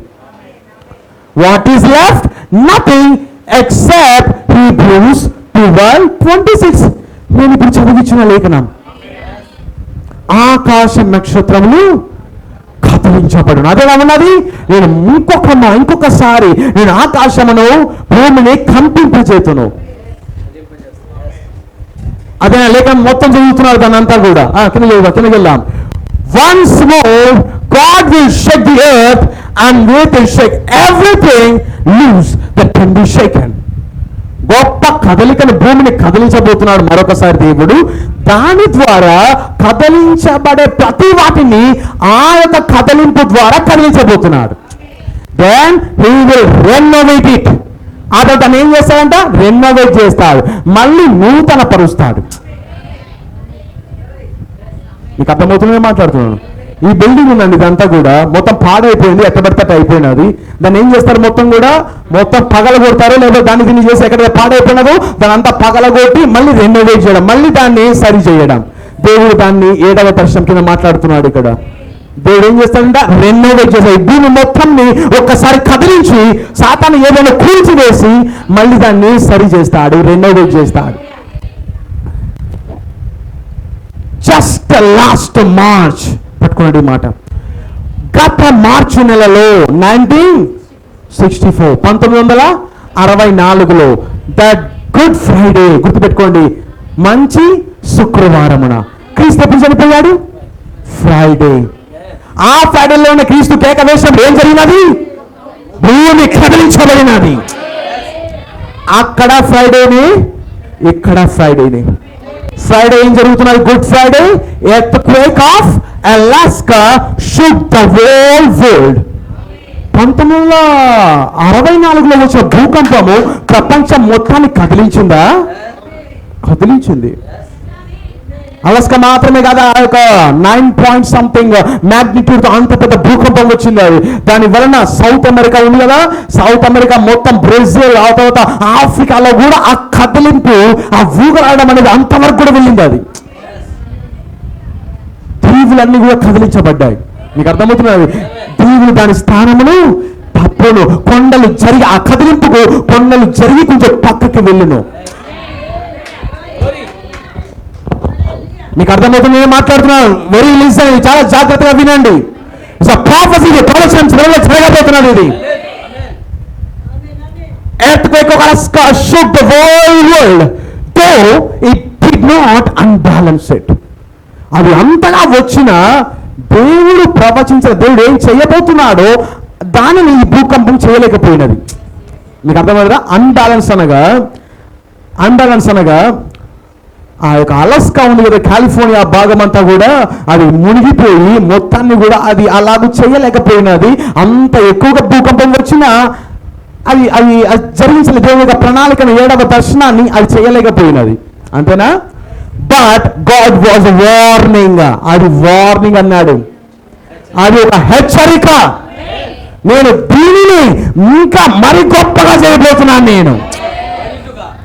What is left? Nothing except Hebrews 12:26. నేను ఇప్పుడు చదివించిన లేఖనం. ఆకాశ నక్షత్రములు కదిలించబడును. అదేలా ఉన్నది? నేను ఇంకొకసారి నేను ఆకాశమును భూమిని కంపింపజేతును. అదే లేఖనం మొత్తం చదువుతున్నారు దాన్ని అంతా కూడా. కిందకి వెళ్దాం. once more God will shake the earth and will shake everything loose that can be shaken. గొప్ప కదలికను, భూమిని కదిలించబోతున్నాడు మరొకసారి దేవుడు. దాని ద్వారా కదిలించబడే ప్రతి వాటిని ఆ యొక్క కదలింపు ద్వారా కదిలించబోతున్నాడు. Then he will renovate it. అతను తను ఏం చేస్తాడంట? రెనోవేట్ చేస్తాడు, మళ్ళీ నూతన పరుస్తాడు. మీకు అర్థమవుతుందని మాట్లాడుతున్నాను. ఈ బిల్డింగ్ ఉందండి, ఇదంతా కూడా మొత్తం పాడైపోయింది, ఎక్కబడితే అయిపోయినది. దాన్ని ఏం చేస్తారు? మొత్తం పగలగొడతారు, లేదా దాన్ని దీన్ని చేసి ఎక్కడ పాడైపోయినదో దాని అంతా పగలగొట్టి మళ్ళీ రెనోవేట్ చేయడం, మళ్ళీ దాన్ని సరి చేయడం. దేవుడు దాన్ని 7వ దర్శనం కింద మాట్లాడుతున్నాడు ఇక్కడ. దేవుడు ఏం చేస్తాడంట? రెనోవేట్ చేస్తాడు. భూమి మొత్తంని ఒక్కసారి కదిలించి సాతాను ఏదైనా కూల్చివేసి మళ్ళీ దాన్ని సరి చేస్తాడు, రెనోవేట్ చేస్తాడు. జస్ట్ లాస్ట్ మార్చ్, పట్టుకోండి మాట, గత మార్చి నెలలో 1964లో దట్ గుడ్ ఫ్రైడే, గుర్తుపెట్టుకోండి, మంచి శుక్రవారమున క్రీస్తు ఎప్పుడు చనిపోయాడు? ఫ్రైడే. ఆ ఫ్రైడేలోనే క్రీస్తు కేక వేసినప్పుడు ఏం జరిగినది? భూమి కదిలించబడినది. అక్కడ ఫ్రైడేని, ఇక్కడ ఫ్రైడేని. ఫ్రైడే ఏం జరుగుతున్నది? Good Friday. Earthquake of Alaska shook the whole world. 1964లో వచ్చిన భూకంపము ప్రపంచం మొత్తాన్ని కదిలించిందా? కదిలించింది. అలాస్కా మాత్రమే కాదు, ఆ యొక్క 9.something మ్యాగ్నిట్యూడ్ అంత పెద్ద భూకంపం వచ్చింది. అది దాని వలన సౌత్ అమెరికా ఉంది కదా, సౌత్ అమెరికా మొత్తం, బ్రెజిల్, ఆ తర్వాత ఆఫ్రికాలో కూడా ఆ కదిలింపు, ఆ ఊగరాడడం అనేది అంతవరకు కూడా వెళ్ళింది. అది దీవులన్నీ కూడా కదిలించబడ్డాయి. మీకు అర్థమవుతున్నది? దీవులు దాని స్థానమును తప్పును, కొండలు జరిగి, ఆ కదిలింపుకు కొండలు జరిగి కొంచెం పక్కకి వెళ్ళును. మీకు అర్థమవుతుంది నేను మాట్లాడుతున్నాను? వెరీ లిసన్, చాలా జాగ్రత్తగా వినండి. ప్రాఫెసీ, ప్రొడక్షన్స్ జరగబోతున్నది. ఇది earthquake of Alaska shook the whole world, though it did not unbalance it. అది అంతగా వచ్చిన దేవుడు ప్రవచించిన, దేవుడు ఏం చేయబోతున్నాడో దానిని ఈ భూకంపం చేయలేకపోయినది. మీకు అర్థమవుతుందా? అన్బ్యాలెన్స్ అనగా ఆ యొక్క అలాస్కా ఉంది కదా, కాలిఫోర్నియా భాగం అంతా కూడా అది మునిగిపోయి మొత్తాన్ని కూడా అది అలాగ చేయలేకపోయినది. అంత ఎక్కువగా భూకంపం వచ్చినా అది అది జరిగించిన దేవుని యొక్క ప్రణాళికను, 7వ దర్శనాన్ని అది చేయలేకపోయినది. అంతేనా? But God was warning. అది వార్నింగ్ అన్నాడు, అది ఒక హెచ్చరిక. నేను దీనిని ఇంకా మరి గొప్పగా చేయబోతున్నాను నేను.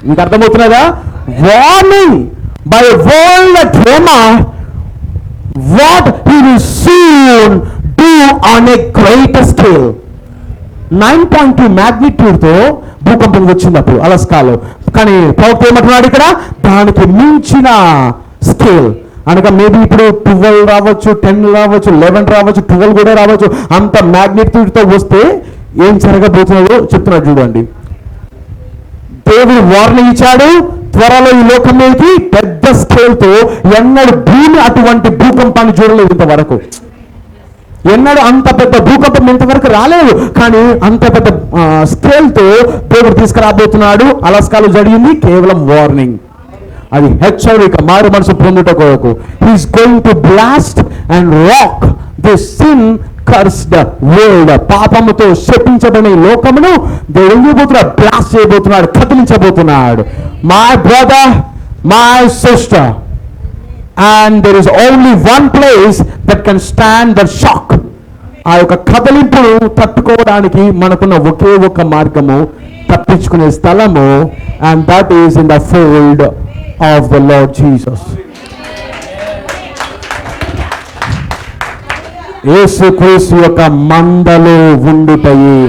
మీకు అర్థమవుతున్నదా? Warning by a world trauma, what he will soon do on a greater scale. 9.2 magnitude తో భూకంపం వచ్చింది అప్పుడు అలాస్కాలో. కానీ ప్రవక్త ఏమంటున్నాడు ఇక్కడ? దానికి మించిన స్కేల్ అనగా మేబీ ఇప్పుడు 12 రావచ్చు, 10 రావచ్చు, 11 రావచ్చు, 12 కూడా రావచ్చు. అంత magnitude తో వస్తే ఏం జరగబోతుందో చెప్తున్నాడు చూడండి. దేవుడు వార్నింగ్ ఇచ్చాడు, త్వరలో ఈ లోకం మీదకి పెద్ద స్కేల్తో, ఎన్నడూ భూమి అటువంటి భూకంపాన్ని చూడలేదు ఇంతవరకు. ఎన్నడూ అంత పెద్ద భూకంపం ఇంతవరకు రాలేదు. కానీ అంత పెద్ద స్కేల్తో దేవుడు తీసుకురాబోతున్నాడు. అలాస్కాలో జరిగింది కేవలం వార్నింగ్, అది హెచ్చరిక, మారు మనసు పొందుట కొరకు. He's going to blast and rock this sin cursed world. పాపముతో శపించబడిన ఈ లోకమును దేవుడు ఏం చేయబోతున్నాడు? బ్లాస్ట్ చేయబోతున్నాడు, కదిలించబోతున్నాడు. My brother, my sister, and there is only one place that can stand the shock. ఆ యొక్క కదలింపును తట్టుకోవడానికి మనకున్న ఒకే ఒక మార్గము, తప్పించుకునే స్థలము, and that is in the fold of the Lord Jesus. యేసుక్రీస్తు యొక్క మందలో ఉండుటయే,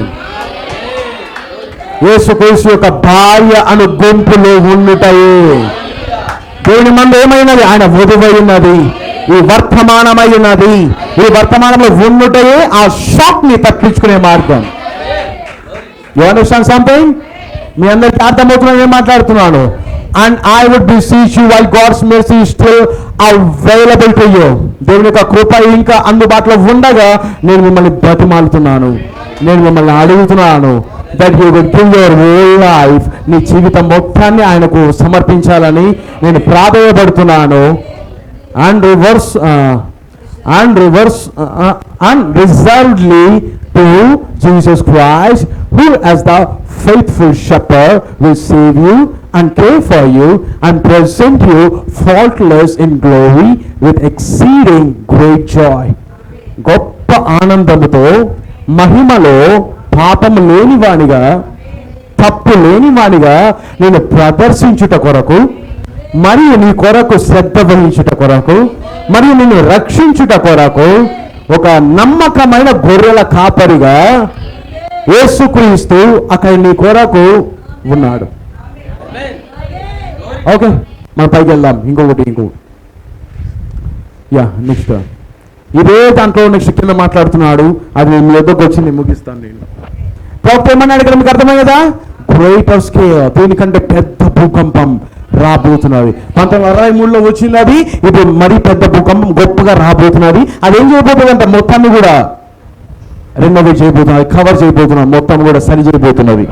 యేసుక్రీస్తు యొక్క భార్య అను గుంపులో ఉండుటయే. దేవుని మంద ఏమైనది? ఆయన వధువై ఉన్నది, ఈ వర్తమానమై ఉన్నది. ఈ వర్తమానంలో ఉండుటయే ఆ షాక్ ని తప్పించుకునే మార్గం. You understand something? మీ అందరికీ అర్థమవుతున్నా ఏం మాట్లాడుతున్నాను? And I would beseech you while God's mercy is still available to you. దేవుని యొక్క కృప ఇంకా అందుబాటులో ఉండగా నేను మిమ్మల్ని బతిమాలుతున్నాను, నేను మిమ్మల్ని అడుగుతున్నాను, that you would give your whole life, నీ జీవితం మొత్తాన్ని ఆయనకు సమర్పించాలని నేను ప్రాధేయపడుతున్నాను. And reservedly to Jesus Christ, who as the faithful shepherd will save you and care for you and present you faultless in glory with exceeding great joy. గొప్ప ఆనందముతో మహిమలో పాపము లేనివానిగా తప్పు లేనివానిగా నేను ప్రదర్శించుట కొరకు మరియు నీ కొరకు శ్రద్ధ వహించుట కొరకు మరియు నిన్ను రక్షించుట కొరకు ఒక నమ్మకమైన గొర్రెల కాపరిగా యేసుక్రీస్తు అక్కడ నీ కొరకు ఉన్నాడు. ఓకే, మనం పైకి వెళ్దాం. ఇంకొకటి నెక్స్ట్ ఇదే దాంట్లో నెక్స్ట్ కింద మాట్లాడుతున్నాడు. అది మీ వద్దకు వచ్చి నేను ముగిస్తాను. నేను ప్రవక్త ఏమన్నాడు ఇక్కడ మీకు అర్థమై కదా, గ్రేటర్ స్కేల్, దీనికంటే పెద్ద భూకంపం రాబోతున్నది. 1963లో వచ్చింది అది, ఇప్పుడు మరీ పెద్ద భూకంపం గొప్పగా రాబోతున్నది. అదేం చేయబోతుంది అంటే మొత్తాన్ని కూడా రెనోవేట్ చేయబోతున్నది, కవర్ చేయబోతున్నది, మొత్తం కూడా సరి చేయబోతున్నది.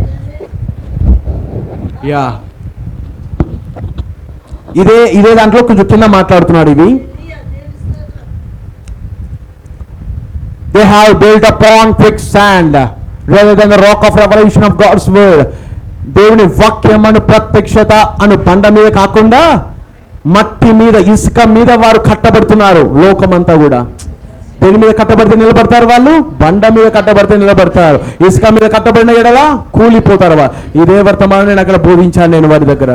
ఇదే దాంట్లో కొంచెం కింద మాట్లాడుతున్నాడు. ఇవి they have built upon quicksand rather than the rock of revelation of God's word. దేవుని వాక్యం అను ప్రత్యక్షత అను బండ మీద కాకుండా మట్టి మీద, ఇసుక మీద వారు కట్టబడుతున్నారు. లోకమంతా కూడా దేని మీద కట్టబడితే నిలబడతారు? వాళ్ళు బండ మీద కట్టబడితే నిలబడతారు. ఇసుక మీద కట్టబడిన ఎడలా కూలిపోతారు. ఇదే వర్తమానం నేను అక్కడ బోధించాను నేను వారి దగ్గర.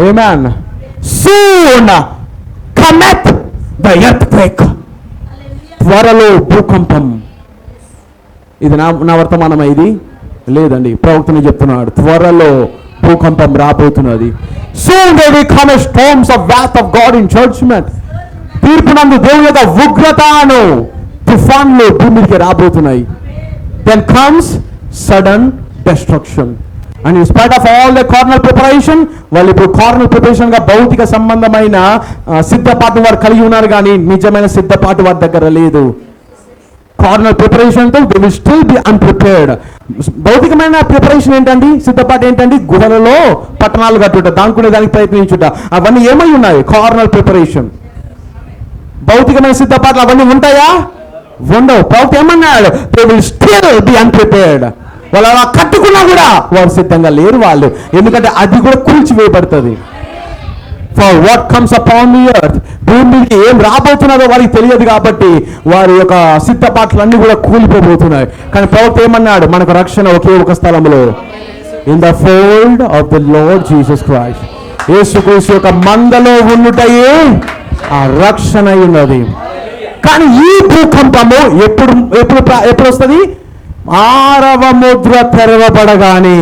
Amen. Soon cometh the earthquake. త్వరలో భూకంపం. ఇది నా వర్తమానమా? ఇది లేదండి, ప్రవక్తని చెప్తున్నాడు. త్వరలో భూకంపం రాబోతున్నది. Soon there will come a storms of wrath of God in judgment. తీర్పునందు దేవుని యొక్క ఉగ్రతను తుఫాన్లు భూమికి రాబోతున్నాయి. Then comes sudden destruction. And in spite of all the carnal preparation, వాళ్ళు ఇప్పుడు కార్నల్ ప్రిపరేషన్ గా భౌతిక సంబంధమైన సిద్ధపాటు వారు కలిగి ఉన్నారు, కానీ నిజమైన సిద్ధపాటు వారి దగ్గర లేదు. కార్నల్ ప్రిపరేషన్ తో they will still be unprepared. భౌతికమైన ప్రిపరేషన్ ఏంటండి? సిద్ధపాటు ఏంటండి? గుహలలో పట్టణాలు కట్టుట, దానికి ప్రయత్నించుట, అవన్నీ ఏమై ఉన్నాయి? Carnal preparation. భౌతికమైన సిద్ధపాట్లు అవన్నీ ఉంటాయా? ఉండవు. ప్రవక్త ఏమన్నాడు? They will still be unprepared. వాళ్ళు అలా కట్టుకున్నా కూడా వారు సిద్ధంగా లేరు వాళ్ళు, ఎందుకంటే అది కూడా కూల్చివేయబడుతుంది. For what comes upon the earth, భూమి మీదకి ఏం రాబోతున్నదో వారికి తెలియదు కాబట్టి వారి యొక్క సిద్ధపాట్లన్నీ కూడా కూలిపోబోతున్నాయి. కానీ ప్రవక్త ఏమన్నాడు? మనకు రక్షణ ఒకే ఒక స్థలంలో, in the fold of the lord Jesus Christ. యేసుక్రీస్తు యొక్క మందలో ఉండుటయే ఆ రక్షణ ఉన్నది. కానీ ఈ భూకంపము ఎప్పుడు వస్తుంది? 6వ ముద్ర తెరవబడగానే.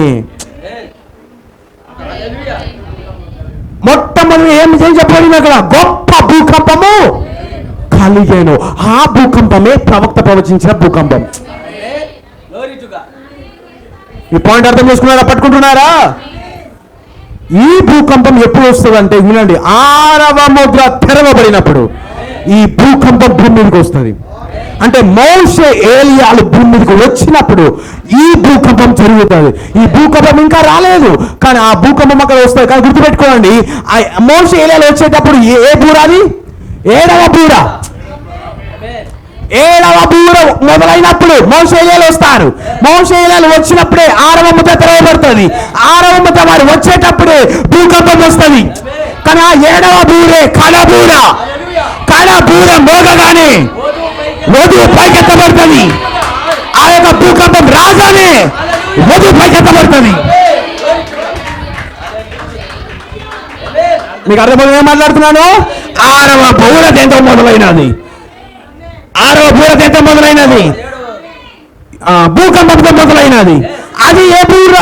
మొట్టమొదటి ఏం చెప్పబడింది అక్కడ? గొప్ప భూకంపము కలిగేను. ఆ భూకంపమే ప్రవక్త ప్రవచించిన భూకంపం. ఈ పాయింట్ అర్థం చేసుకున్నారా? పట్టుకుంటున్నారా? ఈ భూకంపం ఎప్పుడు వస్తుంది అంటే, వినండి, 6వ ముద్ర తెరవబడినప్పుడు ఈ భూకంపం భూమి మీదకి వస్తుంది. అంటే మోషే ఏలియాలు భూమి మీదకి వచ్చినప్పుడు ఈ భూకంపం జరుగుతుంది. ఈ భూకంపం ఇంకా రాలేదు, కానీ ఆ భూకంపం అక్కడ వస్తుంది. కానీ గుర్తుపెట్టుకోండి, మోషే ఏలియాలు వచ్చేటప్పుడు ఏ బూరాది? 7వ బూర. 7వ బూర మొదలైనప్పుడు మోషే ఏలియాలు వస్తారు. మోషే ఏలియాలు వచ్చినప్పుడే 6వ ముద్ర తెరవబడుతుంది. 6వ ముద్ర వారు వచ్చేటప్పుడే భూకంపం వస్తుంది. కానీ ఆ 7వ బూరే కడబూర. కడబూర మోగగానే వధువు పైకెత్తబడుతుంది. ఆ యొక్క భూకంపం రాగానే వధువు పైకెత్తబడుతుంది. మీకు అర్థమవుతుంది ఏం మాట్లాడుతున్నాను? 6వ బూర దేంతో మొదలైనది? 6వ బూర దేంతో మొదలైనది? భూకంపంతో మొదలైనది. అది ఏ బూర?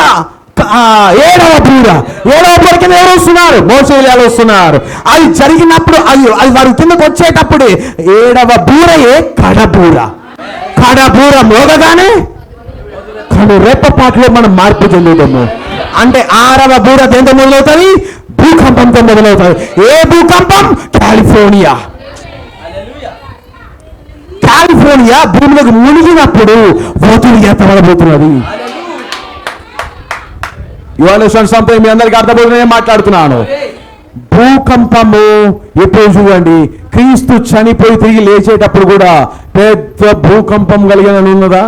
7వ బూర. 7వ బూర కింద ఎవరు వస్తున్నారు? మోషే ఏలియాలు వస్తున్నారు. అది జరిగినప్పుడు అది వారి కిందకు వచ్చేటప్పుడే 7వ బూరయే కడబూర. కడబూర మోగగానే కను రెప్పపాటులో మనం మార్పు చెందుతాము. అంటే 6వ బూర దేంతో మొదలవుతుంది? భూకంపంతో మొదలవుతుంది. ఏ భూకంపం? కాలిఫోర్నియా. కాలిఫోర్నియా భూమిలోకి మునిగినప్పుడు వధువు ఎత్తబడబోతున్నది. సంథింగ్ మీ అందరికీ అర్థమవుతుందని మాట్లాడుతున్నాను. భూకంపము ఎప్పుడు చూడండి, క్రీస్తు చనిపోయి తిరిగి లేచేటప్పుడు కూడా పెద్ద భూకంపం కలిగిన ఉన్నదా?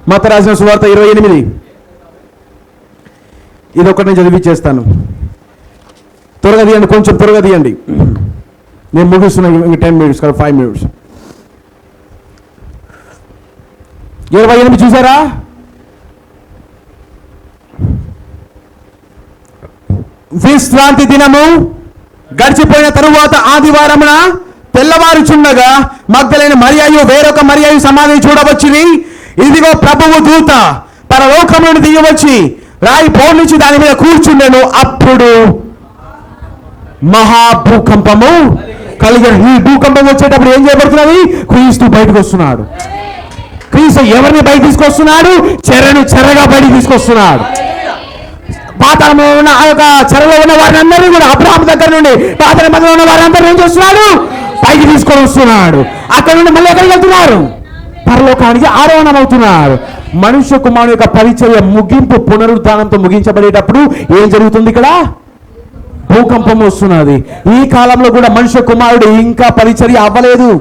మత్తయి రాసిన సువార్త 28. ఇది ఒకటి నేను చదివిచ్చేస్తాను. త్వరగా తీయండి, కొంచెం త్వరగా తీయండి. నేను ముగిస్తున్నాను. 10 minutes 5 minutes. 28 చూసారా? విశ్రాంతి దినము గడిచిపోయిన తరువాత ఆదివారమున తెల్లవారుచుండగా మగ్దలైన మరియయు వేరొక మరియయు సమాధిని చూడవచ్చుని. ఇదిగో ప్రభువు దూత పరలోకము నుండి దిగివచ్చి రాయి పోనిచ్చి దాని మీద కూర్చుండెను. అప్పుడు మహాభూకంపము కలిగిన. ఈ భూకంపం వచ్చేటప్పుడు ఏం చేయబడుతున్నది? క్రీస్తు బయటకు వస్తున్నాడు. క్రీస్తు ఎవరిని బయట తీసుకొస్తున్నాడు? చెరను చెరగా బయటికి తీసుకొస్తున్నాడు. పాతాళంలో ఉన్న ఆ యొక్క చెరలో ఉన్న వారిని అందరినీ కూడా అబ్రహాము దగ్గర నుండి పాతాళ మధ్యలో ఉన్న వారిని అందరూ ఏం చేస్తున్నాడు? పైకి తీసుకొని వస్తున్నాడు. అక్కడ నుండి మళ్ళీ ఎక్కడికి వెళ్తున్నారు? పరలోకానికి ఆరోహణం అవుతున్నారు. మనుష్య కుమారుడు యొక్క పరిచర్య ముగింపు పునరుద్ధానంతో ముగించబడేటప్పుడు ఏం జరుగుతుంది? ఇక్కడ భూకంపం వస్తున్నది. ఈ కాలంలో కూడా మనుష్య కుమారుడు ఇంకా పరిచర్య అవ్వలేదు.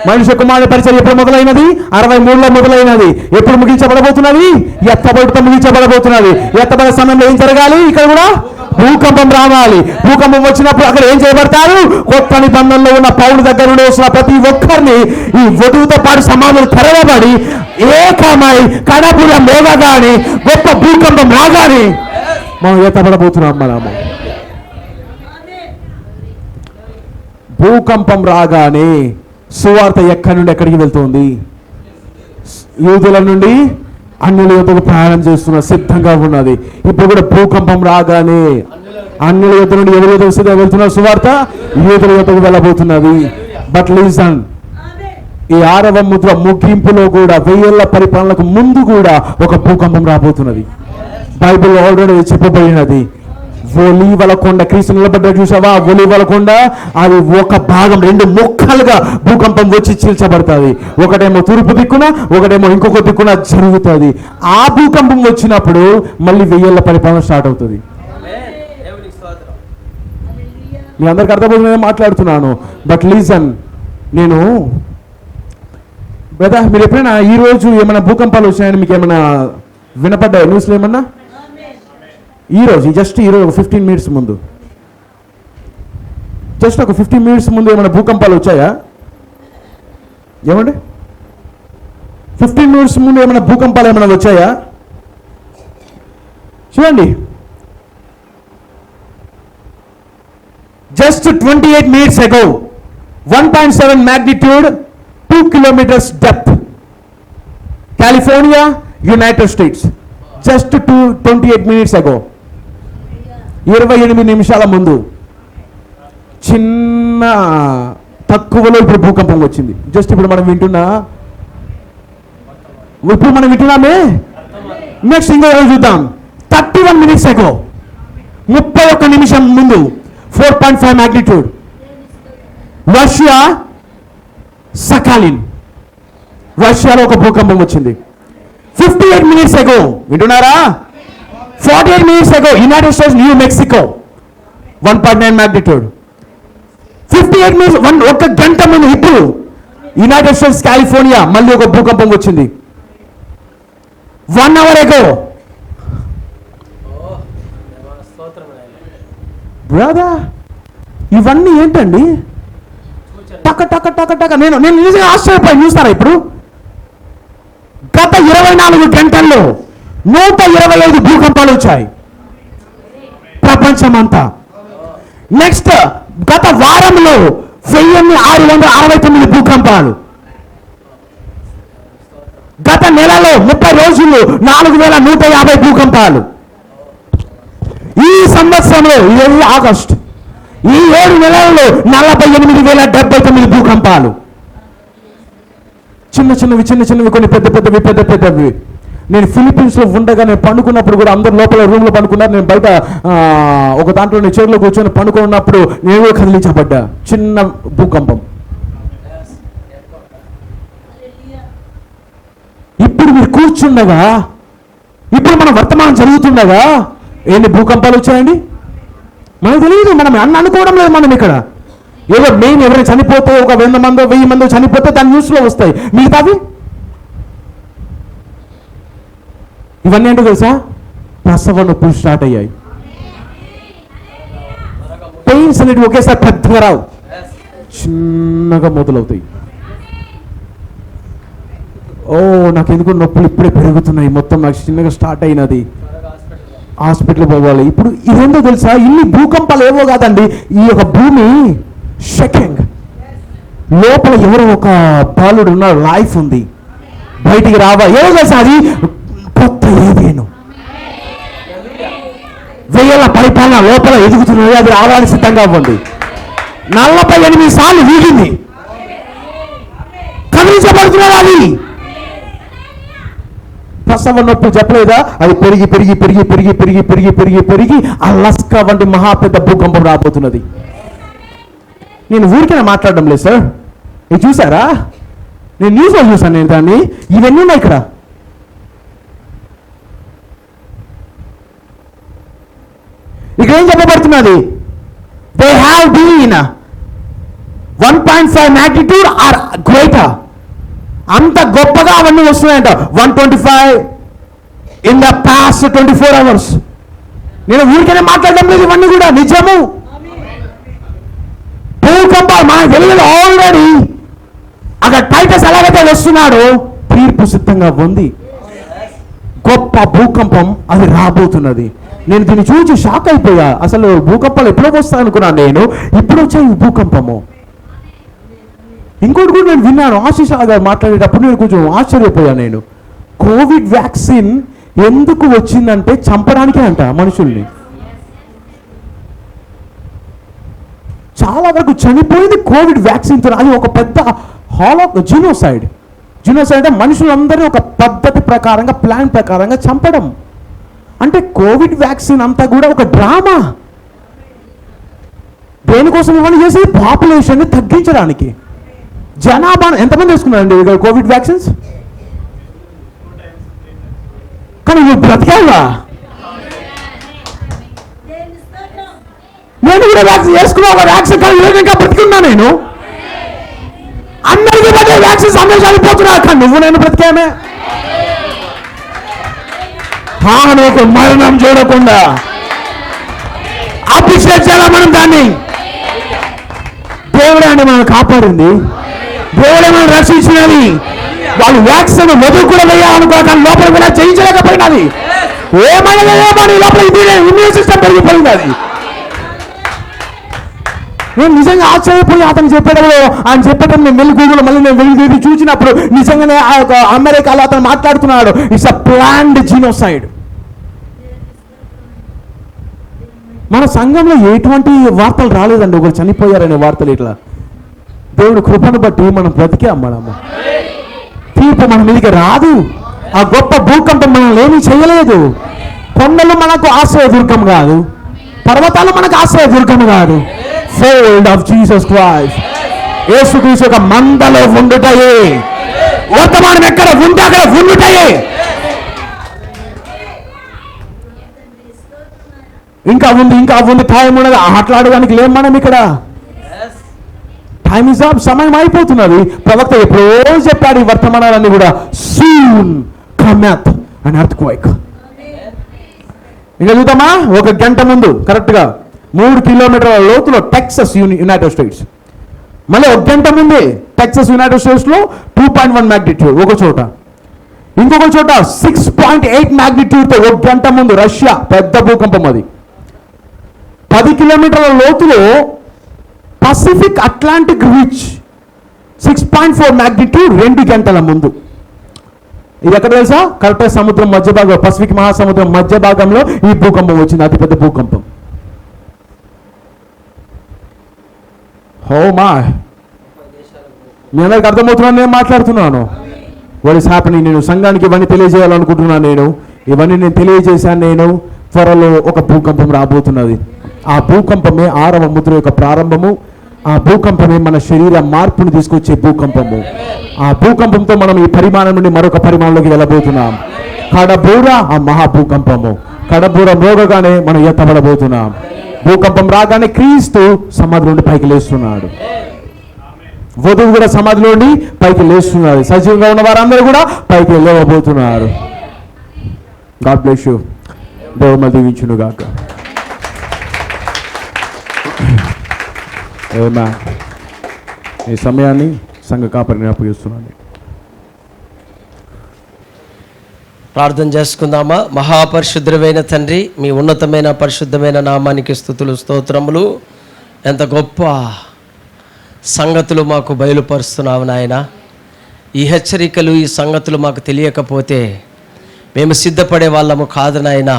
మనుష్య కుమారుడి పరిచయం ఎప్పుడు మొదలైనది? 63లో మొదలైనది. ఎప్పుడు ముగించబడబోతున్నది? ఎత్తబడితో ముగించబడబోతున్నది. ఎత్తబడే సమయంలో ఏం జరగాలి? ఇక్కడ కూడా భూకంపం రావాలి. భూకంపం వచ్చినప్పుడు అక్కడ ఏం చేయబడతారు? కొత్త నిబంధనలో ఉన్న పౌలు దగ్గర నుండి వస్తున్న ప్రతి ఒక్కరిని ఈ వధువుతో పాటు సమాధులు తెరవబడి ఏకమై కడపుల మోగగాని గొప్ప భూకంపం రాగాని మనం ఎత్తబడబోతున్నాం. మనము భూకంపం రాగానే సువార్త ఎక్కడి నుండి ఎక్కడికి వెళ్తుంది? యూదుల నుండి అన్యుల యొద్దకు ప్రయాణం చేస్తున్న సిద్ధంగా ఉన్నది. ఇప్పుడు కూడా భూకంపం రాగానే అన్యుల యొద్ద నుండి ఎవరి యొద్దకు వెళ్తున్నారు? సువార్త యూదుల యొద్దకు వెళ్ళబోతున్నది. బట్ లిసన్, ఈ 6వ ముద్ర ముగింపులో కూడా 1000 ఏళ్ల పరిపాలనకు ముందు కూడా ఒక భూకంపం రాబోతున్నది. బైబిల్ ఆల్రెడీ చెప్పబడినది. ఒలీవల కొండ, క్రీస్తు నిలబడ్డ చూసావా? ఒలీవల కొండ అది ఒక భాగం 2 ముక్కలుగా భూకంపం వచ్చి చీల్చబడుతుంది. ఒకటేమో తూర్పు దిక్కున, ఒకటేమో ఇంకొక దిక్కున జరుగుతుంది. ఆ భూకంపం వచ్చినప్పుడు మళ్ళీ 1000 ఏళ్ల పరిపాలన స్టార్ట్ అవుతుంది. మీ అందరికి అర్థమవుతుందని మాట్లాడుతున్నాను. బట్ లీజన్, నేను బ్రదర్, మీరు ఎప్పుడైనా ఈ రోజు ఏమైనా భూకంపాలు వచ్చాయని మీకు ఏమైనా వినపడ్డాయి న్యూస్లో? ఏమన్నా ఈరోజు జస్ట్ ఈరోజు ఒక 15 minutes ముందు, జస్ట్ ఒక 15 minutes ముందు ఏమైనా భూకంపాలు వచ్చాయా? ఏమండి 15 minutes ముందు ఏమైనా భూకంపాలు ఏమైనా వచ్చాయా? చూడండి, just 28 minutes ago 1.7 magnitude 2 kilometers depth, California, United States. Just 28 minutes ago, 28 నిమిషాల ముందు చిన్న తక్కువలో ఇప్పుడు భూకంపం వచ్చింది. జస్ట్ ఇప్పుడు మనం వింటున్నామే. నెక్స్ట్ ఇంకో రోజు చూద్దాం. 31 minutes ago, 31 నిమిషం ముందు 4.5 magnitude, రష్యా సకాలిన్, రష్యాలో ఒక భూకంపం వచ్చింది. 58 minutes ago, వింటున్నారా? 48 minutes ago, United states new Mexico 1.9 magnitude. 58 minutes, ఒక గంట ముందు ఇప్పుడు యునైటెడ్ స్టేట్స్ కాలిఫోర్నియా మళ్ళీ ఒక భూకంపం వచ్చింది. 1 hour ago. బ్రదర్, ఇవన్నీ ఏంటండి? టక టక టక టక. నేను నిజంగా ఆశ్చర్యపోయి చూస్తారా? ఇప్పుడు గత 24 గంటల్లో 125 భూకంపాలు వచ్చాయి ప్రపంచమంతా. నెక్స్ట్ గత వారంలో 1669 భూకంపాలు. గత నెలలో 30 రోజుల్లో 4150 భూకంపాలు. ఈ సంవత్సరంలో ఆగస్టు ఈ 7 నెలల్లో 48,079 భూకంపాలు. చిన్న చిన్నవి కొన్ని పెద్దవి. నేను ఫిలిప్పీన్స్లో ఉండగా నేను పండుకున్నప్పుడు కూడా అందరు లోపల రూమ్లో పండుకున్నారు, నేను బయట ఒక దాంట్లో నేను చైర్లో కూర్చొని పండుకున్నప్పుడు నేను కూడా కదిలించబడ్డా. చిన్న భూకంపం. ఇప్పుడు మీరు కూర్చుండగా, ఇప్పుడు మన వర్తమానం జరుగుతుండగా ఎన్ని భూకంపాలు వచ్చాయండి మనకు తెలియదు. మనం అనుకోవడం లేదు. మనం ఇక్కడ ఏదో మెయిన్ ఎవరైనా చనిపోతే, ఒక 100 మందో 1000 మందో చనిపోతే దాని న్యూస్లో వస్తాయి. మిగతావి ఇవన్నీ ఏంటో తెలుసా? ప్రసవ నొప్పులు స్టార్ట్ అయ్యాయి. పెయిన్స్ అనేవి ఒకేసారి పెద్దగా రావు, చిన్నగా మొదలవుతాయి. ఓ నాకు ఎందుకు నొప్పులు ఇప్పుడే పెరుగుతున్నాయి, మొత్తం నాకు చిన్నగా స్టార్ట్ అయినది, హాస్పిటల్ పోవాలి. ఇప్పుడు ఇదేంటో తెలుసా? ఇన్ని భూకంపాలు ఏవో కాదండి, ఈ యొక్క భూమి షేకింగ్. లోపల ఎవరో ఒక బాలుడు ఉన్నాడు, లైఫ్ ఉంది, బయటికి రావా. ఏదో తెలుసా? అది కొత్త ఏదేను 1000 పరిపాలన లోపల ఎదుగుతున్నది, అది రావడానికి సిద్ధంగా ఉంది. 48 సార్లు వీగింది, కదిలించబడుతున్నది. అది ప్రసవ నొప్పి చెప్పలేదా? అది పెరిగి పెరిగి పెరిగి పెరిగి పెరిగి పెరిగి పెరిగి పెరిగి అలస్కా వంటి మహాపెద్ద భూకంపం రాబోతున్నది. నేను ఊరికైనా మాట్లాడడం లేదు సార్, ఇది చూసారా? నేను న్యూస్లో చూసాను నేను దాన్ని. ఇవన్నీ ఉన్నాయి ఇక్కడ. ఇక్కడ ఏం చెప్పబడుతున్నది? They have been 1.5 magnitude or greater. అంత గొప్పగా అవన్నీ వస్తున్నాయంట. 125 ఇన్ ద పాస్ట్ 24 hours. నేను ఊరికనే మాట్లాడడం లేదు, ఇవన్నీ కూడా నిజము. భూకంపాలు మనకు తెలియదు. ఆల్రెడీ అక్కడ టైటస్ ఎలాగైతే వస్తున్నాడో తీర్పు సిద్ధంగా ఉంది. గొప్ప భూకంపం అది రాబోతున్నది. నేను దీన్ని చూసి షాక్ అయిపోయా. అసలు భూకంపాలు ఎప్పుడో వస్తాయి అనుకున్నాను నేను, ఇప్పుడు వచ్చాయి భూకంపము. ఇంకోటి కూడా నేను విన్నాను, ఆశీష్ గారు మాట్లాడేటప్పుడు నేను కొంచెం ఆశ్చర్యపోయాను. నేను కోవిడ్ వ్యాక్సిన్ ఎందుకు వచ్చిందంటే చంపడానికే అంట మనుషుల్ని. చాలా వరకు చనిపోయింది కోవిడ్ వ్యాక్సిన్తో. అది ఒక పెద్ద జీనోసైడ్. జీనోసైడ్ అంటే మనుషులందరినీ ఒక పద్ధతి ప్రకారంగా, ప్లాన్ ప్రకారంగా చంపడం. అంటే కోవిడ్ వ్యాక్సిన్ అంతా కూడా ఒక డ్రామా. దేనికోసం ఇవన్నీ చేసి? పాపులేషన్ తగ్గించడానికి. జనాభా ఎంతమంది వేసుకున్నారండి కోవిడ్ వ్యాక్సిన్స్? కానీ నువ్వు బ్రతికావా? నేను కూడా వ్యాక్సిన్ వేసుకున్నా, ఒక వ్యాక్సిన్ కానీ ఇంకా బ్రతికున్నా. నేను అందరికీ పడే వ్యాక్సిన్స్ అందరూ చనిపోతున్నా, కానీ నువ్వు నేను బ్రతికామే. నువ్వు మరణం చూడకుండా అప్రిషియేట్ చేయాలా మనం దాన్ని? దేవుడే అని మనం కాపాడింది, దేవుడే మనం రక్షించినది. వాళ్ళు వ్యాక్సిన్ మొదలు కూడా వేయాలనుకో, కానీ లోపల కూడా చేయించలేకపోయినది. ఏమైనా లోపల ఇమ్యూన్ సిస్టమ్ పెరిగిపోయింది. అది నేను నిజంగా ఆశ్చర్యపోయి అతను చెప్పేటప్పుడు, ఆయన చెప్పేటప్పుడు నేను వెళ్ళి గూగుల్ మళ్ళీ నేను వెళ్ళి చూసినప్పుడు నిజంగానే ఆ యొక్క అమెరికాలో అతను మాట్లాడుతున్నాడు, ఇట్స్ అ ప్లాన్డ్ జీనోసైడ్. మన సంఘంలో ఎటువంటి వార్తలు రాలేదండి, ఒకరు చనిపోయారనే వార్తలు. ఇట్లా దేవుడు కృపను బట్టి మనం బ్రతికే మనము. తీర్పు మన మీదకి రాదు. ఆ గొప్ప భూకంపం మనల్ని ఏమీ చేయలేదు. కొండలు మనకు ఆశ్రయ దుర్గం కాదు, పర్వతాలు మనకు ఆశ్రయ దుర్గం కాదు. ఫోల్డ్ ఆఫ్ జీసస్ క్రైస్ట్, యేసుక్రీస్తు యొక్క మందలో ఉండుటయే. వర్తమానం ఎక్కడ ఉంటే అక్కడ ఉండుటయే. ఇంకా ఉంది టైం ఉన్నది. ఆటలాడడానికి లేం మనం ఇక్కడ. టైమ్ ఇస్ అప్, సమయం అయిపోతున్నది. ప్రవక్త ఎప్పుడో చెప్పాడు ఈ వర్తమానాలన్నీ కూడా. సూన్ కమ్యత్ అన్ ఎర్త్క్వేక్. ఇంకా చూద్దామా? 1 గంట ముందు కరెక్ట్గా 3 కిలోమీటర్ల లోతులో టెక్సస్ యునైటెడ్ స్టేట్స్. మళ్ళీ 1 గంట ముందే టెక్సస్ యునైటెడ్ స్టేట్స్లో 2.1 మ్యాగ్నిట్యూడ్ ఒక చోట, ఇంకొక చోట 6.8 మ్యాగ్నిట్యూడ్తో 1 గంట ముందు రష్యా పెద్ద భూకంపం. అది 10 కిలోమీటర్ల లోతులో పసిఫిక్ అట్లాంటిక్ రిచ్ 6.4 మ్యాగ్నిట్యూడ్ 2 గంటల ముందు. ఇది ఎక్కడ తెలుసా? కరెక్ట్గా సముద్రం మధ్య భాగం, పసిఫిక్ మహాసముద్రం మధ్య భాగంలో ఈ భూకంపం వచ్చింది, అతిపెద్ద భూకంపం. హో మా, మీ అందరికి అర్థమవుతున్నాను నేను మాట్లాడుతున్నాను. What is happening. నేను సంఘానికి ఇవన్నీ తెలియజేయాలనుకుంటున్నాను. ఇవన్నీ నేను తెలియజేశాను. త్వరలో ఒక భూకంపం రాబోతున్నది. ఆ భూకంపమే 6వ ముద్ర యొక్క ప్రారంభము. ఆ భూకంపమే మన శరీర మార్పును తీసుకొచ్చే భూకంపము. ఆ భూకంపంతో మనం ఈ పరిమాణం నుండి మరొక పరిమాణంలోకి వెళ్ళబోతున్నాం. కడబూర ఆ మహాభూకంపము. కడబూర మోగగానే మనం ఎత్తబడబోతున్నాం. భూకంపం రాగానే క్రీస్తు సమాధి నుండి పైకి లేస్తున్నాడు. వధువు కూడా సమాధిలో నుండి పైకి లేస్తున్నారు. సజీవంగా ఉన్న వారందరూ కూడా పైకి లేవబోతున్నారు. God bless you. దేవుడు దీవించును గాక. ఈ సమయాన్ని సంఘ కాపరిని అప్పగిస్తున్నాను. ప్రార్థన చేసుకుందామా. మహాపరిశుద్ధమైన తండ్రి, మీ ఉన్నతమైన పరిశుద్ధమైన నామానికి స్తుతులు స్తోత్రములు. ఎంత గొప్ప సంగతులు మాకు బయలుపరుస్తున్నావు నాయన. ఈ హెచ్చరికలు, ఈ సంగతులు మాకు తెలియకపోతే మేము సిద్ధపడే వాళ్ళము కాదు నాయన.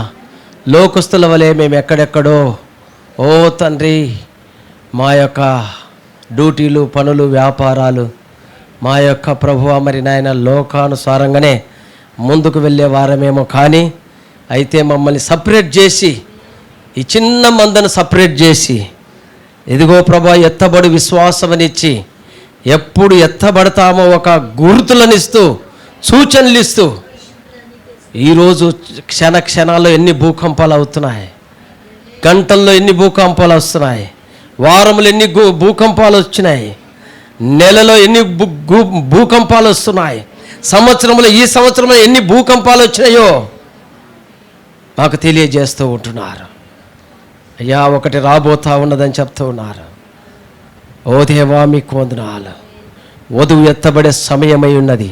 లోకస్తుల వలె మేము ఎక్కడెక్కడో ఓ తండ్రి మా యొక్క డ్యూటీలు, పనులు, వ్యాపారాలు మా యొక్క ప్రభువా మరి నాయన లోకానుసారంగానే ముందుకు వెళ్ళే వారమేమో. కానీ అయితే మమ్మల్ని సపరేట్ చేసి, ఈ చిన్న మందను సపరేట్ చేసి, ఇదిగో ప్రభా ఎత్తబడి విశ్వాసమనిచ్చి, ఎప్పుడు ఎత్తబడతామో ఒక గుర్తులనిస్తూ, సూచనలు ఇస్తూ, ఈరోజు క్షణాల్లో ఎన్ని భూకంపాలు అవుతున్నాయి, గంటల్లో ఎన్ని భూకంపాలు వస్తున్నాయి, వారములు ఎన్ని భూకంపాలు వచ్చినాయి, నెలలో ఎన్ని భూకంపాలు వస్తున్నాయి, సంవత్సరంలో ఈ సంవత్సరంలో ఎన్ని భూకంపాలు వచ్చినాయో మాకు తెలియజేస్తూ ఉంటున్నారు. అయ్యా ఒకటి రాబోతా ఉన్నదని చెప్తూ ఉన్నారు. ఓ దేవా మీకు వందనాలు. వధువు ఎత్తబడే సమయమై ఉన్నది.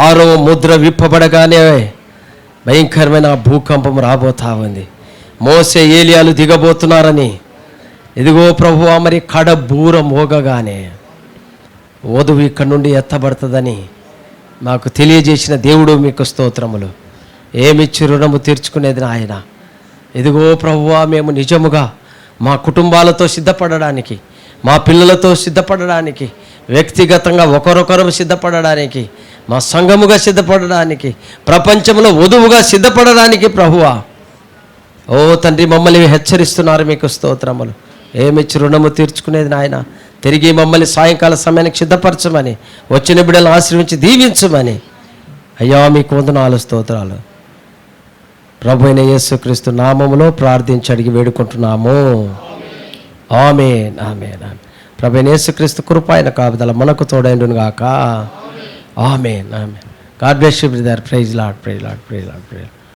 6వ ముద్ర విప్పబడగానే భయంకరమైన భూకంపం రాబోతా ఉంది. మోసే ఏలియాలు దిగబోతున్నారని ఇదిగో ప్రభువా మరి కడబూర మోగగానే వధువు ఇక్కడ నుండి ఎత్తబడుతుందని మాకు తెలియజేసిన దేవుడు మీకు స్తోత్రములు. ఏమిచ్చి రుణము తీర్చుకునేది నాయన. ఇదిగో ప్రభువా మేము నిజముగా మా కుటుంబాలతో సిద్ధపడడానికి, మా పిల్లలతో సిద్ధపడడానికి, వ్యక్తిగతంగా ఒకరొకరు సిద్ధపడడానికి, మా సంఘముగా సిద్ధపడడానికి, ప్రపంచంలో వధువుగా సిద్ధపడడానికి ప్రభువా ఓ తండ్రి మమ్మల్ని హెచ్చరిస్తున్నారు. మీకు స్తోత్రములు. ఏమిచ్చి రుణము తీర్చుకునేది నాయన. తిరిగి మమ్మల్ని సాయంకాల సమయానికి సిద్ధపరచమని, వచ్చిన బిడ్డలను ఆశీర్వించి దీవించమని అయ్యా మీకు వందనాలు స్తోత్రాలు. ప్రభు అయిన యేసుక్రీస్తు నామములో ప్రార్థించి అడిగి వేడుకుంటున్నాము. ఆమేన్ ఆమేన్ ఆమేన్. ప్రభు అయిన యేసుక్రీస్తు కృప ఆయన కాపుదల మనకు తోడైండును గాక. ఆమేన్ ఆమేన్. God bless you brother. Praise Lord, praise Lord, praise Lord, praise lord.